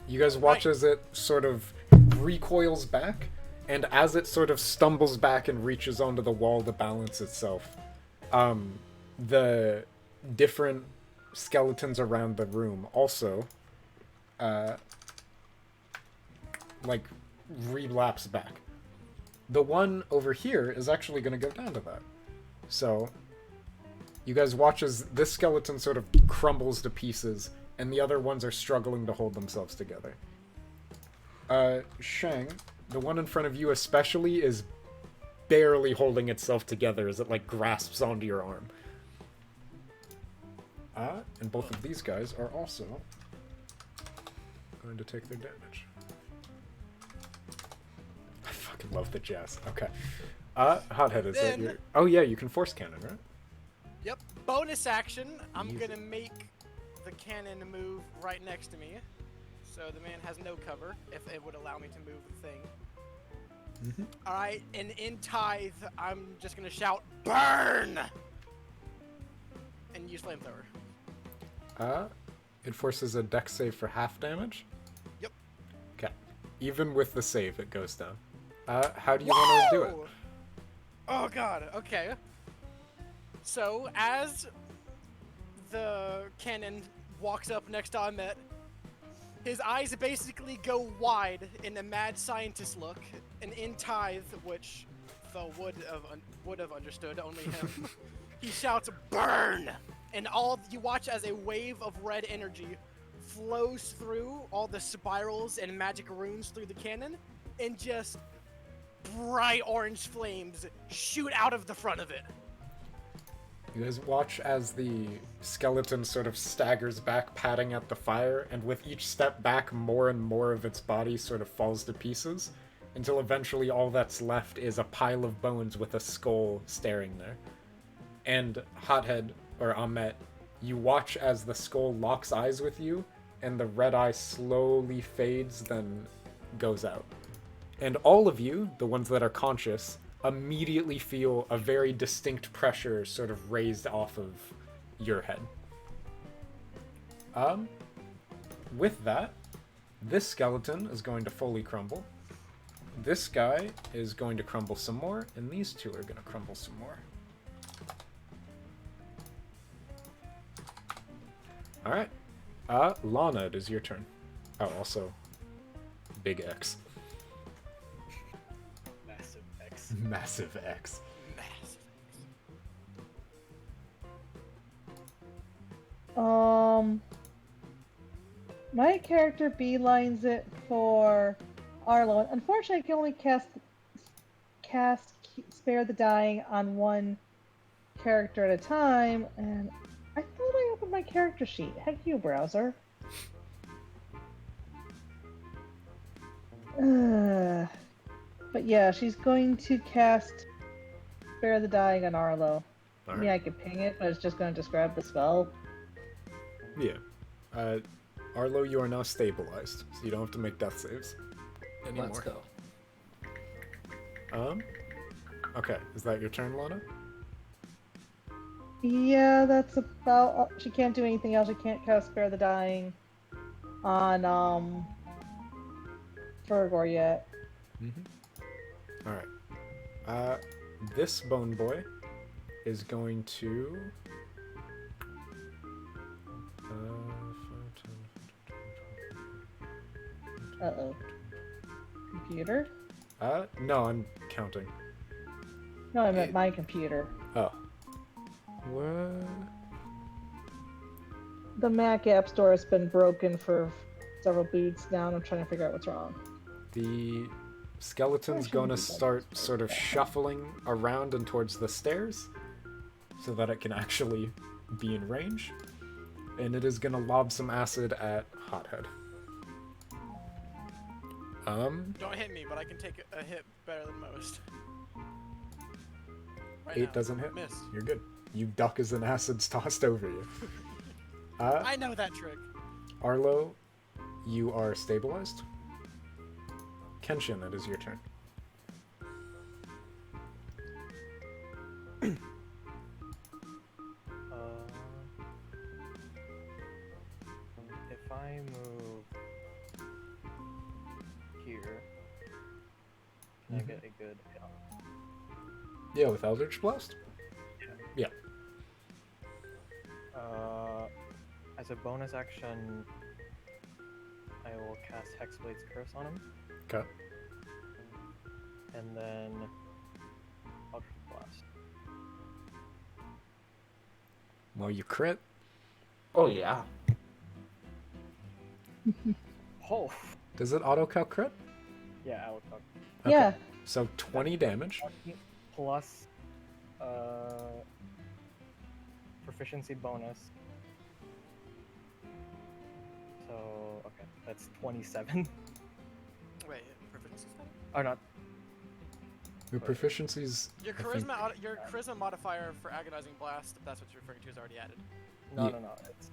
You guys watch as it sort of recoils back, and as it sort of stumbles back and reaches onto the wall to balance itself, the different skeletons around the room also, like, relapse back. The one over here is actually going to go down to that. So, you guys watch as this skeleton sort of crumbles to pieces, and the other ones are struggling to hold themselves together. Shang, the one in front of you especially is barely holding itself together as it, like, grasps onto your arm. And both of these guys are also going to take their damage. I fucking love the jazz. Okay. Hothead, is that your... Oh yeah, you can force cannon, right? Yep. Bonus action. I'm Easy. gonna make the cannon move right next to me. So the man has no cover, if it would allow me to move the thing. Mm-hmm. Alright, and in tithe, I'm just gonna shout, BURN! And use flamethrower. It forces a dex save for half damage? Yep. Okay. Even with the save, it goes down. How do you want to do it? Whoa! Oh god, okay. So, as the cannon walks up next to Ahmet, his eyes basically go wide in a mad scientist look, and in tithe, which Phil would have understood, only him, he shouts, BURN! And you watch as a wave of red energy flows through all the spirals and magic runes through the cannon, and just bright orange flames shoot out of the front of it. You guys watch as the skeleton sort of staggers back, patting at the fire, and with each step back, more and more of its body sort of falls to pieces, until eventually all that's left is a pile of bones with a skull staring there. And Hothead, or Ahmet, you watch as the skull locks eyes with you, and the red eye slowly fades, then goes out. And all of you, the ones that are conscious, immediately feel a very distinct pressure sort of raised off of your head. With that, this skeleton is going to fully crumble. This guy is going to crumble some more, and these two are going to crumble some more. Alright. Lana, it is your turn. Oh, also, big X. Massive X. Massive X. Massive. My character beelines it for Arlo. Unfortunately, I can only cast Spare the Dying on one character at a time, and I thought I opened my character sheet. Heck you, browser. But yeah, she's going to cast Spare the Dying on Arlo. Alright. Yeah, I could ping it, but it's just going to describe the spell. Yeah. Arlo, you are now stabilized, so you don't have to make death saves anymore. Let's go. Okay, is that your turn, Lana? Yeah, that's about. She can't do anything else. She can't cast Spare the Dying on Fergor yet. Mm-hmm. Alright. This bone boy is going to... Uh-oh. Computer? No, I'm counting. No, I meant my computer. Oh. What? The Mac App Store has been broken for several boots now, and I'm trying to figure out what's wrong. The skeleton's going to start sort of shuffling around and towards the stairs so that it can actually be in range. And it is going to lob some acid at Hothead. Don't hit me, but I can take a hit better than most. Right 8 now. doesn't hit. Miss. You're good. You duck as an acid's tossed over you. I know that trick. Arlo, you are stabilized. Kenshin, it is your turn. If I move here, can I get a good hit on? Yeah, with Eldritch Blast? Yeah. As a bonus action, I will cast Hexblade's Curse on him, Okay. and then Eldritch Blast. Well, you crit. Oh yeah. Oh! Does it auto-cal crit? Yeah, I will talk. Okay. Yeah. So 20 damage. Plus, proficiency bonus. So, okay, that's 27. Wait, proficiency stat? Or not. Your proficiency's... Your I think- charisma modifier for agonizing blast, if that's what you're referring to, is already added. No, Yeah. no. It's,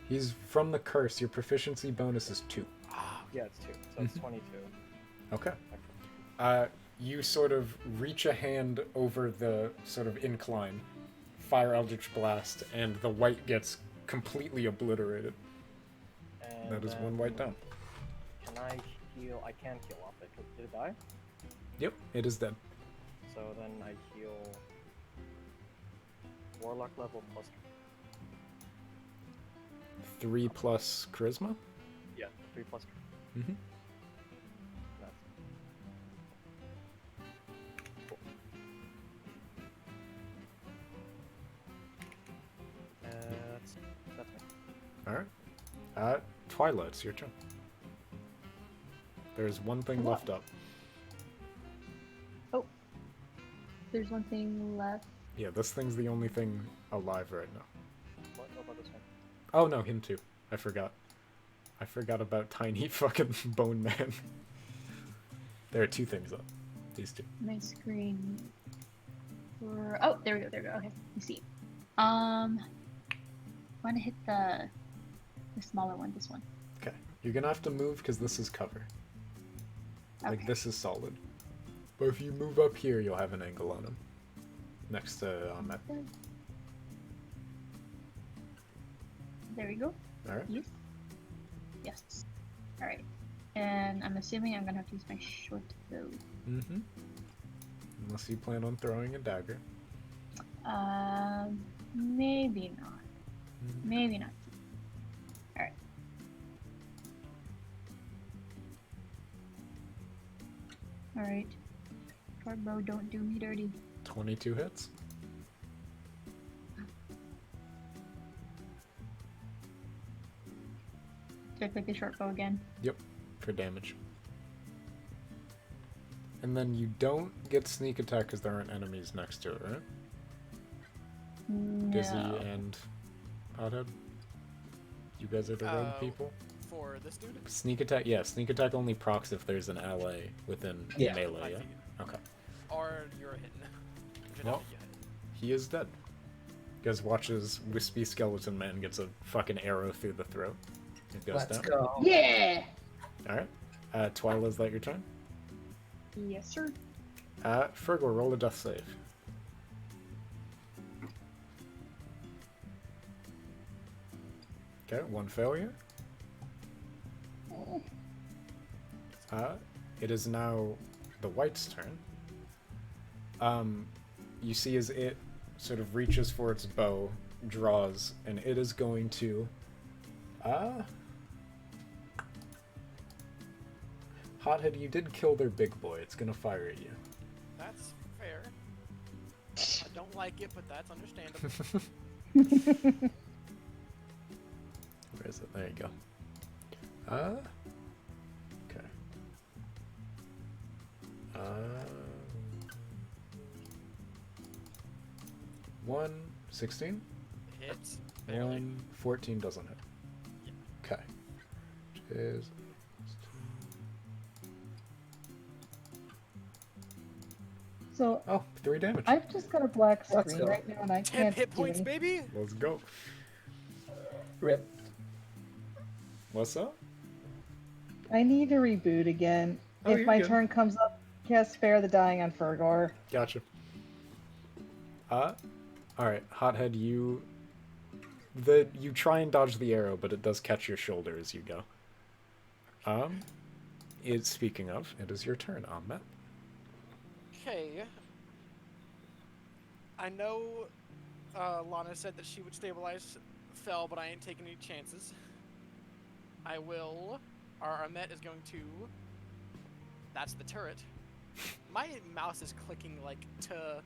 He's from the curse. Your proficiency bonus is 2. yeah, it's 2. So it's 22. Okay. You sort of reach a hand over the sort of incline, fire Eldritch Blast, and the white gets completely obliterated. And That is one white down. Can I heal? I can heal off it. Did it die? Yep, it is dead. So then I heal Warlock level plus 3 plus Charisma? yeah, 3 plus. Mm-hmm. That's cool. That's me. Alright. Twilight, it's your turn. There's one thing Hello. left up. There's one thing left. Yeah, this thing's the only thing alive right now. What about this one? Oh no, him too. I forgot. I forgot about tiny fucking bone man. There are 2 things up. These 2. My screen. Oh, there we go. There we go. Okay, you see. I want to hit the smaller one. This one. Okay. You're gonna have to move because this is cover. Like Okay. this is solid. But if you move up here, you'll have an angle on him. Next to Ahmed. There we go. All right. Yes. Yes. All right. And I'm assuming I'm gonna have to use my short bow. Mm-hmm. Unless you plan on throwing a dagger. Maybe not. Mhm. Maybe not. All right. All right. Short bow, don't do me dirty. 22 hits. Do I click the short bow again? Yep. For damage. And then you don't get sneak attack because there aren't enemies next to it, right? No. Dizzy and Hothead? You guys are the rogue people? For this dude? Sneak attack, yeah, sneak attack only procs if there's an ally within Yeah. melee, 5 yeah? feet. Okay. Or you're hitting. If you're Well. not, you hit. He is dead. You guys watch as Wispy Skeleton Man gets a fucking arrow through the throat. It goes Let's down. go. Yeah! Alright. Twyla, is that your turn? Yes, sir. Fergal, roll a death save. Okay, 1 failure. It is now the white's turn. You see as it sort of reaches for its bow, draws, and it is going to... Hothead, you did kill their big boy. It's gonna fire at you. That's fair. I don't like it, but that's understandable. Where is it? There you go. Okay. 116? Hits. Barely. 114 doesn't hit. Okay. Which is... So Oh, 3 damage. I've just got a black Let's screen go. right now, and I 10 can't hit do points, anything. baby! Let's go. Rip. What's up? I need to reboot again. Oh, if you're my good. turn comes up, cast Spare the Dying on Fergor. Gotcha. Alright, Hothead, you try and dodge the arrow, but it does catch your shoulder as you go. Speaking of, it is your turn, Ahmet. Okay. I know Lana said that she would stabilize Fel, but I ain't taking any chances. I will. Our Ahmet is going to... That's the turret. My mouse is clicking, like, to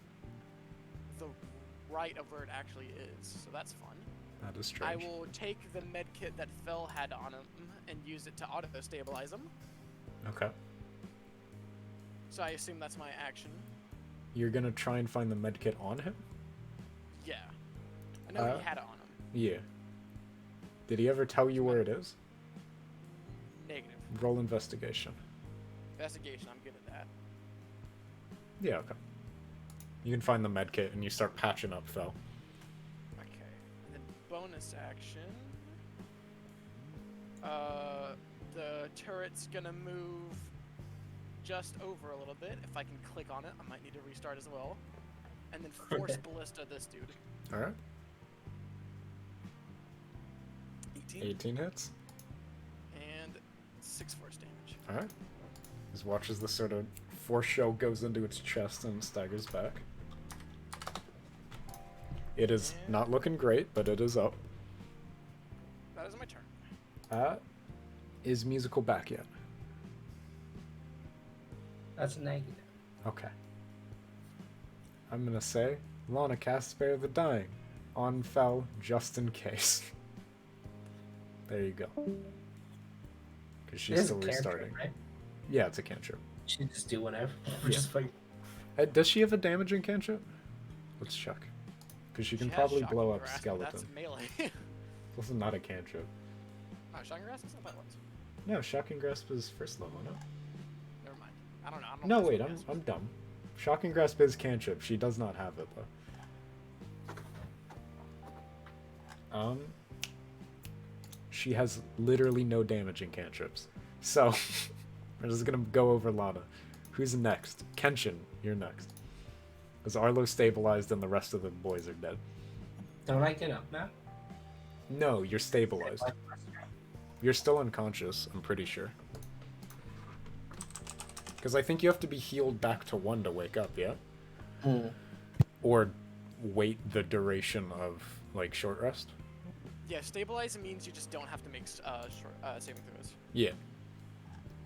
the right of where it actually is, so that's fun. That is I strange. will take the med kit that Fel had on him and use it to auto-stabilize him. Okay. So I assume that's my action. You're gonna try and find the medkit on him? Yeah. I know he had it on him. Yeah. Did he ever tell you where it is? Negative. Roll investigation. Investigation, I'm good at that. Yeah, okay. You can find the medkit and you start patching up Fel. Okay. And then bonus action. The turret's gonna move just over a little bit. If I can click on it, I might need to restart as well. And then force ballista this dude. Alright. 18. 18 hits. And 6 force damage. Alright. Just watches the sort of force shell goes into its chest and staggers back. It is not looking great, but it is up. That is my turn. Is musical back yet? That's negative. Okay. I'm gonna say, Lana cast Spare the Dying on Fel just in case. There you go. Because she's It is still a cantrip, restarting. right? Yeah, it's a cantrip. She can just do whatever. Yeah. Just like Does she have a damaging cantrip? Let's check. Because she can She has probably Shocking blow up Grasp, but skeleton. That's melee. This is not a cantrip. Oh, Shocking Grasp? That's not that one. No, Shocking Grasp is first level, no? Never mind. I don't know. I don't know No, if wait, that's I'm what it I'm dumb. Shocking Grasp is cantrip. She does not have it though. She has literally no damage in cantrips. So we're just gonna go over Lana. Who's next? Kenshin, you're next. Because Arlo stabilized and the rest of the boys are dead. Don't I get up now? No, you're stabilized. You're still unconscious, I'm pretty sure. Because I think you have to be healed back to 1 to wake up, yeah? Or wait the duration of, like, short rest? Yeah, stabilize means you just don't have to make saving throws. Yeah.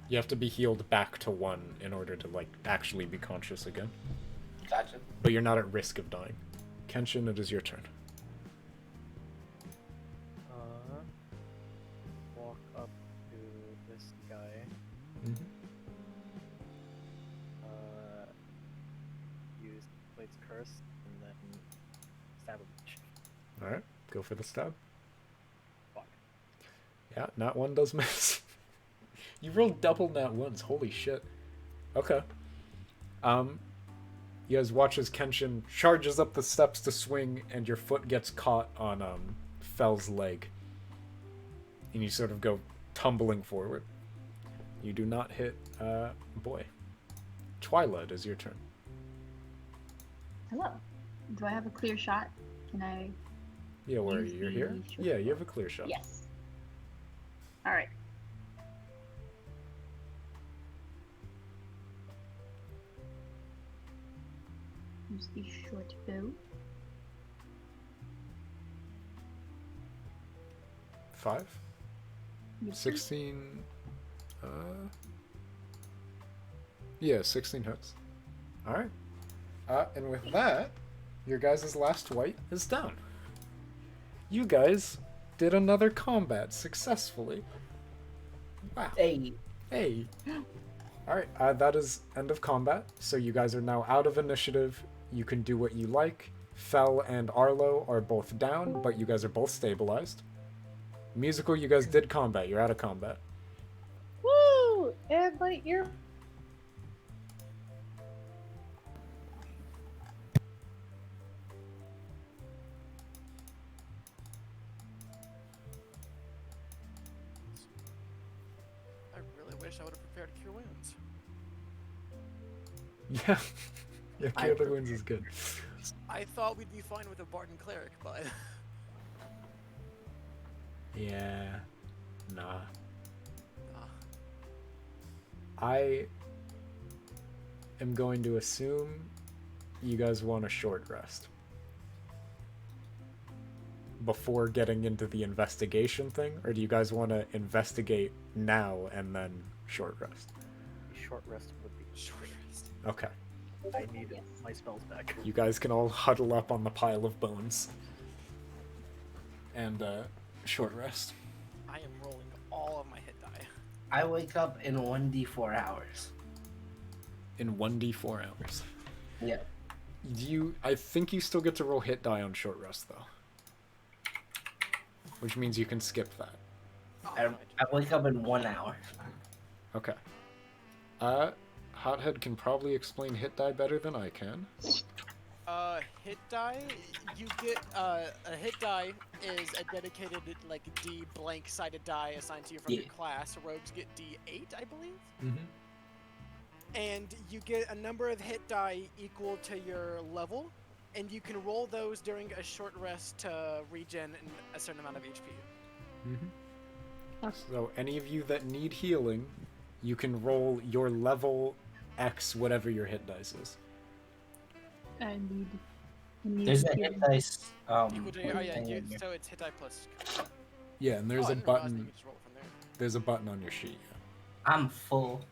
You have to be healed back to 1 in order to, like, actually be conscious again. Gotcha. But you're not at risk of dying. Kenshin, it is your turn. Walk up to this guy. Mm-hmm. Use Blade's Curse, and then stab him. Alright, go for the stab. Fuck. Yeah, nat 1 does miss. You rolled double nat 1s, holy shit. Okay. You guys watch as Kenshin charges up the steps to swing, and your foot gets caught on Fell's leg. And you sort of go tumbling forward. You do not hit boy. Twyla, it is your turn. Hello. Do I have a clear shot? Can I? Yeah, where are Use you? You're the here? short Yeah, you have a clear shot. Yes. All right. Use the short bow. 5? Yes, sir. 16. Yeah, 16 hits. Alright. And with that, your guys' last white is down. You guys did another combat successfully. Wow. Hey. Hey. Alright, that is end of combat. So you guys are now out of initiative. You can do what you like. Fell and Arlo are both down, but you guys are both stabilized. Musical, you guys did combat. You're out of combat. Woo! And my ear. I really wish I would have prepared Cure Wounds. Yeah. Yeah, Cure the Wounds is good. I thought we'd be fine with a Barton Cleric, but... Yeah. Nah. uh, I am going to assume you guys want a short rest. Before getting into the investigation thing? Or do you guys want to investigate now and then short rest? Short rest would be short rest. Okay. I need my spells back. You guys can all huddle up on the pile of bones. And, short rest. I am rolling all of my hit die. I wake up in 1d4 hours. In 1d4 hours. Yeah. I think you still get to roll hit die on short rest, though. Which means you can skip that. I wake up in 1 hour. Okay. Hothead can probably explain hit die better than I can. Hit die, you get, a hit die is a dedicated, like, D blank sided die assigned to you from your class. Rogues get D8, I believe? Mm-hmm. And you get a number of hit die equal to your level, and you can roll those during a short rest to regen a certain amount of HP. Mm-hmm. So any of you that need healing, you can roll your level X whatever your hit dice is. I need There's a healing. hit dice. Equal to your, so it's hit die plus. Yeah, and there's I a didn't realize that you button. could just roll it from there. There's a button on your sheet. I'm full.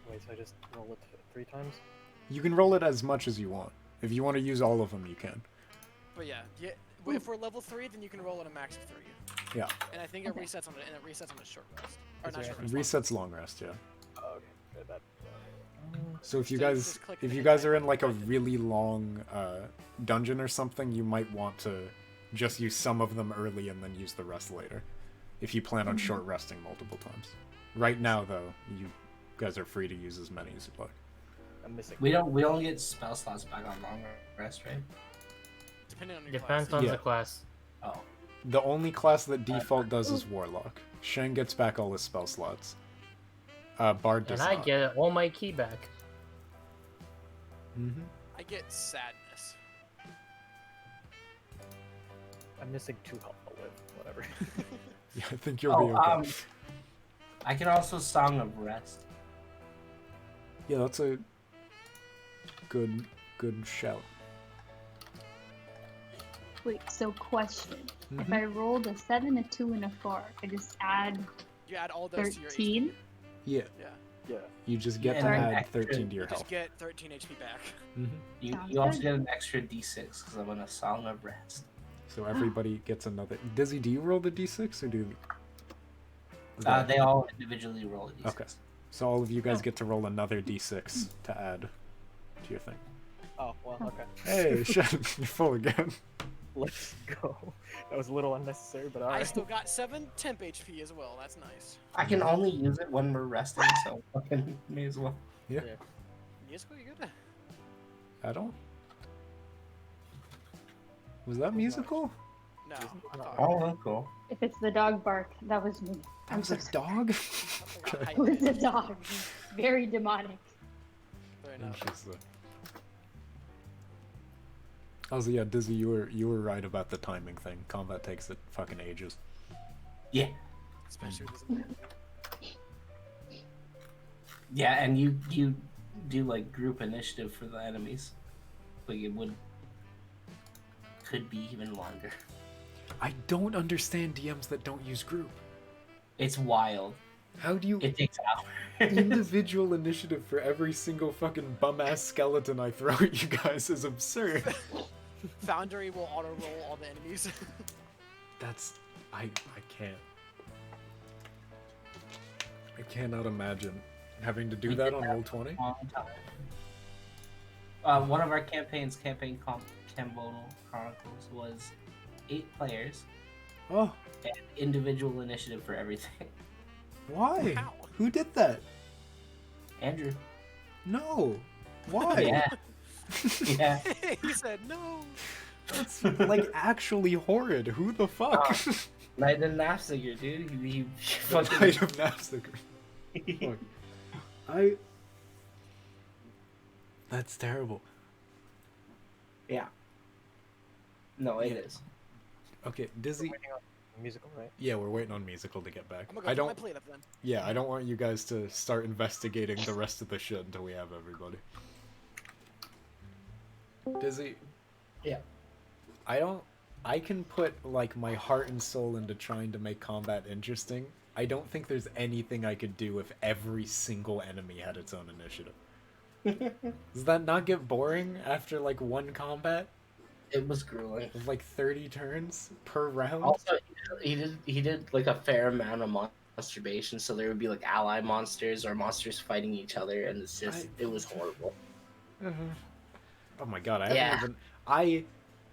Wait, so I just roll it 3 times? You can roll it as much as you want. If you want to use all of them, you can. But yeah, if we're level 3, then you can roll at a max of 3. Yeah. And I think it resets on a short rest. Or Is not there short It rest. resets long rest, yeah. Oh, okay. Good, that. So if you So you guys just click if the you hit guys die are in like a button. really long dungeon or something, you might want to just use some of them early and then use the rest later. If you plan on short resting multiple times. Right now though, you guys are free to use as many as you'd like. I'm missing. We don't get spell slots back on long rest, right? Depending on your Depends class. on Yeah. the class. Oh. The only class that default does is Warlock. Shen gets back all his spell slots. Bard does And I not. get all my key back. Mm-hmm. I get sadness. I'm missing 2 health. I'll live. Whatever. Yeah, I think you'll be okay. I can also Song of Rest. Yeah, that's a good shout. Wait, so question. If Mhm. I rolled a 7, a 2, and a 4, I just add You add all those to your 13? HP. Yeah, Yeah. Yeah. you just get Yeah, to and add extra- 13 to your You just health. get 13 HP back. Mm-hmm. You Sounds also good. get an extra D6 because I'm on a Song of Rest. So everybody gets another. Dizzy, do you roll the d6 or do? They all individually roll a D6. Okay. So all of you guys get to roll another d6 to add to your thing. Oh, well, okay. Hey, Shen, you're full again. Let's go. That was a little unnecessary, but I alright. still got 7 temp HP as well. That's nice. I can only use it when we're resting, so fucking may as well. Yeah. Yeah. Musical, you good? I don't. Was that musical? No. I thought- Oh, cool. If it's the dog bark, that was me. That I'm was so a sorry. dog. I forgot how It you was did a dog. Very demonic. Fair enough. Interesting. Also, yeah, Dizzy, you were right about the timing thing. Combat takes it fucking ages. Yeah. Especially with this. Yeah, and you do like group initiative for the enemies. Like it could be even longer. I don't understand DMs that don't use group. It's wild. How do you It takes hours. individual initiative for every single fucking bum ass skeleton I throw at you guys is absurd. Foundry will auto roll all the enemies. That's I can't. I cannot imagine having to do We that did on that Roll20. Long time. One of our campaigns, Cambodal Chronicles, was 8 players Oh, and individual initiative for everything. why? How? Who did that? Andrew. No. Why? Yeah. Yeah. he said no. That's like actually horrid. Who the fuck? Knight and Nafziger, dude. He fucking. Knight of Nafziger. Fuck. That's terrible. Yeah. No, it is. Okay, Dizzy. Waiting on musical, right? Yeah, we're waiting on musical to get back. I'm gonna go I put my don't. plate up then. Yeah, I don't want you guys to start investigating the rest of the shit until we have everybody. Dizzy. Yeah. I can put like my heart and soul into trying to make combat interesting. I don't think there's anything I could do if every single enemy had its own initiative. Does that not get boring after like one combat It was grueling. of like 30 turns per round? Also, he did like a fair amount of masturbation, so there would be like ally monsters or monsters fighting each other, and it's just it was horrible. Oh my god, I Yeah. haven't even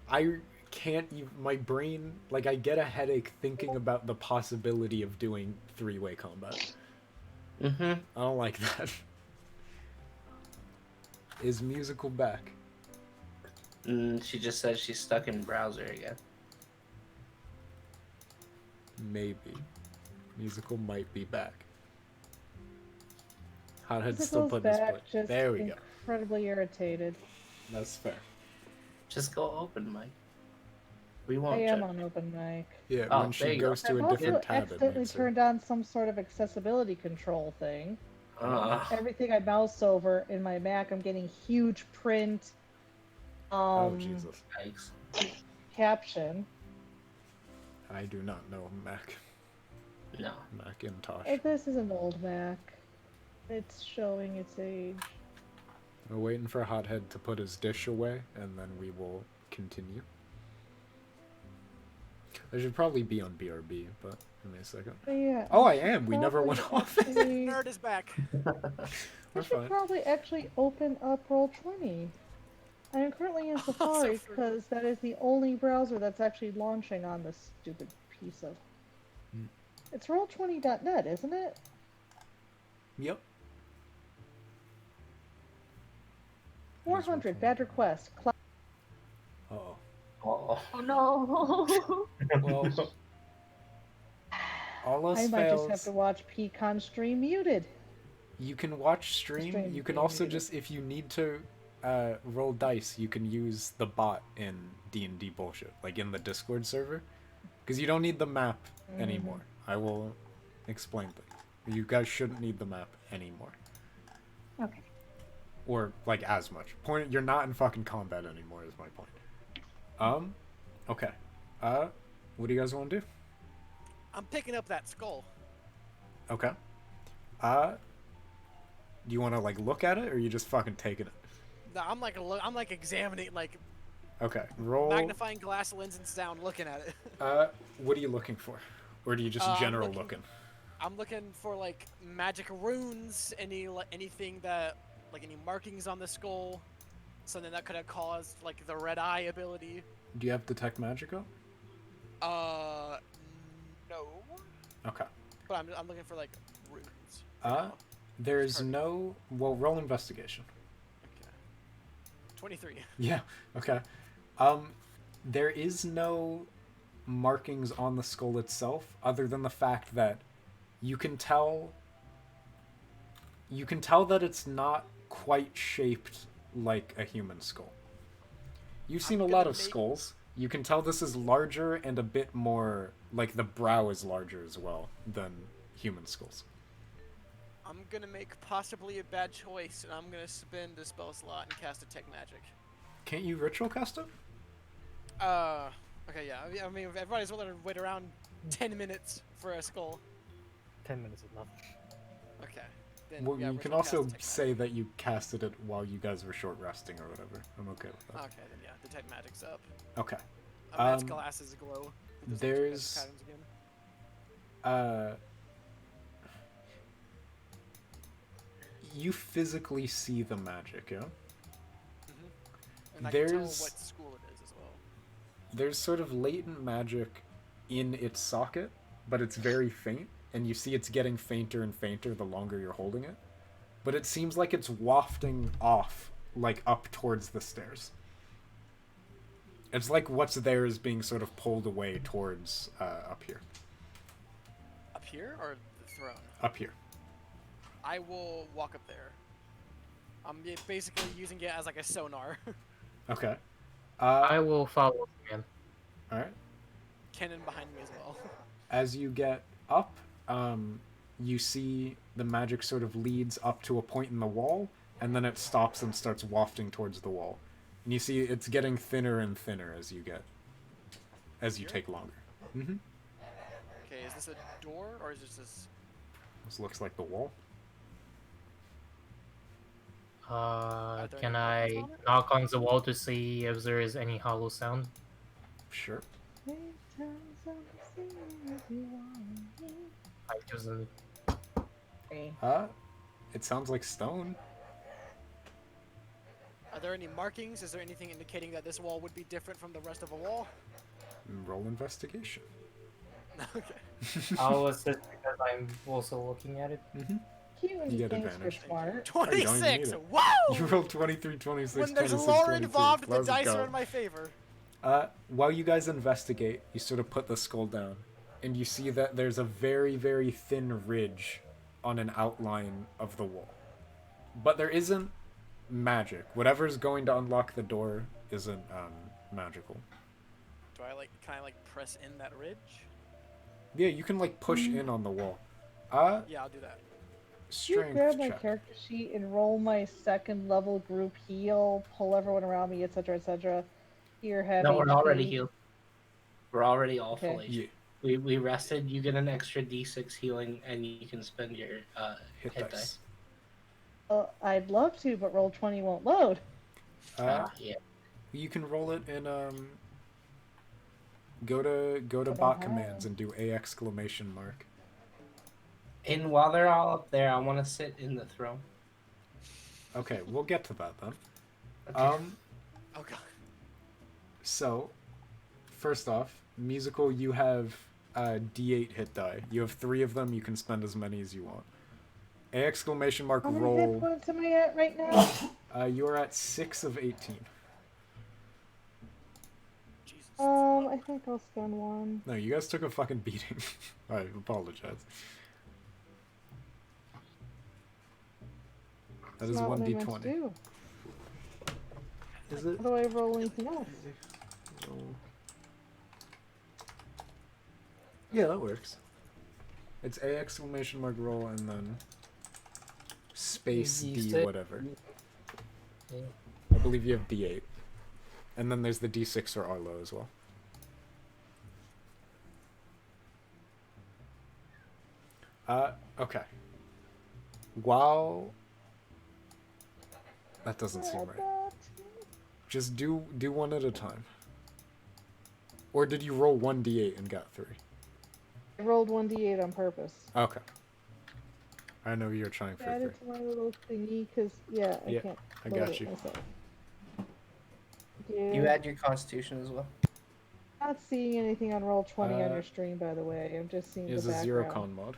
I can't even my brain like I get a headache thinking about the possibility of doing 3-way combat. Mm-hmm. I don't like that. Is musical back? She just said she's stuck in browser again. Maybe. Musical might be back. Hothead's still Musical's putting his back, play. just There we go. incredibly irritated. That's fair. Just go open, Mike. We I won't. am judge. on open mic. Yeah, Oh, when there she you go. goes to I've a also different tab, it accidentally makes her... turned on some sort of accessibility control thing. Everything I mouse over in my Mac, I'm getting huge print. Oh, Jesus. Yikes. Caption. I do not know Mac. No. Macintosh. This is an old Mac. It's showing its age. We're waiting for Hothead to put his dish away, and then we will continue. I should probably be on BRB, but give me a second. But yeah. Oh, I am! We never probably went off. actually- Nerd is back. I We're should fine. probably actually open up Roll20. I am currently in Safari for- because that is the only browser that's actually launching on this stupid piece of. Hmm. It's Roll20.net, isn't it? Yep. 400. Bad request. Uh-oh. Oh. Oh no. Well, all else I might just have fails. to watch Pecan stream muted. You can watch stream. Stream You can being also muted. just, if you need to roll dice, you can use the bot in D&D bullshit, like in the Discord server, because you don't need the map anymore. I will explain things. You guys shouldn't need the map anymore, Okay. or like as much. Point. You're not in fucking combat anymore. Is my point. Okay. What do you guys want to do? I'm picking up that skull. Okay. Do you want to like look at it, or are you just fucking taking it? No, I'm like examining, like Okay. Roll. magnifying glass lenses down, looking at it. What are you looking for, or do you just I'm general looking- looking? I'm looking for like magic runes, anything that like any markings on the skull, something that could have caused like the red eye ability. Do you have detect magical? No. Okay. But I'm looking for like runes. There's no. Well, roll investigation. Okay. 23. Yeah. Okay. There is no markings on the skull itself, other than the fact that you can tell. You can tell that it's not quite shaped like a human skull. You've seen a I'm lot gonna of make- skulls. You can tell this is larger and a bit more, like the brow is larger as well than human skulls. I'm gonna make possibly a bad choice, and I'm gonna spend a spell slot and cast Detect Magic. Can't you ritual cast it? Okay, yeah. I mean, if everybody's willing to wait around 10 minutes for a skull. 10 minutes is nothing. Okay. Then, Well, yeah, you can ritual cast also Detect say that you casted it while you guys were short resting or whatever. I'm okay with that. Magic. Okay, then yeah, Detect Magic's up. Okay. Matt's Um, glasses glow. It doesn't there's- check his patterns again. You physically see the magic, yeah? And I can tell there's- what school it is as well. There's sort of latent magic in its socket, but it's very faint, and you see it's getting fainter and fainter the longer you're holding it. But it seems like it's wafting off, like up towards the stairs. It's like what's there is being sort of pulled away towards up here. Up here or the throne? Up here. I will walk up there. I'm basically using it as like a sonar. Okay. I will follow the man. Alright. Cannon behind me as well. As you get up, you see the magic sort of leads up to a point in the wall, and then it stops and starts wafting towards the wall. And you see it's getting thinner and thinner as you Here? take longer. Mm-hmm. Okay, is this a door or is this? This looks like the wall. there Can any I buttons on it? knock on the wall to see if there is any hollow sound? Sure. I doesn't. It sounds like stone. Are there any markings? Is there anything indicating that this wall would be different from the rest of the wall? Roll investigation. Okay. I'll assist because I'm also looking at it. Mm-hmm. Cute when You you get think you're advantage. smart. Oh, you don't even 26! need it. Wow! You rolled 23, 26, When there's 26, lore 22. involved, the Let's dice go. are in my favor. While you guys investigate, you sort of put the skull down, and you see that there's a very, very thin ridge on an outline of the wall. But there isn't magic. Whatever's going to unlock the door isn't magical. Do I like, can I like press in that ridge? Yeah, you can like push in on the wall. Yeah, I'll do that. You Strength grab my check. character sheet and roll my second level group heal, pull everyone around me, etc., etc. Here, have No, we're HP. already healed. We're already all Okay. full HP. Yeah, We rested. You get an extra D6 healing, and you can spend your hit hit dice. dice. I'd love to, but roll 20 won't load. Yeah. You can roll it in go to bot commands and do a exclamation mark. And while they're all up there, I want to sit in the throne. Okay, we'll get to that then. Okay. Oh god. So, first off, musical, you have D8 hit die. You have 3 of them. You can spend as many as you want. A exclamation mark How many hit roll. points am I at right now? You are at 6 of 18. Jesus. I think I'll spend one. No, you guys took a fucking beating. I apologize. That That's is not what I meant to 1d20. do. Is it? How do I roll anything else? Yeah, that works. It's A exclamation mark roll and then space D whatever. Yeah. I believe you have D8. And then there's the D6 for Arlo as well. Okay. While... That doesn't seem right. Just do one at a time. Or did you roll 1d8 and got 3? I rolled 1d8 on purpose. Okay. I know you're trying for Add 3. it to my little thingy, because, yeah, I Yeah, can't I load got it you. myself. You add your constitution as well. Not seeing anything on roll 20 on your stream, by the way. I'm just seeing Is the a background. zero con mod.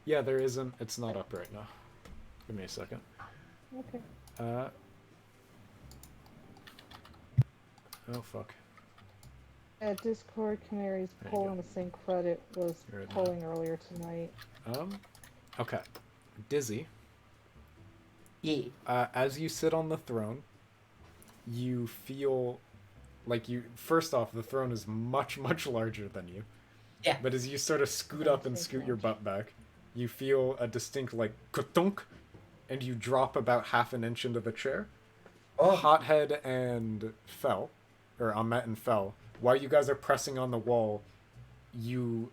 Yeah, there isn't. It's not up right now. Give me a second. Okay. Oh fuck. Discord Canary's There you poll on the sync credit was You're right now. polling earlier tonight. Okay. Dizzy. Yeah. As you sit on the throne, you feel like you. First off, the throne is much, much larger than you. Yeah. But as you sort of scoot up and scoot your butt back, you feel a distinct, like, ka-thunk, and you drop about half an inch into the chair. Oh. Hothead and Fell, or Ahmet and Fell, while you guys are pressing on the wall, you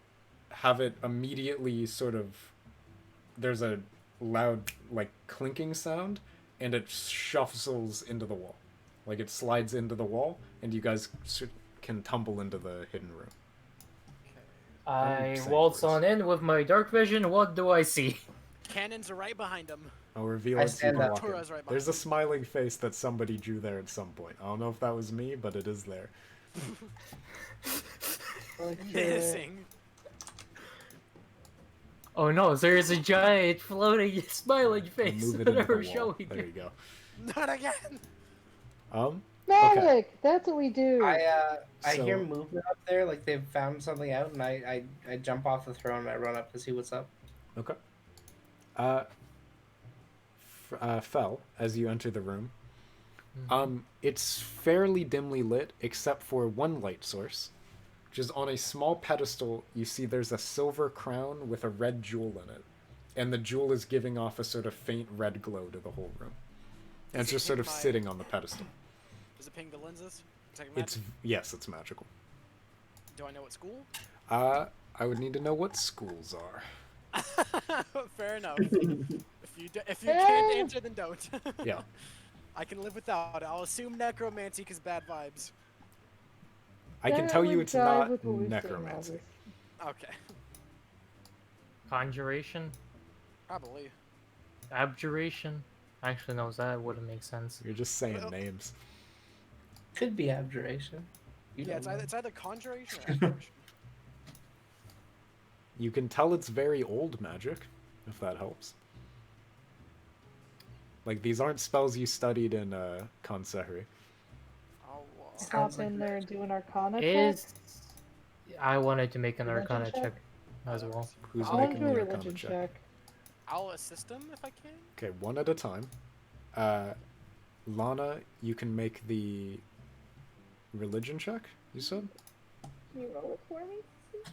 have it immediately sort of. There's a loud, like, clinking sound, and it shuffles into the wall. Like, it slides into the wall, and you guys can tumble into the hidden room. I saying waltz words. on in with my dark vision. What do I see? Cannons are right behind him. I'll reveal I it so you stand can up. walk in. Tura's right There's a behind smiling face that somebody drew there at some point. I don't know if that was me, but it is there. Menacing. Oh no, there is a giant floating smiling face Move it into never the wall. showing. There you go. Not again. Magic! Okay. That's what we do! I hear So- movement up there, like they've found something out, and I jump off the throne and I run up to see what's up. Okay. Fell as you enter the room. It's fairly dimly lit, except for one light source, which is on a small pedestal. You see there's a silver crown with a red jewel in it, and the jewel is giving off a sort of faint red glow to the whole room. And it's Does it just sort hit of my- sitting on the pedestal. Does it ping the lenses? It's yes, it's magical. Do I know what school? I would need to know what schools are. Fair enough. If you can't answer, then don't. Yeah. I can live without it. I'll assume necromancy because bad vibes. I can That tell you would it's jive not with what we've seen, necromancy. obviously. Okay. Conjuration? Probably. Abjuration? Actually, no, that wouldn't make sense. You're just saying Well- names. Could be abjuration. You Yeah, don't know. it's either conjuration or abjuration. You can tell it's very old magic, if that helps. Like, these aren't spells you studied in Consehri. I'll, Sounds Hop like in there and do an Arcana check. Is I wanted to make an Religion Arcana check? check as well. Who's I'll I want making to do a the Arcana religion check? check. I'll assist him if I can. Okay, one at a time. Lana, you can make the religion check, you said? Can you roll it for me? please?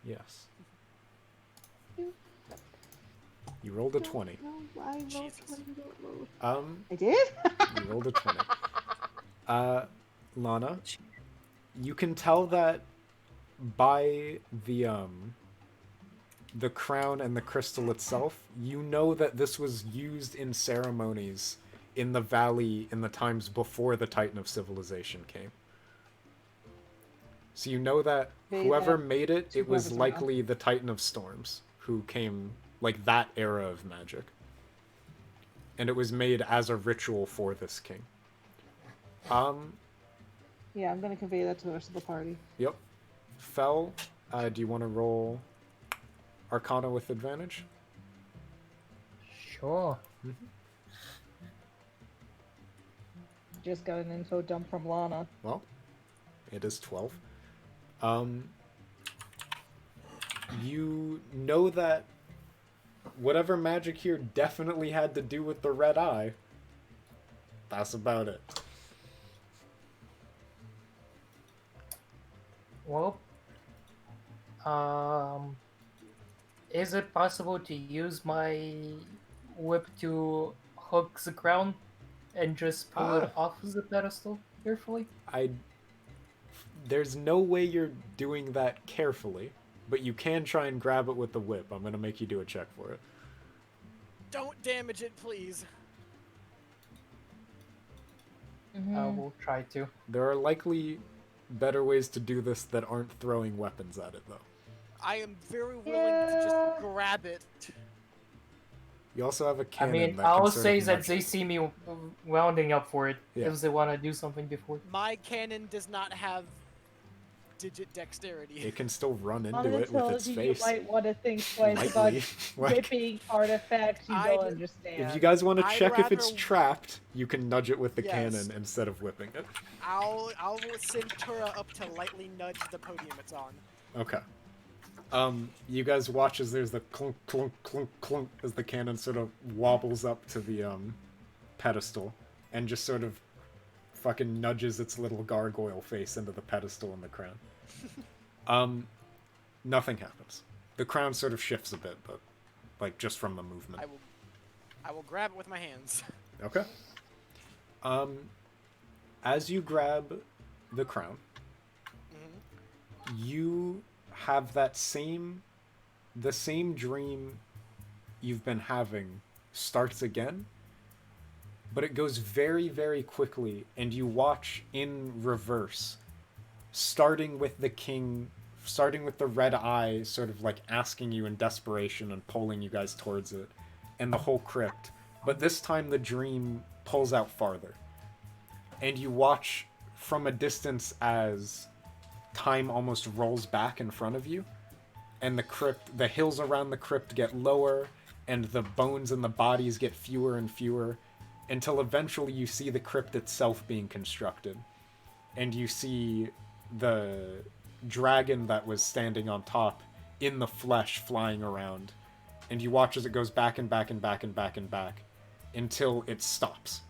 Yes. You- You rolled a 20. No, I rolled Jesus. 20, don't roll. Um, I did? you rolled a 20. Lana, you can tell that by the crown and the crystal itself, you know that this was used in ceremonies in the valley in the times before the Titan of Civilization came. So you know that They whoever have made it, two it was brothers now. likely the Titan of Storms who came, like, that era of magic. And it was made as a ritual for this king. Yeah, I'm gonna convey that to the rest of the party. Yep. Fell, do you want to roll Arcana with advantage? Sure. just got an info dump from Lana. Well, it is 12. You know that whatever magic here definitely had to do with the red eye. That's about it. Well, is it possible to use my whip to hook the crown and just pull it off the pedestal carefully? There's no way you're doing that carefully, but you can try and grab it with the whip. I'm gonna make you do a check for it. Don't damage it, please. I will try to. There are likely better ways to do this that aren't throwing weapons at it, though. I am very willing to just grab it. You also have a I cannon mean, that I'll can sort say of that nudge- they see me rounding up for it Yeah. if they want to do something before. My cannon does not have digit dexterity. It can still run into Lana it with tells its you face. you might want to think twice about Likely. Like, whipping artifacts you don't I'd- understand. if you guys want to I'd check if it's rather- trapped, you can nudge it with the Yes. cannon instead of whipping it. I'll send Tura up to lightly nudge the podium it's on. Okay. You guys watch as there's the clunk, clunk, clunk, clunk as the cannon sort of wobbles up to the pedestal and just sort of fucking nudges its little gargoyle face into the pedestal and the crown. Nothing happens. The crown sort of shifts a bit, but like just from the movement. I will grab it with my hands. Okay. As you grab the crown, you have the same dream you've been having starts again, but it goes very, very quickly, and you watch in reverse, starting with the red eye sort of like asking you in desperation and pulling you guys towards it, and the whole crypt. But this time the dream pulls out farther, and you watch from a distance as time almost rolls back in front of you, and the hills around the crypt get lower, and the bones and the bodies get fewer and fewer, until eventually you see the crypt itself being constructed, and you see the dragon that was standing on top in the flesh flying around, and you watch as it goes back and back and back and back and back until it stops,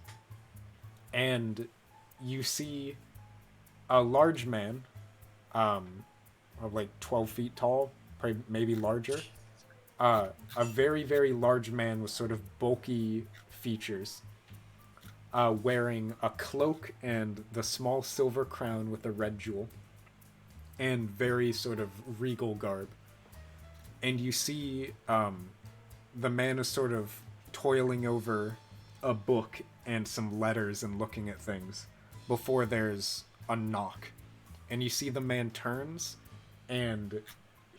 and you see a large man, of like 12 feet tall, probably maybe larger. A very, very large man with sort of bulky features, wearing a cloak and the small silver crown with a red jewel, and very sort of regal garb. And you see the man is sort of toiling over a book and some letters and looking at things before there's a knock. And you see the man turns, and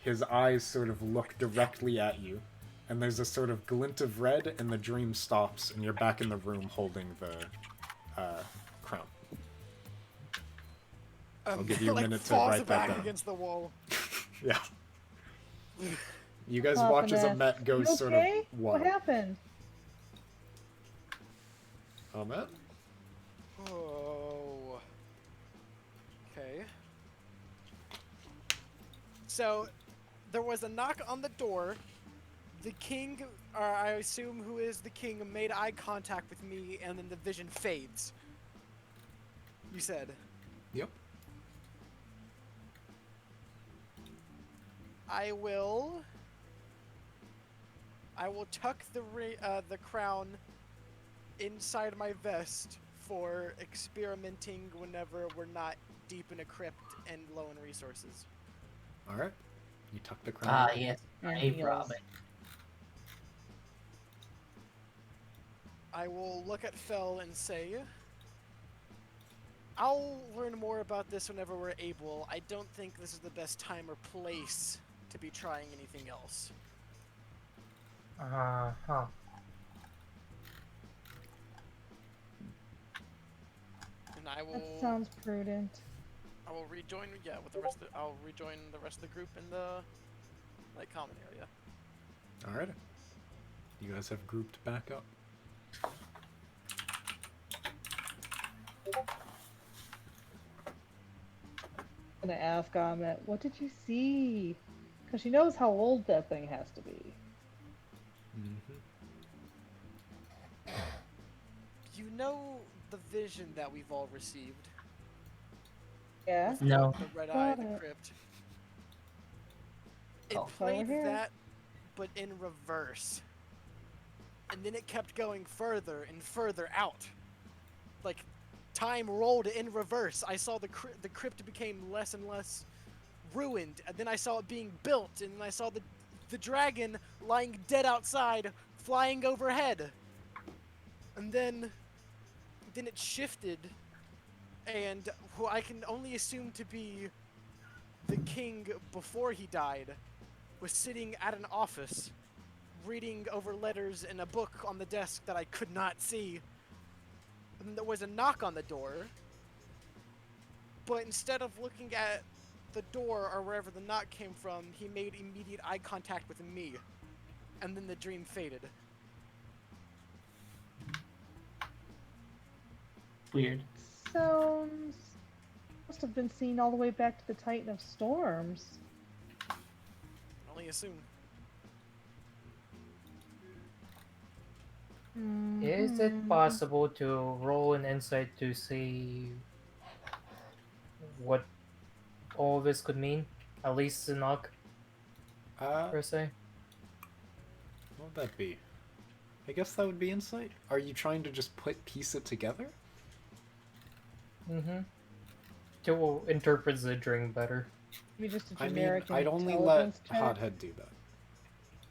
his eyes sort of look directly at you, and there's a sort of glint of red, and the dream stops, and you're back in the room holding the crown. I'll give you a like minute to falls write that back down. against the wall. Yeah. You guys Pop watch as and Amet You goes sort okay? of What wild. happened? Amet? Oh. Okay. So, there was a knock on the door. The king, or I assume who is the king, made eye contact with me, and then the vision fades. You said. Yep. I will tuck the crown inside my vest for experimenting whenever we're not deep in a crypt and low in resources. Alright. You tuck the crown. Yes. And Hey, heals. Robin. I will look at Fel and say, I'll learn more about this whenever we're able. I don't think this is the best time or place to be trying anything else. Uh-huh. And I will That sounds prudent. I will rejoin with the rest of I'll rejoin the rest of the group in the like common area. Alright. You guys have grouped back up. I'm gonna ask Ahmet, what did you see? Because she knows how old that thing has to be. Mm-hmm. You know the vision that we've all received? Yeah? With No. The red eye, Got the it. crypt. It Oh. played Over here. that, but in reverse. And then it kept going further and further out. Like, time rolled in reverse. I saw the crypt became less and less ruined, and then I saw it being built, and then I saw the dragon lying dead outside, flying overhead. And then it shifted, and who I can only assume to be the king before he died was sitting at an office, reading over letters in a book on the desk that I could not see. And there was a knock on the door, but instead of looking at the door or wherever the knock came from, he made immediate eye contact with me, and then the dream faded. Weird. Sounds must have been seen all the way back to the Titan of Storms. Only assume. Is it Mhm. possible to roll an insight to see what all this could mean? At least the knock, per se? What would that be? I guess that would be insight. Are you trying to just piece it together? Mm-hmm. To interpret the dream better. Maybe just a I mean, generic I'd only let intelligence check. Hothead do that,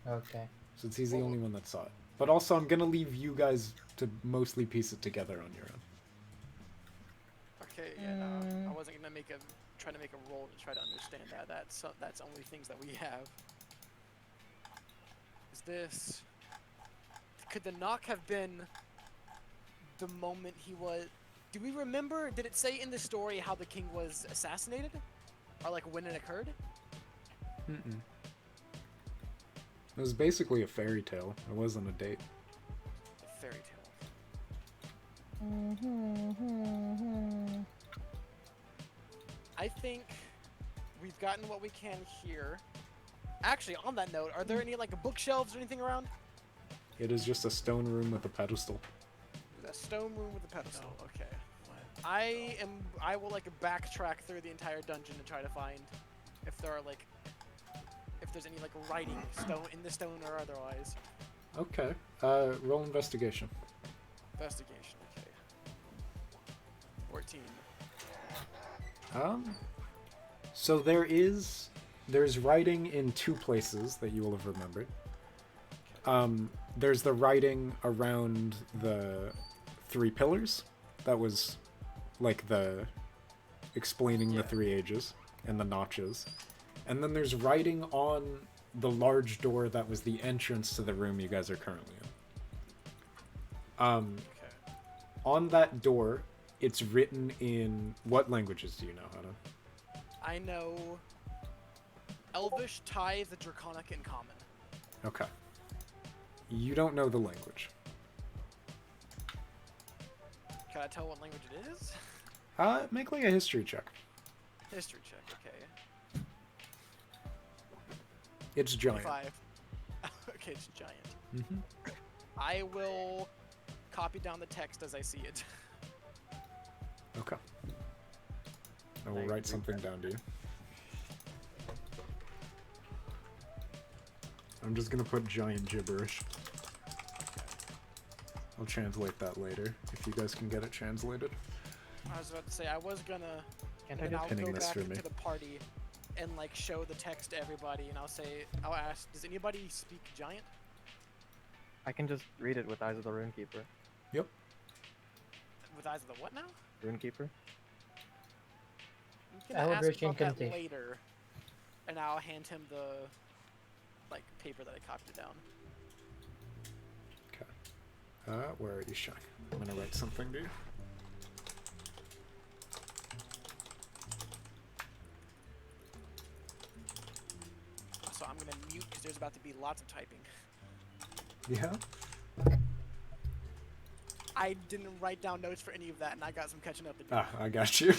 Okay. since he's the only one that saw it. But also, I'm gonna leave you guys to mostly piece it together on your own. Okay, yeah, no, I wasn't gonna try to make a roll to try to understand that. That's only things that we have. Is this? Could the knock have been the moment he was? Do we remember? Did it say in the story how the king was assassinated, or like when it occurred? Mm-mm. It was basically a fairy tale. It wasn't a date. A fairy tale. I think we've gotten what we can here. Actually, on that note, are there any like bookshelves or anything around? It is just a stone room with a pedestal. A stone room with a pedestal. Okay. I will like backtrack through the entire dungeon and try to find if there are like if there's any like writing stone in the stone or otherwise. Okay. Roll investigation. Investigation. Okay. 14. So there's writing in two places that you will have remembered. There's the writing around the 3 pillars. That was like the explaining the 3 ages and the notches. And then there's writing on the large door that was the entrance to the room you guys are currently in. Okay. On that door, it's written in what languages do you know, Hannah? I know Elvish, Thai, the Draconic, and Common. Okay. You don't know the language. Can I tell what language it is? Make like a history check. History check. Okay. It's giant. 5. Okay, it's giant. Mm-hmm. I will copy down the text as I see it. Okay. I will write something down to you. I'm just gonna put giant gibberish. I'll translate that later, if you guys can get it translated. I was about to say I was gonna. Can't And I then just I'll pinning go this back for me? into the party and like show the text to everybody, and I'll ask, does anybody speak giant? I can just read it with Eyes of the Runekeeper. Yep. With eyes of the what now? Runekeeper? I'm gonna ask Eldritch about that Incantation. later, and I'll hand him the like paper that I copied it down. Okay. Where are you, Shaq? I'm gonna write something to you. So I'm gonna mute because there's about to be lots of typing. Yeah? I didn't write down notes for any of that, and I got some catching up to do. Ah, I got you.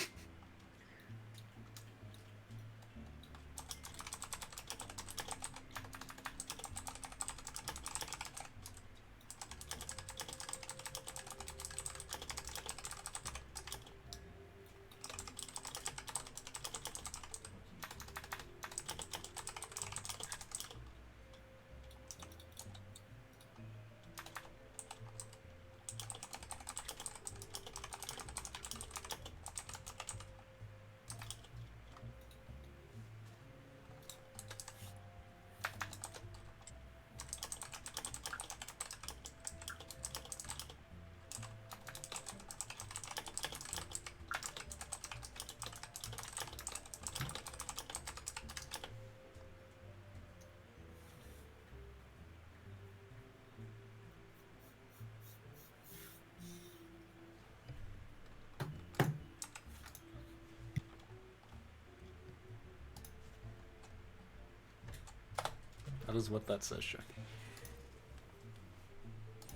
That is what that says, Shaq.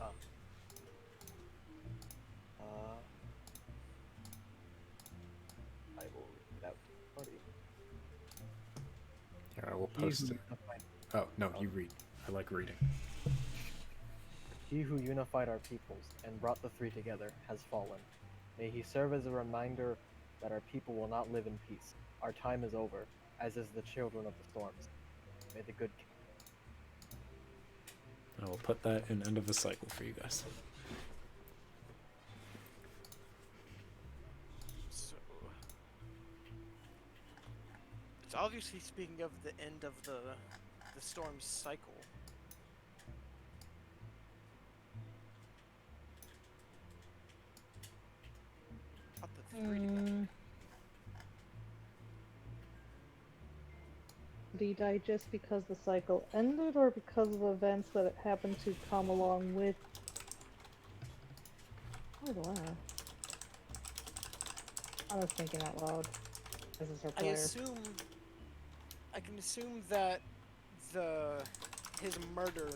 Oh. I will read it out to the party. Here, I will He post who it. unified- Oh, no, you read. I like reading. He who unified our peoples and brought the three together has fallen. May he serve as a reminder that our people will not live in peace. Our time is over, as is the children of the storms. May the good king. I will put that in end of the cycle for you guys. So it's obviously speaking of the end of the storm's cycle. Not the three together. Did he die just because the cycle ended, or because of events that happened to come along with? Oh wow. I was thinking out loud. This is our I player. can assume that his murder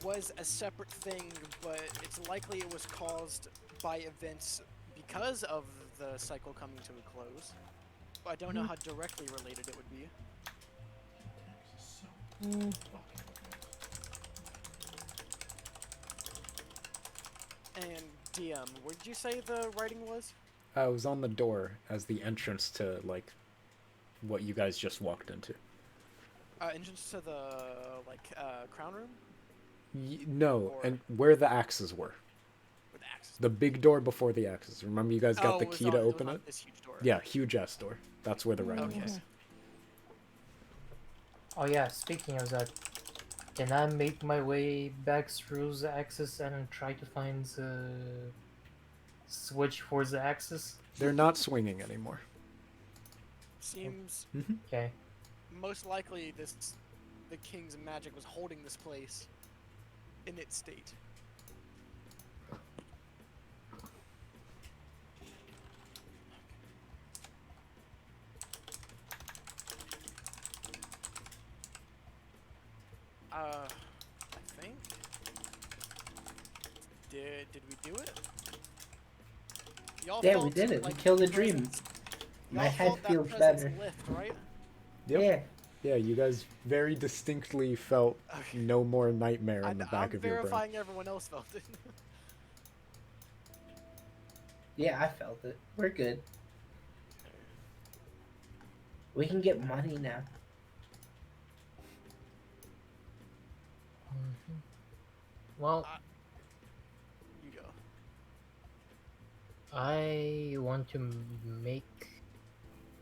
was a separate thing, but it's likely it was caused by events because of the cycle coming to a close. But I don't know how directly related it would be. And DM, where did you say the writing was? It was on the door as the entrance to, like, what you guys just walked into. Entrance to the, crown room? No, Or- and where the axes were. With the axes. The big door before the axes. Remember you guys got the it was key to on- open was it? on this huge door. Yeah, huge ass door. That's where the writing Okay. was. Oh yeah, speaking of that, can I make my way back through the axis and try to find the switch for the axis? They're not swinging anymore. Seems Okay. most likely the king's magic was holding this place in its state. I think. Did we do it? Y'all Yeah, felt we did it. We like killed the the dream. presence- My y'all head felt that feels presence better. lift, right? Yep. Yeah. Yeah, you guys very distinctly felt Okay. no more nightmare in the back I'm of your brain. verifying everyone else felt it. Yeah, I felt it. We're good. We can get money now. Well, You go. I want to make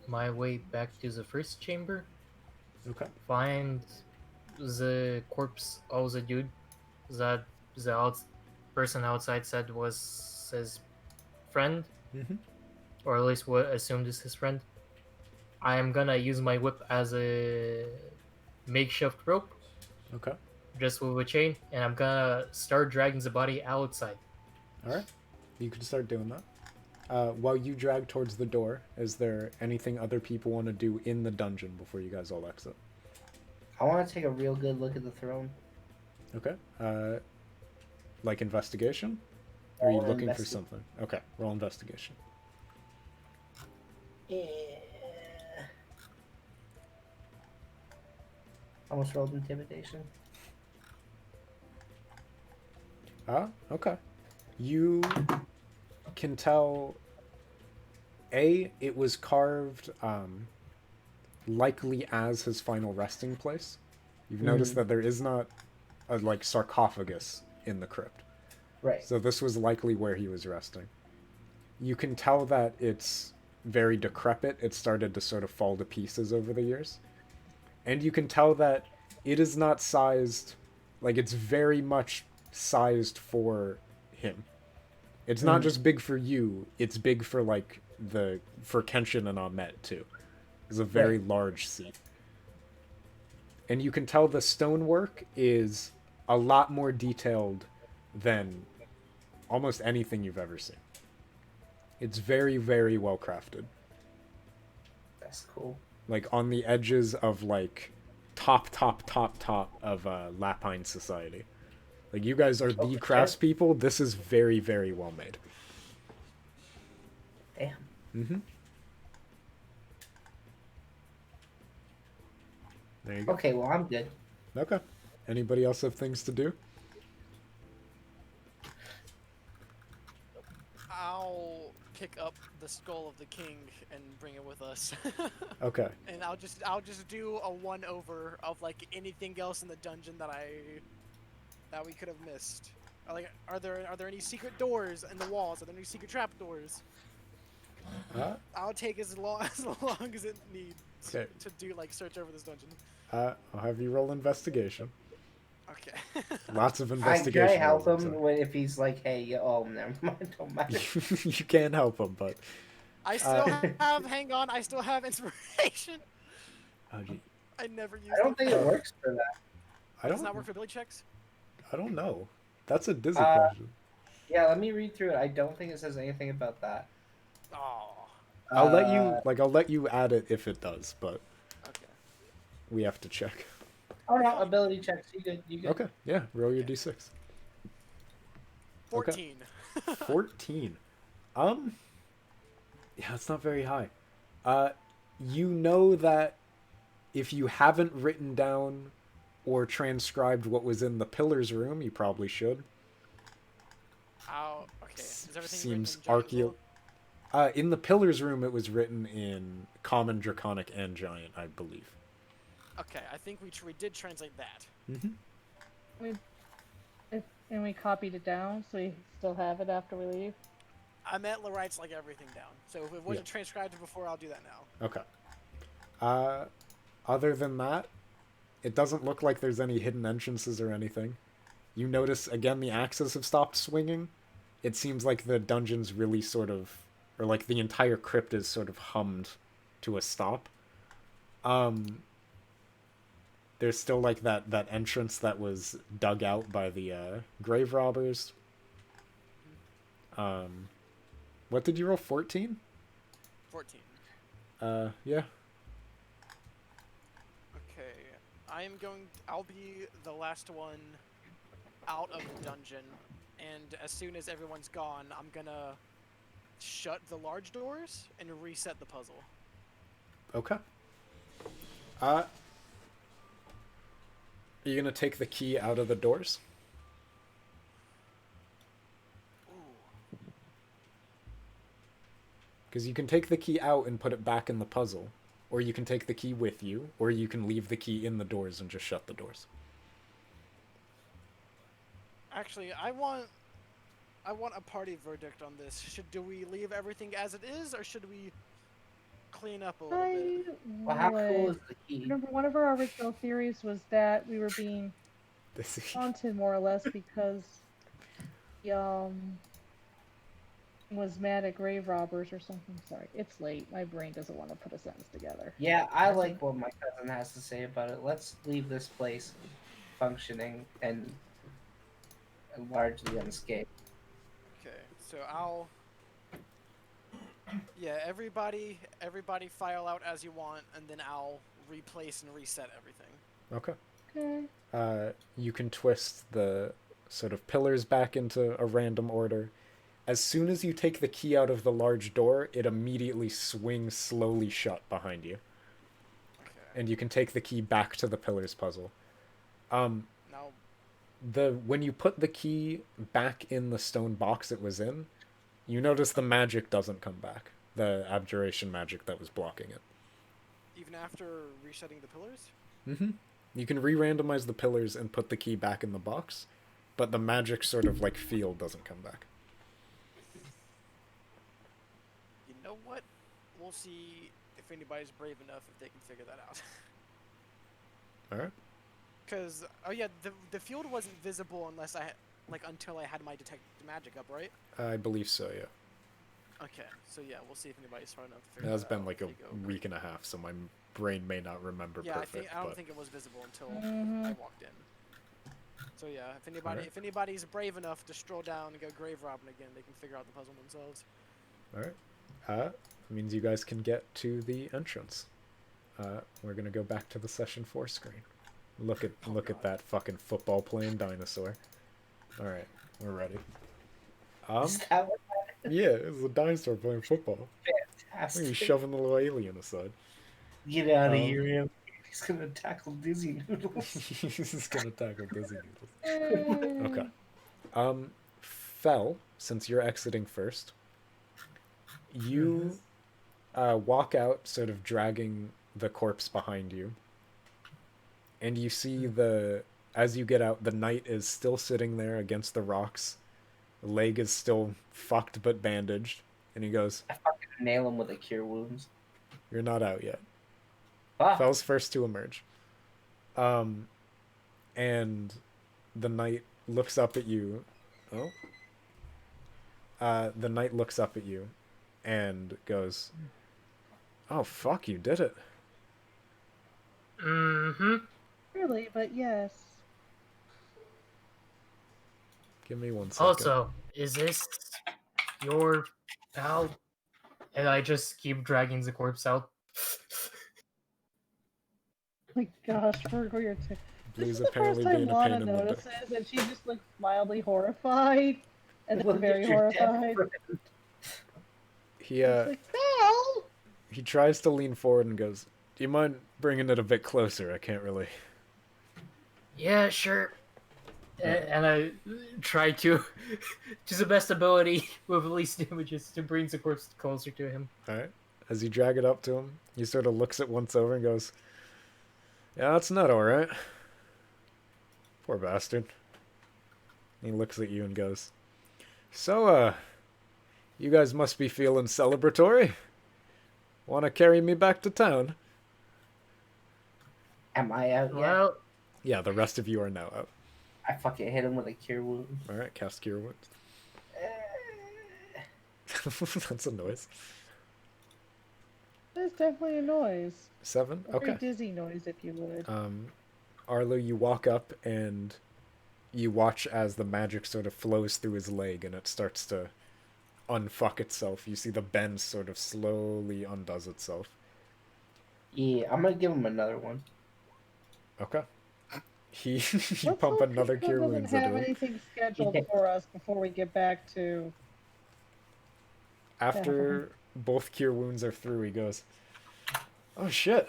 my way back to the first chamber, Okay. find the corpse of the dude that the person outside said was his friend, Mm-hmm. or at least what assumed is his friend. I am gonna use my whip as a makeshift rope, Okay. just with a chain, and I'm gonna start dragging the body outside. All right. You can start doing that. While you drag towards the door, is there anything other people want to do in the dungeon before you guys all exit? I want to take a real good look at the throne. Okay. Like investigation? Or are you Roll looking for investigation. something? Okay, roll investigation. Yeah. Almost rolled intimidation. Okay. You can tell, it was carved likely as his final resting place. You've noticed that there is not a like sarcophagus in the crypt. Right. So this was likely where he was resting. You can tell that it's very decrepit. It started to sort of fall to pieces over the years. And you can tell that it is not sized, like it's very much sized for him. It's not just big for you, it's big for like for Kenshin and Ahmet too. It's a very large seat. And you can tell the stonework is a lot more detailed than almost anything you've ever seen. It's very, very well crafted. That's cool. Like on the edges of like top of Lapine society. Like you guys are the craftspeople. This is very, very well made. Damn. Mm-hmm. There you go. Okay, well I'm good. Okay. Anybody else have things to do? I'll pick up the skull of the king and bring it with us. Okay. And I'll just do a one over of like anything else in the dungeon that we could have missed. Like, are there any secret doors in the walls? Are there any secret trap doors? I'll take as long as it needs Okay. to do like search over this dungeon. I'll have you roll investigation. Okay. Lots of Can investigation. I help rolls, him if he's like, hey, oh, never mind, don't matter. You can't help him, but I still have. Hang on. I still have inspiration. oh, gee. I never used. I don't think it works for that. Does not work for ability checks. I don't know. That's a Dizzy question. Yeah, let me read through it. I don't think it says anything about that. Oh. I'll let you add it if it does, but Okay. we have to check. Oh no, ability checks. You good? You good? Okay, yeah, roll your d6. 14. 14. Yeah, it's not very high. You know that if you haven't written down or transcribed what was in the pillars room, you probably should. Oh, okay. Is everything Seems written in giant in the pillars room, it was written in Common, Draconic, and Giant, I believe. Okay, I think we did translate that. Mm-hmm. And we copied it down, so we still have it after we leave. I meant writes like everything down. So if it wasn't transcribed before, I'll do that now. Okay. Other than that, it doesn't look like there's any hidden entrances or anything. You notice, again, the axes have stopped swinging. It seems like the dungeon's really sort of, or like the entire crypt is sort of hummed to a stop. There's still like that entrance that was dug out by the grave robbers. What did you roll? 14? 14. Yeah. Okay. I'll be the last one out of the dungeon, and as soon as everyone's gone, I'm gonna shut the large doors and reset the puzzle. Okay. Are you gonna take the key out of the doors? Ooh. Because you can take the key out and put it back in the puzzle, or you can take the key with you, or you can leave the key in the doors and just shut the doors. Actually, I want a party verdict on this. Do we leave everything as it is, or should we clean up a little bit? Well, how cool is the key? Remember, one of our original theories was that we were being haunted more or less because was mad at grave robbers or something. Sorry, it's late. My brain doesn't want to put a sentence together. Yeah, I like what my cousin has to say about it. Let's leave this place functioning and largely unscathed. Okay, so I'll. Yeah, everybody file out as you want, and then I'll replace and reset everything. Okay. Okay. You can twist the sort of pillars back into a random order. As soon as you take the key out of the large door, it immediately swings slowly shut behind you. Okay. And you can take the key back to the pillars puzzle. Now, When you put the key back in the stone box it was in, you notice the magic doesn't come back. The abjuration magic that was blocking it. even after resetting the pillars? Mm-hmm. You can re-randomize the pillars and put the key back in the box, but the magic sort of like field doesn't come back. You know what? We'll see if anybody's brave enough if they can figure that out. Alright. Because, oh yeah, the field wasn't visible unless until I had my detect magic up, right? I believe so, yeah. Okay, so yeah, we'll see if anybody's smart enough to figure It has that out. been like a week and a half, so my brain may not remember Yeah, perfect. I don't think it was visible until I walked in. So yeah, if anybody's brave enough to stroll down and go grave robbing again, they can figure out the puzzle themselves. Alright. It means you guys can get to the entrance. We're gonna go back to the session 4 screen. Look at that fucking football playing dinosaur. Alright, we're ready. Is that what Yeah, it's a dinosaur playing football. fantastic? He's shoving the little alien aside. Get out of here, him. He's gonna tackle Dizzy Noodles. He's gonna tackle Dizzy Noodles. Okay. Fel, since you're exiting first, you walk out, sort of dragging the corpse behind you, and you see as you get out, the knight is still sitting there against the rocks. The leg is still fucked but bandaged, and he goes, I fucking nail him with a cure wounds. "You're not out yet." Ah. Fel's first to emerge. And the knight looks up at you. The knight looks up at you and goes, "Oh, fuck, you did it." Mm-hmm. Really, but yes. Give me 1 second. Also, is this your pal? And I just keep dragging the corpse out. My gosh, we're this Blue's is the first apparently time being a Lana pain in the notices and she just looks mildly horrified. And then very horrified. He It's like, Val! he tries to lean forward and goes, "Do you mind bringing it a bit closer? I can't really." Yeah, sure. And I try to the best ability with least damages to bring the corpse closer to him. Alright. As you drag it up to him, he sort of looks it once over and goes, "Yeah, that's not alright. Poor bastard." And he looks at you and goes, "So, you guys must be feeling celebratory? Want to carry me back to town?" Am I out yet? Well, Yeah, the rest of you are now out. I fucking hit him with a cure wound. Alright, cast Cure Wounds. That's a noise. That's definitely a noise. 7? A very Okay. dizzy noise, if you would. Arlo, you walk up and you watch as the magic sort of flows through his leg and it starts to unfuck itself. You see the bend sort of slowly undoes itself. Yeah, I'm gonna give him another one. Okay. You Let's pump hope another Krista Cure doesn't Wounds have into him. anything scheduled Yeah. for us before we get back to... After both Cure Wounds are through, he goes, "Oh shit,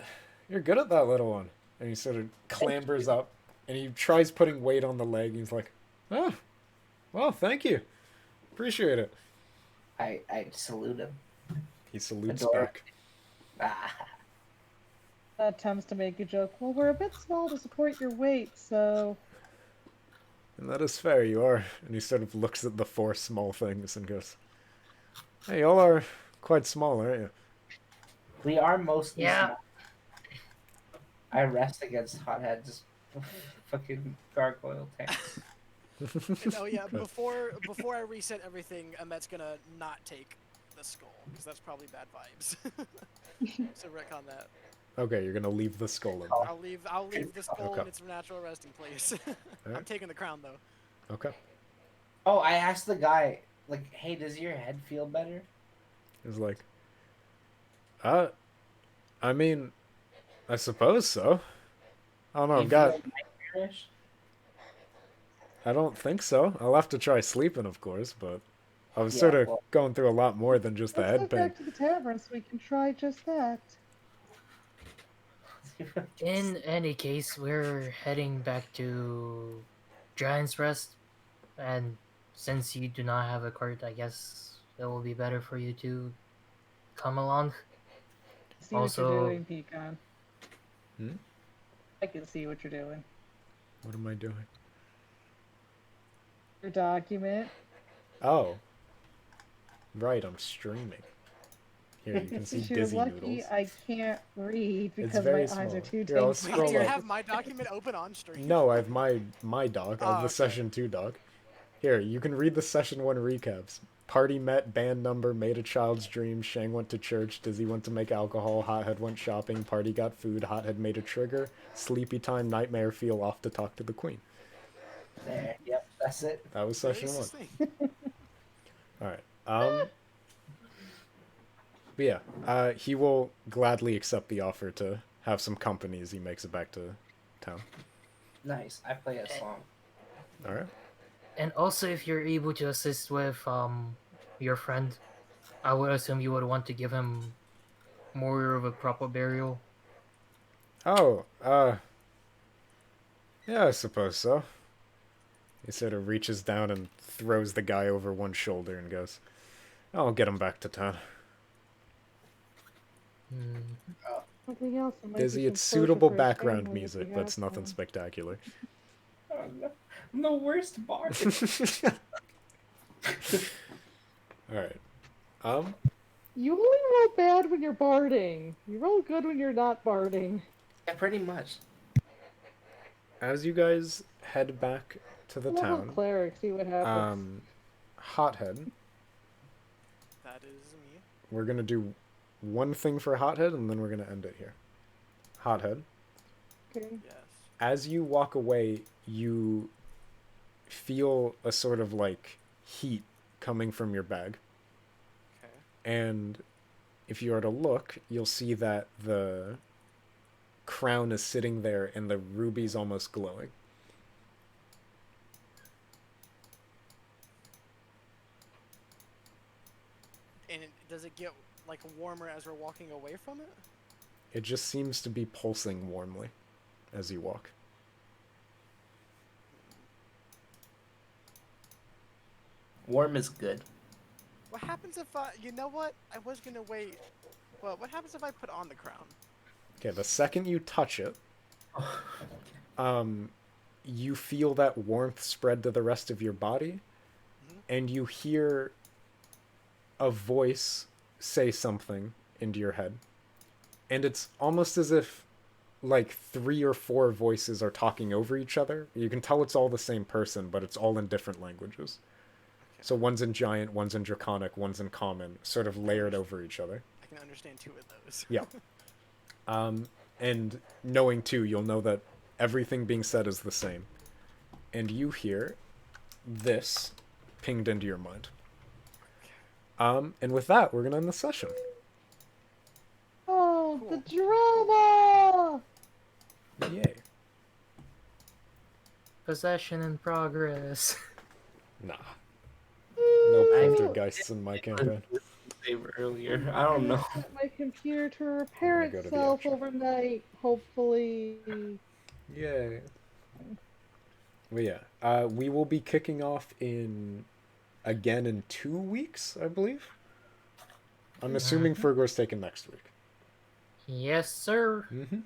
you're good at that little one." And he sort of clambers up and he tries putting weight on the leg. And he's like, "Oh, well, thank you. Appreciate it." I salute him. He salutes Adore. back. Ah. attempts to make a joke. Well, we're a bit small to support your weight, so... "And that is fair, you are." And he sort of looks at the 4 small things and goes, "Hey, y'all are quite small, aren't you?" We are mostly Yeah. small. I rest against hotheads. Fucking gargoyle tank. And, oh yeah, before I reset everything, Amet's gonna not take the skull because that's probably bad vibes. So retcon that. Okay, you're gonna leave the skull in I'll leave the skull Okay. in its natural resting place. I'm Alright. taking the crown though. there. Okay. Oh, I asked the guy, like, hey, does your head feel better? He's like, I mean, I suppose so. I don't know, You I've got... feel nightmarish? I don't think so. I'll have to try sleeping, of course, but I was Yeah, sort of well- going through a lot more than just the Let's head go pain. back to the tavern so we can try just that. In any case, we're heading back to Giant's Rest, and since you do not have a cart, I guess it will be better for you to come along. See what Also- you're doing, Pecan. Hmm? I can see what you're doing. What am I doing? Your document. Oh. Right, I'm streaming. Here, you can see Since you're Dizzy lucky, Noodles. I can't read because very my eyes are small. too Here, I'll dang scroll Wait, you up. have my document open on stream? No, I have my doc. I have Oh, the okay. session 2 doc. Here, you can read the session 1 recaps. Party met, band number, made a child's dream, Shang went to church, Dizzy went to make alcohol, Hothead went shopping, Party got food, Hothead made a trigger, sleepy time, nightmare, feel off to talk to the queen. There. Yep. That's it. That was Very session 1. succinct. Alright. But yeah, he will gladly accept the offer to have some company as he makes it back to town. Nice. I play a song. Alright. And also, if you're able to assist with your friend, I would assume you would want to give him more of a proper burial. Oh, yeah, I suppose so. He sort of reaches down and throws the guy over one shoulder and goes, I'll get him back to town. Something else. There might be Dizzy, some it's closure suitable for his background family if music, we but have it's nothing one. spectacular. Oh, no. I'm the worst bard. Alright. You only roll bad when you're barding. You roll good when you're not barding. Yeah, pretty much. As you guys head back to the Level town, cleric, see what happens. Hothead, That is me. we're gonna do one thing for Hothead, and then we're gonna end it here. Hothead, Okay. Yes. as you walk away, you feel a sort of like heat coming from your bag. Okay. And if you are to look, you'll see that the crown is sitting there and the ruby's almost glowing. And does it get like warmer as we're walking away from it? It just seems to be pulsing warmly as you walk. Warm is good. What happens if I? You know what? I was gonna wait. Well, what happens if I put on the crown? Okay, the second you touch it, you feel that warmth spread to the rest of your body, and you hear a voice say something into your head. And it's almost as if like 3 or 4 voices are talking over each other. You can tell it's all the same person, but it's all in different languages. So one's in Giant, one's in Draconic, one's in Common, sort of layered over each other. I can understand 2 of those. Yeah. And knowing too, you'll know that everything being said is the same. And you hear this pinged into your mind. And with that, we're gonna end the session. Oh, Cool. the drama! Yay. Possession in progress. Nah. No I mean- poltergeists in my campaign. Save earlier. I don't know. Get my computer to repair I'm gonna go to the itself action. overnight, hopefully. Yay. But yeah, we will be kicking off again in 2 weeks, I believe. I'm assuming Fergor's taken next week. Yes, sir. Mm-hmm.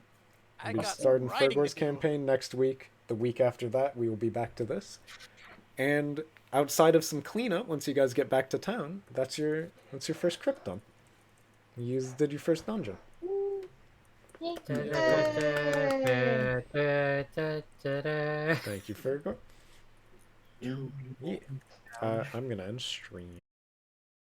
I We'll be got starting writing Fergor's to do. campaign next week. The week after that, we will be back to this. And outside of some cleanup, once you guys get back to town, that's your first crypt done. You did your first dungeon. Thank you, Fergor. Yeah. I'm gonna end stream.